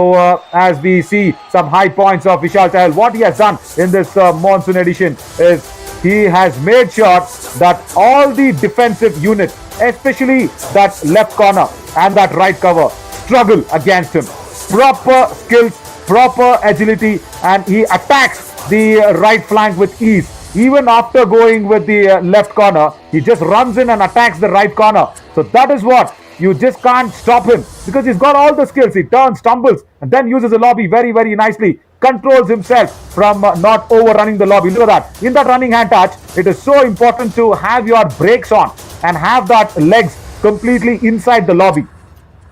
as we see some high points of Vishal Chahal, what he has done in this monsoon edition is he has made sure that all the defensive units, especially that left corner and that right cover, struggle against him. Proper skills, proper agility, and he attacks the right flank with ease. Even after going with the left corner, he just runs in and attacks the right corner. So that is what you just can't stop him, because he's got all the skills. He turns, stumbles, and then uses the lobby very, very nicely. Controls himself from not overrunning the lobby. Look at that. In that running hand touch, it is so important to have your brakes on and have that legs completely inside the lobby.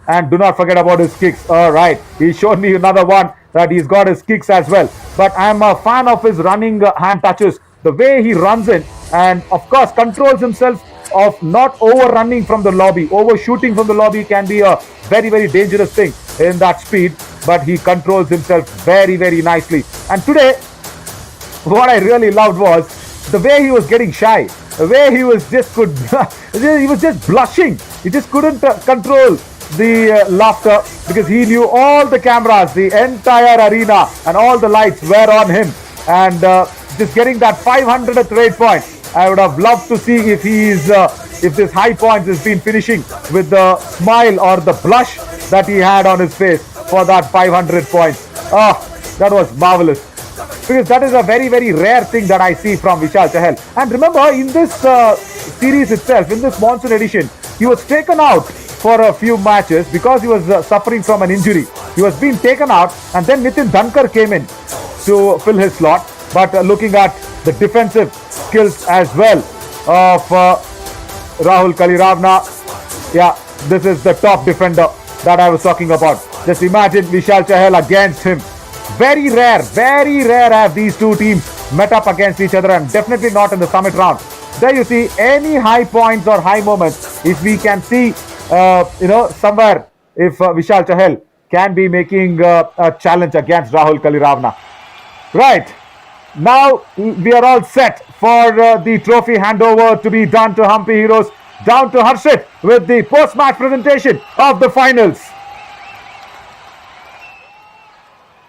And do not forget about his kicks. All right, he showed me another one that he's got his kicks as well. But I'm a fan of his running hand touches. The way he runs in and of course controls himself of not overrunning from the lobby. Overshooting from the lobby can be a very, very dangerous thing in that speed, but he controls himself very, very nicely. And today, what I really loved was the way he was getting shy, the way he was just he was just blushing. He just couldn't control the laughter, because he knew all the cameras, the entire arena and all the lights were on him, and just getting that 500th rate point. I would have loved to see if if this high points has been finishing with the smile or the blush that he had on his face for that 500 points. Oh, that was marvelous, because that is a very, very rare thing that I see from Vishal Chahal. And remember, in this series itself, in this monsoon edition, he was taken out for a few matches because he was suffering from an injury. He was being taken out, and then Nitin Dhankar came in to fill his slot. But looking at the defensive skills as well of Rahul Kaliravana, yeah, this is the top defender that I was talking about. Just imagine Vishal Chahal against him. Very rare have these two teams met up against each other, and definitely not in the summit round. There you see any high points or high moments. If we can see, somewhere if Vishal Chahal can be making a challenge against Rahul Kaliravana. Right. Now we are all set for the trophy handover to be done to Hampi Heroes. Down to Harshit with the post-match presentation of the finals.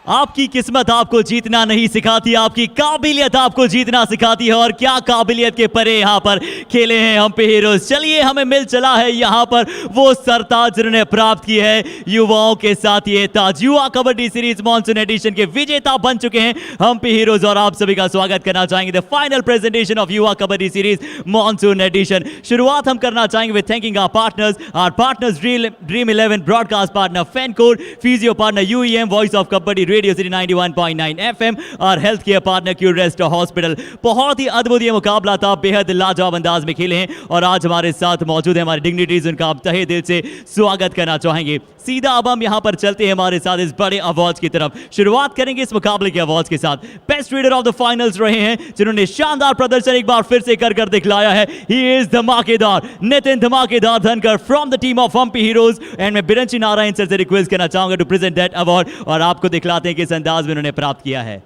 आपकी किस्मत आपको जीतना नहीं सिखाती, आपकी काबिलियत आपको जीतना सिखाती है। और क्या काबिलियत के परे यहाँ पर खेले हैं हम पे हीरोज। चलिए, हमें मिल चला है यहाँ पर वो सरताज जिन्होंने प्राप्त की है युवाओं के साथ ये ताज। युवा कबड्डी सीरीज मॉनसून एडिशन के विजेता बन चुके हैं हम पे हीरोज, और आप सभी का स्वागत करना चाहेंगे द फाइनल प्रेजेंटेशन ऑफ युवा कबड्डी सीरीज मॉनसून एडिशन। शुरुआत हम करना चाहेंगे with thanking our partners dream 11 broadcast partner FanCode, physio partner UEM, voice of kabaddi radio city 91.9 FM और health care partner Curest hospital. बहुत ही अद्भुत ये मुकाबला था, बेहद लाजवाब अंदाज में खेले हैं, और आज हमारे साथ मौजूद है हमारे डिग्निटरीज, उनका आप तहे दिल से स्वागत करना चाहेंगे। सीधा अब हम यहाँ पर चलते हैं हमारे साथ इस बड़े अवार्ड्स की तरफ। शुरुआत करेंगे इस मुकाबले के अवार्ड्स के साथ। Best reader of the finals रहे हैं जिन्होंने शानदार प्रदर्शन एक बार फिर से कर दिखलाया है। ही इज धमाकेदार नितिन धमाकेदार Dhankar from the team of Hampi heroes, and मैं बिरंची नारायण सर से रिक्वेस्ट करना चाहूंगा टू प्रेजेंट दैट अवार्ड, और आपको दिखलाते हैं किस अंदाज में उन्होंने प्राप्त किया है।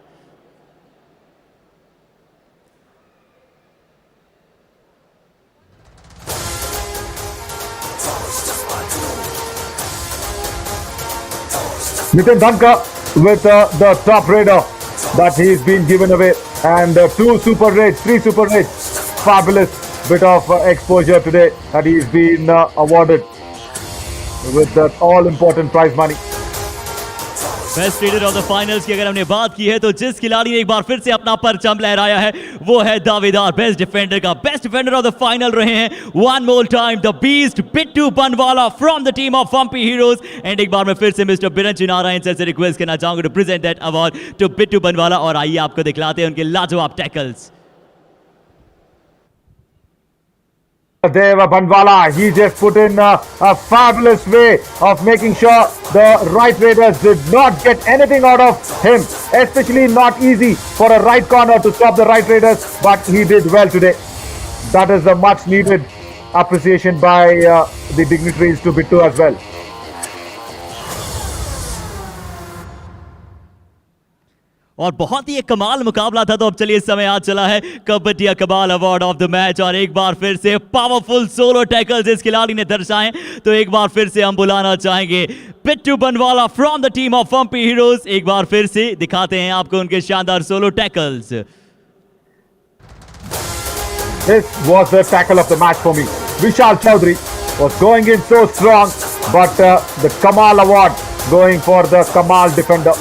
Nitin Dhankar with the top raider that he's been given away, and 2 super raids, 3 super raids. Fabulous bit of exposure today that he's been awarded with that all important prize money. Best reader of the finals की अगर हमने बात की है तो जिस खिलाड़ी ने एक बार फिर से अपना परचम लहराया है वो है दावेदार बेस्ट डिफेंडर का। Best defender of the final रहे हैं one more time the beast Bittu Banwala from the team of Hampi heroes, and एक बार मैं फिर से मिस्टर बिरंची नारायण सर से रिक्वेस्ट करना चाहूंगा to present that award to Bittu Banwala, और आइए आपको दिखलाते हैं उनके लाजवाब tackles. Deva Banwala, he just put in a fabulous way of making sure the right raiders did not get anything out of him, especially not easy for a right corner to stop the right raiders, but he did well today. That is a much needed appreciation by the dignitaries to Bittu as well. और बहुत ही एक कमाल मुकाबला था। तो अब चलिए समय आ चला है कबड्डी कमाल अवार्ड ऑफ द मैच। और एक बार फिर से पावरफुल सोलो टैकल्स इस खिलाड़ी ने दर्शाए। तो एक बार फिर से हम बुलाना चाहेंगे Bittu Banwala from the team of Hampi heroes. एक बार फिर से दिखाते हैं आपको उनके शानदार solo tackles. This was the tackle of the match for me. Vishal Chaudhary was going in so strong, but the Kamal award going for the Kamal defender.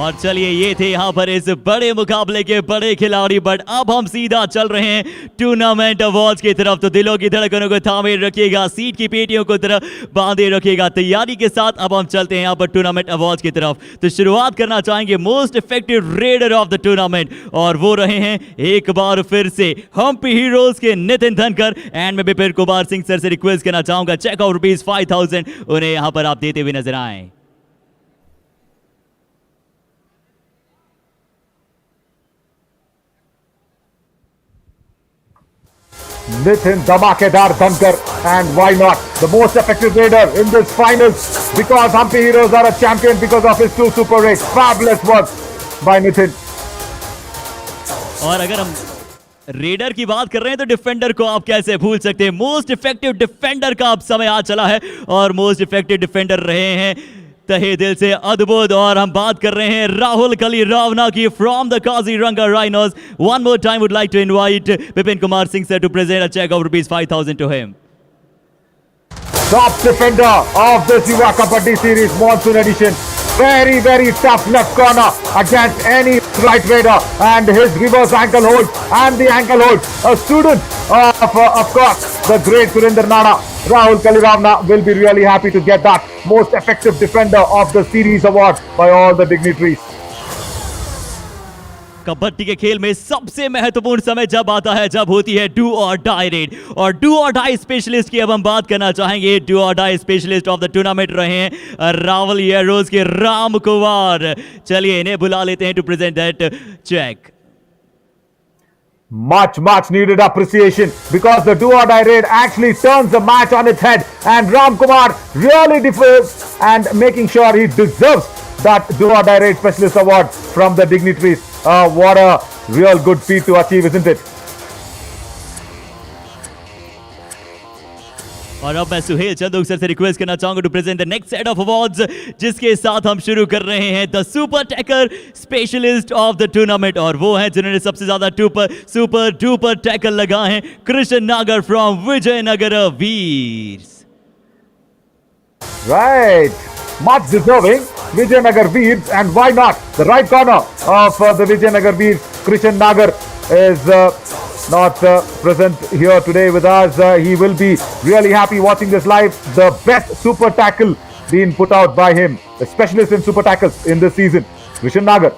और चलिए ये थे यहाँ पर इस बड़े मुकाबले के बड़े खिलाड़ी। बट अब हम सीधा चल रहे हैं टूर्नामेंट अवार्ड्स की तरफ। तो दिलों की धड़कनों को थामे रखिएगा, सीट की पेटियों को तरफ बांधे रखिएगा तैयारी के साथ। अब हम चलते हैं यहाँ पर टूर्नामेंट अवार्ड्स की तरफ। तो शुरुआत करना चाहेंगे most effective raider of the tournament, और वो रहे हैं एक बार फिर से हम्पी हीरोज के नितिन धनकर। एंड मैं विपिन कुमार सिंह सर से रिक्वेस्ट करना चाहूंगा चेक आउट ₹5000 उन्हें यहाँ पर आप देते हुए नजर आए। Nitin Dhamakedar Dhankar, and why not the most effective raider in this finals, because Hampi Heroes are a champion because of his 2 super raids. Fabulous work by Nitin. और अगर हम रेडर की बात कर रहे हैं तो डिफेंडर को आप कैसे भूल सकते हैं। मोस्ट इफेक्टिव डिफेंडर का अब समय आ चला है, और मोस्ट इफेक्टिव डिफेंडर रहे हैं तहे दिल से अद्भुत। और हम बात कर रहे हैं राहुल कलीरावना की from the Kaziranga rhinos. One more time would like to invite Vipin Kumar Singh sir to present a cheque of ₹5000 to him. Top defender of this Yuva Kabaddi series Monsoon edition. Very, very tough left corner against any right raider, and his reverse ankle hold and the ankle hold. A student of course, the great Surinder Nana. Rahul Kaliramna will be really happy to get that most effective defender of the series award by all the dignitaries. Kabaddi के खेल में सबसे महत्वपूर्ण समय जब आता है जब होती है डू और डाई रेड। और डू और डाई स्पेशलिस्ट की अब हम बात करना चाहेंगे। Do or die specialist of the tournament रहे हैं रावल एरोज के राम कुमार। चलिए इन्हें बुला लेते हैं to present that cheque. Much needed appreciation, because the do or die raid actually turns the match on its head, and Ram Kumar really defers and making sure he deserves that do or die raid specialist award from the dignitaries. What a real good feat to achieve, isn't it? और अब मैं Suhail Chandok sir से request करना चाहूंगा to present the next set of awards, जिसके साथ हम शुरू कर रहे हैं the super tackle specialist of the tournament. और वो हैं जिन्होंने सबसे ज्यादा सुपर डुपर टैकल लगाए हैं, कृष्ण नागर फ्रॉम विजयनगर वीर्स। Right, much deserving Vijayanagar Veers, and why not the right corner of the Vijayanagar Veers, Krishan Nagar is not present here today with us. He will be really happy watching this live. The best super tackle being put out by him, a specialist in super tackles in this season, Krishan Nagar.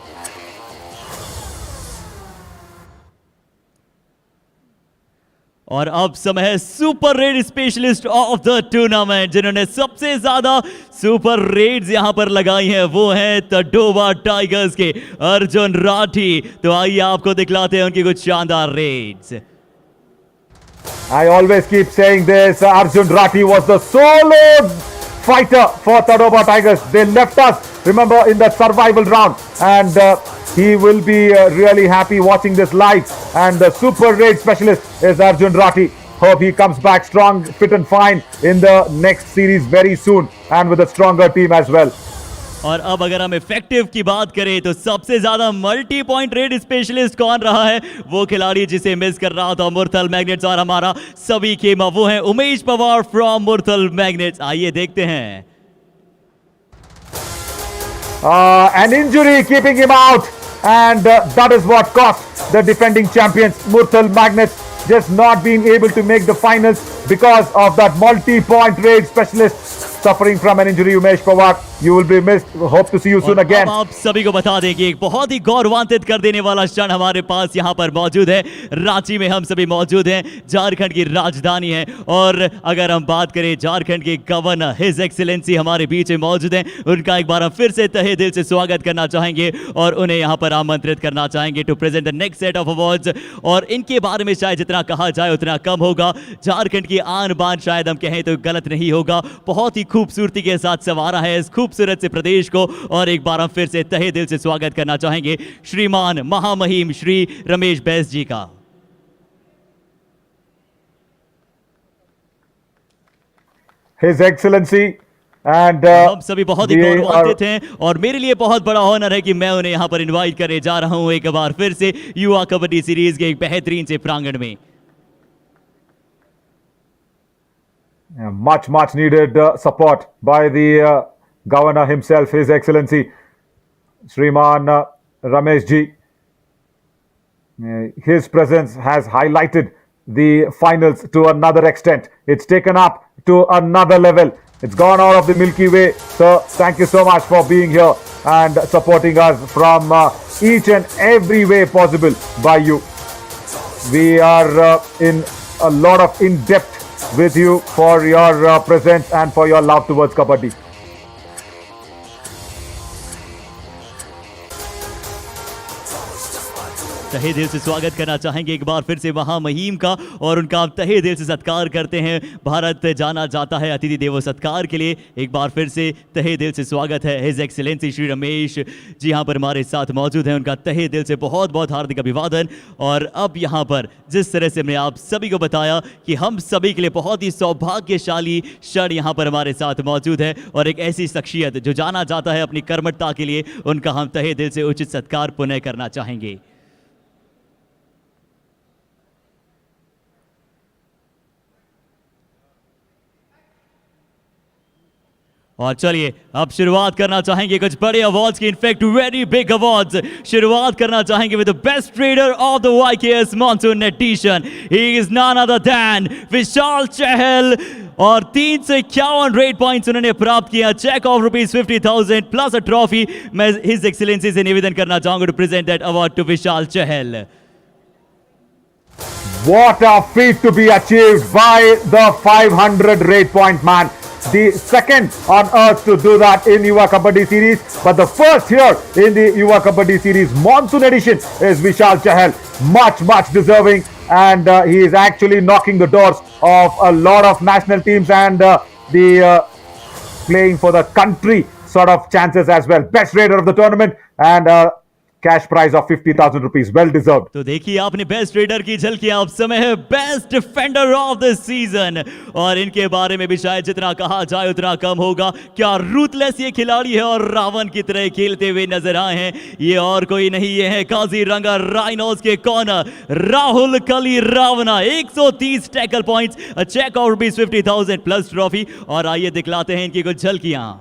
और अब समय है super red specialist of the tournament, जिन्होंने सबसे ज्यादा super Reds यहां पर लगाई हैं। वो हैं तडोबा टाइगर्स के अर्जुन राठी। तो आइए आपको दिखलाते हैं उनकी कुछ शानदार Reds. I always keep saying this, Arjun Rathi was the solo fighter for Tadoba Tigers. They left us, remember, in the survival round, and he will be really happy watching this live. And the super raid specialist is Arjun Rathi. Hope he comes back strong, fit and fine in the next series very soon, and with a stronger team as well. और अब अगर हम effective की बात करें तो सबसे ज्यादा मल्टी पॉइंट रेड स्पेशलिस्ट कौन रहा है? वो खिलाड़ी जिसे मिस कर रहा था मुरथल मैग्नेट्स और हमारा सभी खेमा, वो है उमेश पवार फ्रॉम मुरथल मैग्नेट्स। आइए देखते हैं। An injury keeping him out, and that is what cost the defending champions Murthal Magnets just not being able to make the finals because of that multi-point raid specialist suffering from an injury. Umesh Pawar You will be missed. Hope to see you soon और again. अब आप सभी को बता दें कि एक बहुत ही गौरवान्वित कर देने वाला क्षण हमारे पास यहाँ पर मौजूद है। रांची में हम सभी मौजूद हैं, झारखंड की राजधानी है। और अगर हम बात करें झारखंड के गवर्नर हिज एक्सीलेंसी हमारे बीच में मौजूद हैं, उनका एक बार हम फिर से तहे दिल से स्वागत करना चाहेंगे और उन्हें यहाँ पर आमंत्रित करना चाहेंगे to present the next set of awards. और इनके बारे में शायद जितना कहा जाए उतना कम होगा। झारखंड की आन बान शायद हम कहें तो गलत नहीं होगा। बहुत ही खूबसूरती के साथ संवारा है इस खूबसूरत से प्रदेश को। और एक बार हम फिर से तहे दिल से स्वागत करना चाहेंगे श्रीमान महामहिम श्री रमेश बैस जी का। His Excellency and हम सभी बहुत ही गौरवान्वित हैं और मेरे लिए बहुत बड़ा ऑनर है कि मैं उन्हें यहाँ पर इनवाइट करने जा रहा हूँ एक बार फिर से युवा कबड्डी सीरीज के एक बेहतरीन से प्रांगण में। much needed support by the governor himself, His Excellency Shriman Ramesh ji. His presence has highlighted the finals to another extent. It's taken up to another level. It's gone out of the Milky Way. So thank you so much for being here and supporting us from each and every way possible by you. We are in a lot of in-depth with you for your presence and for your love towards Kabaddi. तहे दिल से स्वागत करना चाहेंगे एक बार फिर से महामहिम का और उनका तहे दिल से सत्कार करते हैं। भारत जाना जाता है अतिथि देवो सत्कार के लिए। एक बार फिर से तहे दिल से स्वागत है हिज एक्सीलेंसी श्री रमेश जी यहाँ पर हमारे साथ मौजूद हैं। उनका तहे दिल से बहुत बहुत हार्दिक अभिवादन। और अब यहाँ पर जिस तरह से हमने आप सभी को बताया कि हम सभी के लिए बहुत ही सौभाग्यशाली क्षण यहाँ पर हमारे साथ मौजूद है और एक ऐसी शख्सियत जो जाना जाता है अपनी कर्मठता के लिए, उनका हम तहे दिल से उचित सत्कार पुनः करना चाहेंगे। और चलिए अब शुरुआत करना चाहेंगे कुछ बड़े अवार्ड्स की, इनफैक्ट वेरी बिग अवार्ड्स। शुरुआत करना चाहेंगे with the best raider of the YKS monsoon edition. He is none other than Vishal Chahal और 351 रेट पॉइंट्स उन्होंने प्राप्त किया। Cheque of ₹50,000 plus a trophy. मैं हिज एक्सीलेंसी से निवेदन करना चाहूंगा to present that award to Vishal Chahal. What a feat to be achieved by the 500 rate point man. The second on earth to do that in Yuva Kabaddi series, but the first here in the Yuva Kabaddi series Monsoon edition is Vishal Chahal. Much deserving, and he is actually knocking the doors of a lot of national teams and the playing for the country sort of chances as well. Best raider of the tournament and cash prize of 50,000 rupees, well deserved. तो देखिए आपने best raider की झलकी, अब समय है best defender of the season. और इनके बारे में भी शायद जितना कहा जाए उतना कम होगा। क्या रूथलेस ये खिलाड़ी है और रावण की तरह खेलते हुए नजर आए हैं। ये और कोई नहीं, ये है काजीरंगा राइनोस के corner Rahul Kalirawana. 130 tackle points, cheque of ₹50,000 plus trophy. और आइए दिखलाते हैं इनकी कुछ झलकियां।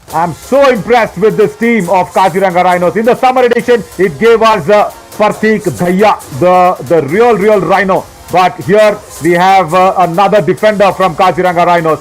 I'm so impressed with this team of Kaziranga Rhinos. In the summer edition, it gave us Parthik Dhaya, the real Rhino. But here we have another defender from Kaziranga Rhinos.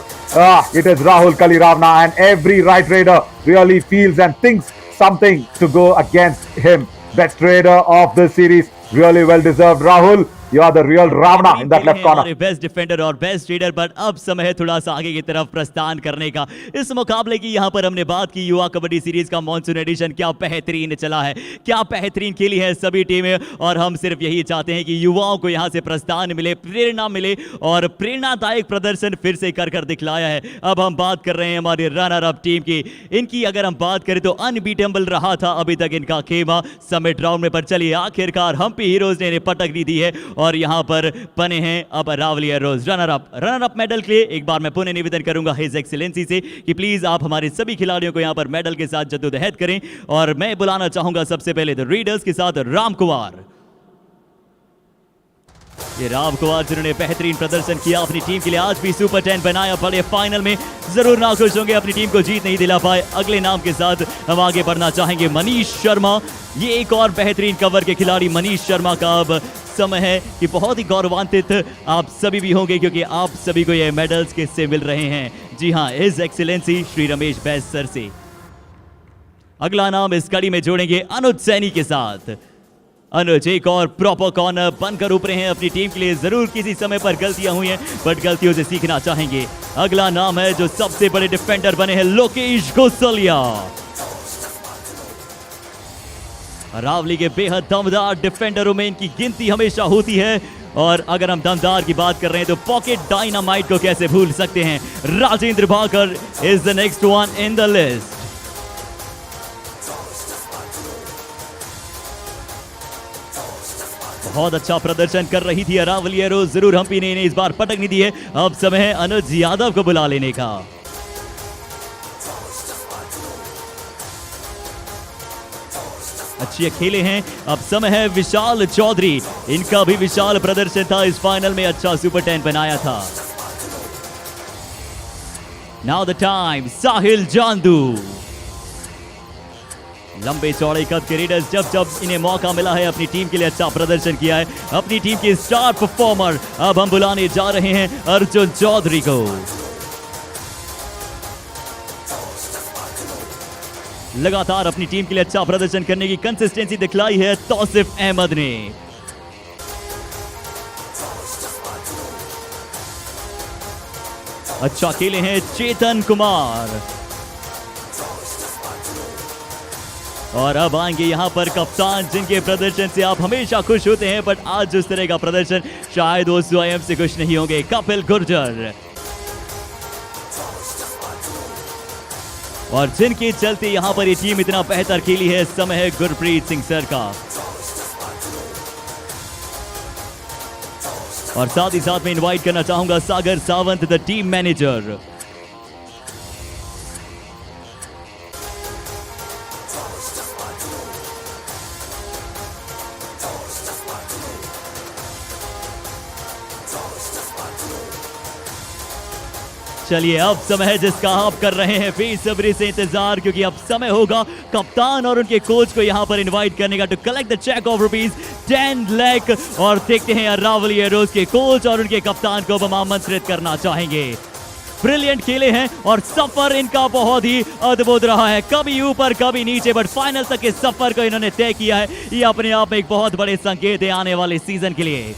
It is Rahul Kaliravna, and every right raider really feels and thinks something to go against him. Best raider of the series, really well deserved. Rahul, you are the real Ravana in that left corner. Best defender और best reader, but अब समय है थोड़ा सा आगे की तरफ प्रस्थान करने का। इस मुकाबले की यहाँ पर हमने बात की युवा कबड्डी सीरीज का मॉनसून एडिशन क्या बेहतरीन चला है, क्या बेहतरीन खेली है सभी टीमें। और हम सिर्फ यही चाहते हैं कि युवाओं को यहाँ से प्रस्थान मिले, प्रेरणा मिले और प्रेरणादायक प्रदर्शन फिर से कर दिखलाया है। अब हम बात कर रहे हैं हमारे रनर अप टीम की। इनकी अगर हम बात करें तो अनबीटेबल रहा था अभी तक इनका खेमा समिट राउंड में, पर चलिए आखिरकार हम्पी हीरोज ने इन्हें पटक दी है और यहां पर बने हैं अब Aravali arrows runner up medal के लिए। एक बार मैं पुनः निवेदन करूंगा हिज एक्सीलेंसी से कि प्लीज आप हमारे सभी खिलाड़ियों को यहां पर मेडल के साथ जद्दोजहद करें। और मैं बुलाना चाहूंगा सबसे पहले द रीडर्स के साथ राम कुमार। ये राम कुमार जिन्होंने बेहतरीन प्रदर्शन किया अपनी टीम के लिए, आज भी सुपर 10 बनाया, बड़े फाइनल में जरूर नाखुश होंगे, अपनी टीम को जीत नहीं दिला पाए। अगले नाम के साथ हम आगे बढ़ना चाहेंगे मनीष शर्मा। ये एक और बेहतरीन कवर के खिलाड़ी मनीष शर्मा का अब समय है कि बहुत ही गौरवान्वित आप सभी भी होंगे, क्योंकि आप सभी को ये मेडल्स किससे मिल रहे हैं। जी हाँ, his excellency Shri Ramesh Bais sir से। अगला नाम इस कड़ी में जोड़ेंगे अनुज सैनी के साथ। अनुज एक और प्रॉपर कॉर्नर बनकर उभरे हैं अपनी टीम के लिए। जरूर किसी समय पर गलतियां हुई हैं, बट गलतियों से सीखना चाहेंगे। अगला नाम है जो सबसे बड़े डिफेंडर बने हैं, लोकेश गोसलिया। अरावली के बेहद दमदार डिफेंडरों में इनकी गिनती हमेशा होती है, और अगर हम दमदार की बात कर रहे हैं तो पॉकेट डायनामाइट को कैसे भूल सकते हैं। Rajendra Bhakar is the next one in the list. बहुत अच्छा प्रदर्शन कर रही थी अरावली एरोज, जरूर हम्पी ने इन्हें इस बार पटक नहीं दी है। अब समय है अनुज यादव को बुला लेने का। अच्छी खेले हैं। अब समय है विशाल चौधरी, इनका भी विशाल प्रदर्शन था इस फाइनल में, अच्छा सुपर 10 बनाया था। नाउ द टाइम, साहिल जांदू। लंबे चौड़े कद के रेडर्स जब जब इन्हें मौका मिला है अपनी टीम के लिए अच्छा प्रदर्शन किया है। अपनी टीम के स्टार परफॉर्मर अब हम बुलाने जा रहे हैं अर्जुन चौधरी को। लगातार अपनी टीम के लिए अच्छा प्रदर्शन करने की कंसिस्टेंसी दिखलाई है तौसिफ अहमद ने। अच्छा खेले हैं चेतन कुमार। और अब आएंगे यहां पर कप्तान, जिनके प्रदर्शन से आप हमेशा खुश होते हैं, बट आज जिस तरह का प्रदर्शन शायद वो स्वयं से खुश नहीं होंगे। कपिल गुर्जर, और जिनके चलते यहां पर ये टीम इतना बेहतर खेली है, समय है गुरप्रीत सिंह सर का। और साथ ही साथ में इनवाइट करना चाहूंगा सागर सावंत, द टीम मैनेजर। चलिए अब समय है जिसका आप कर रहे हैं बेसब्री से इंतजार, क्योंकि अब समय होगा कप्तान और उनके कोच को यहां पर इनवाइट करने का, to collect the cheque of ₹10 lakh. और देखते हैं अरावली एरोज के कोच और उनके कप्तान को हम आमंत्रित करना चाहेंगे। ब्रिलियंट खेले हैं और सफर इनका बहुत ही अद्भुत रहा है, कभी ऊपर कभी नीचे, बट फाइनल तक के सफर को इन्होंने तय किया है। ये अपने आप में एक बहुत बड़े संकेत है आने वाले सीजन के लिए।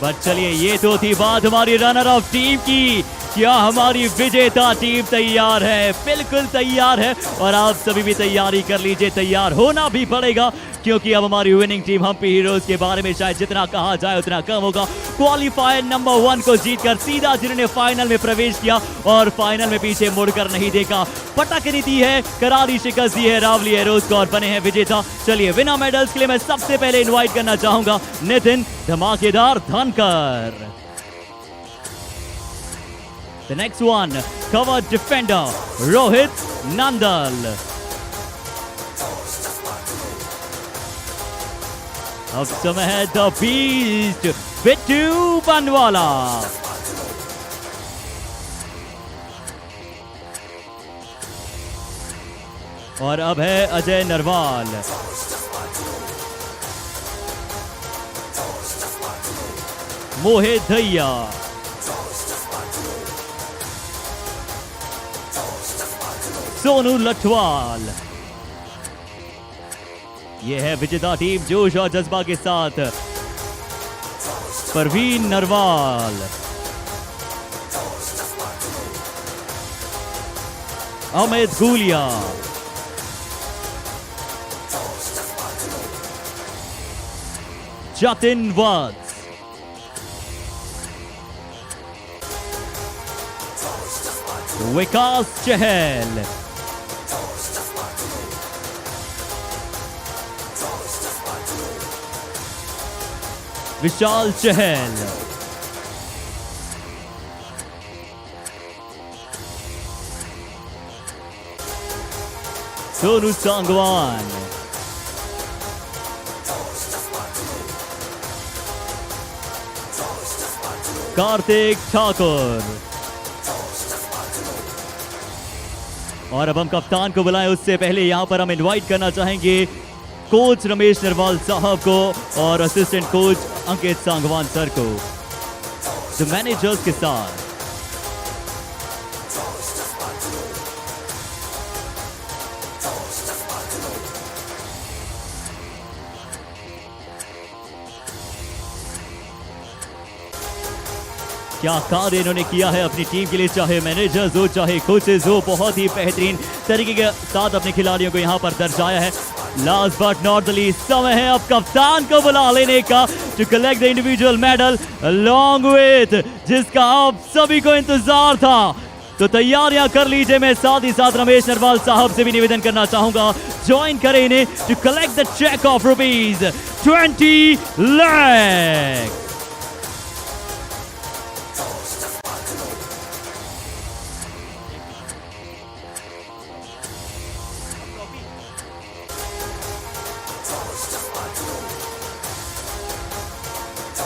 बट चलिए, ये तो थी बात हमारी रनर ऑफ टीम की। क्या हमारी विजेता टीम तैयार है? बिल्कुल तैयार है, और आप सभी भी तैयारी कर लीजिए, तैयार होना भी पड़ेगा, क्योंकि अब हमारी विनिंग टीम हम्पी हीरोज के बारे में शायद जितना कहा जाए उतना कम होगा। क्वालिफायर नंबर 1 को जीतकर सीधा जिन्होंने फाइनल में प्रवेश किया और फाइनल में पीछे मुड़कर नहीं देखा, पटक नहीं दी है, करारी शिकस्त दी है अरावली एरोज को और बने हैं विजेता। चलिए विनर मेडल्स के लिए मैं सबसे पहले इन्वाइट करना चाहूंगा नितिन धमाकेदार धनकर। The next one, cover defender Rohit Nandal. अब समय है द बीस्ट बिट्टू बनवाला। और अब है अजय नरवाल। मोहित धैया, सोनू लठवाल। यह है विजेता टीम जोश और जज्बा के साथ। परवीन नरवाल, अमित गुलिया, जतिन वत्स, विकास चहल, विशाल चहल, सोनू सांगवान, कार्तिक ठाकुर, और अब हम कप्तान को बुलाएं उससे पहले यहाँ पर हम इनवाइट करना चाहेंगे कोच रमेश नरवाल साहब को और असिस्टेंट कोच अंकित सांगवान सर को द मैनेजर्स के साथ। क्या कार्य इन्होंने किया है अपनी टीम के लिए, चाहे मैनेजर्स हो चाहे कोचेस हो, बहुत ही बेहतरीन तरीके के साथ अपने खिलाड़ियों को यहाँ पर दर्शाया है। Last but not the least समय है अब कप्तान को बुला लेने का to collect the individual medal along with जिसका आप सभी को इंतजार था। तो तैयारियां कर लीजिए। मैं साथ ही साथ रमेश नरवाल साहब से भी निवेदन करना चाहूंगा ज्वाइन करें इन्हें to collect the cheque of ₹20 lakh.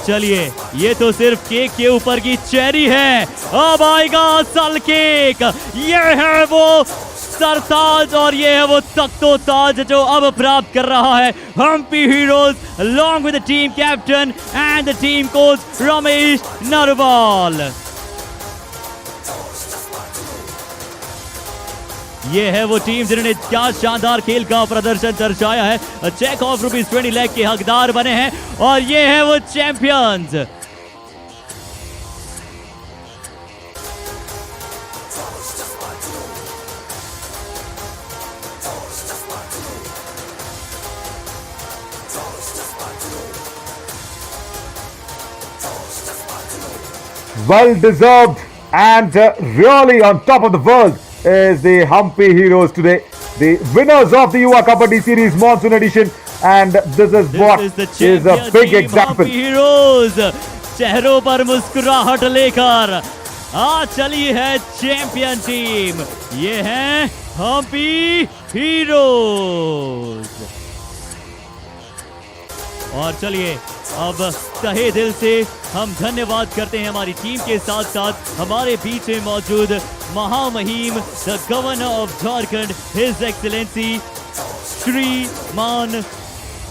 चलिए ये तो सिर्फ केक के ऊपर की चेरी है, अब आएगा असल केक। ये है वो सरताज और ये है वो तख्तो ताज जो अब प्राप्त कर रहा है Hampi heroes along with the team captain and the team coach Ramesh Narwal. ये है वो टीम जिन्होंने क्या शानदार खेल का प्रदर्शन दर्शाया है। चेक ऑफ ₹20 लाख के हकदार बने हैं और ये है वो champions. Well deserved and really on top of the world is the Humpy Heroes today, the winners of the Yuva Kabaddi Series Monsoon Edition, and this is what is a big example. Humpy Heroes चेहरों पर मुस्कुराहट लेकर आ चली है champion team, ये है Hampi heroes. और चलिए अब तहे दिल से हम धन्यवाद करते हैं हमारी टीम के साथ साथ हमारे बीच में मौजूद महामहिम the governor of Jharkhand his excellency श्रीमान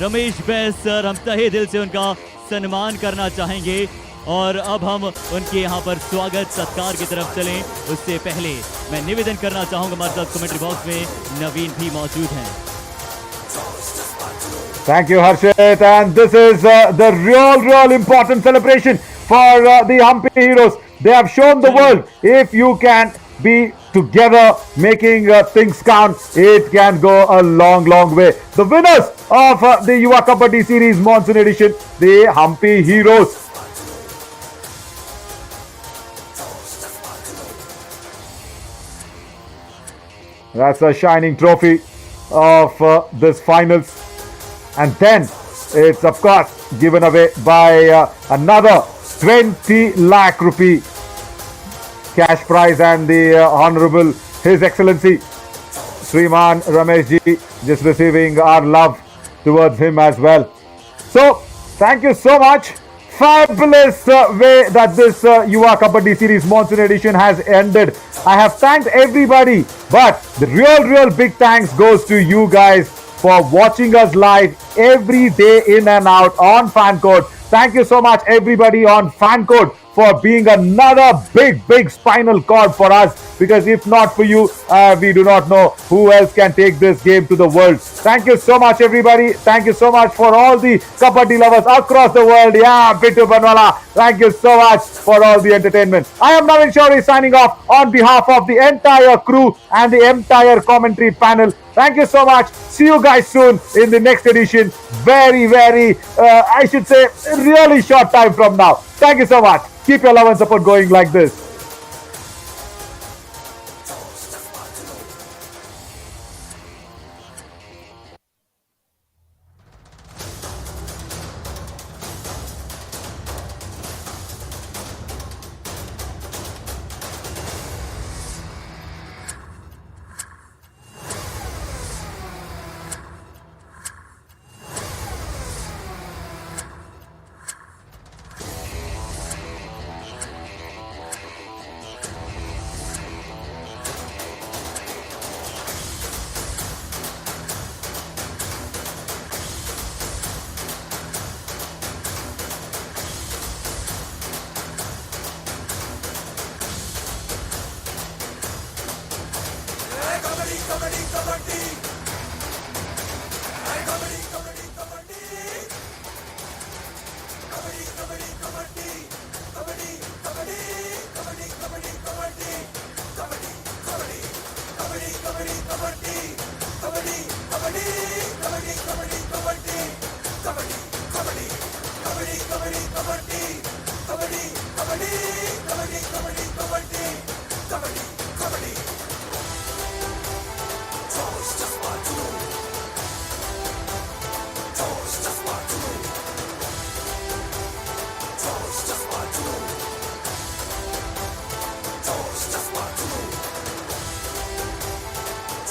रमेश बैस सर, हम तहे दिल से उनका सम्मान करना चाहेंगे। और अब हम उनके यहाँ पर स्वागत सत्कार की तरफ चलें उससे पहले मैं निवेदन करना चाहूँगा हमारे साथ कमेंट्री बॉक्स में नवीन भी मौजूद हैं। Thank you, Harshit. And this is the real important celebration for the Humpy Heroes. They have shown the world if you can be together making things count, it can go a long way. The winners of the Yuva Kabaddi Series Monsoon Edition, the Humpy Heroes. That's a shining trophy of this finals. And then it's of course given away by another 20 lakh rupee cash prize, and the Honorable His Excellency Sriman Ramesh ji just receiving our love towards him as well. So thank you so much. Fabulous way that this Yuva Kabaddi Series Monsoon Edition has ended. I have thanked everybody, but the real big thanks goes to you guys for watching us live every day in and out on FanCode. Thank you so much everybody on FanCode for being another big spinal cord for us, because if not for you, we do not know who else can take this game to the world. Thank you so much everybody. Thank you so much for all the kabaddi lovers across the world. Yeah, Bittu Banwala, thank you so much for all the entertainment. I am Navin Shourie signing off on behalf of the entire crew and the entire commentary panel. Thank you so much. See you guys soon in the next edition. Very, I should say, really short time from now. Thank you so much. Keep your love and support going like this. Kabaddi, kabaddi, kabaddi, kabaddi, kabaddi, kabaddi, kabaddi.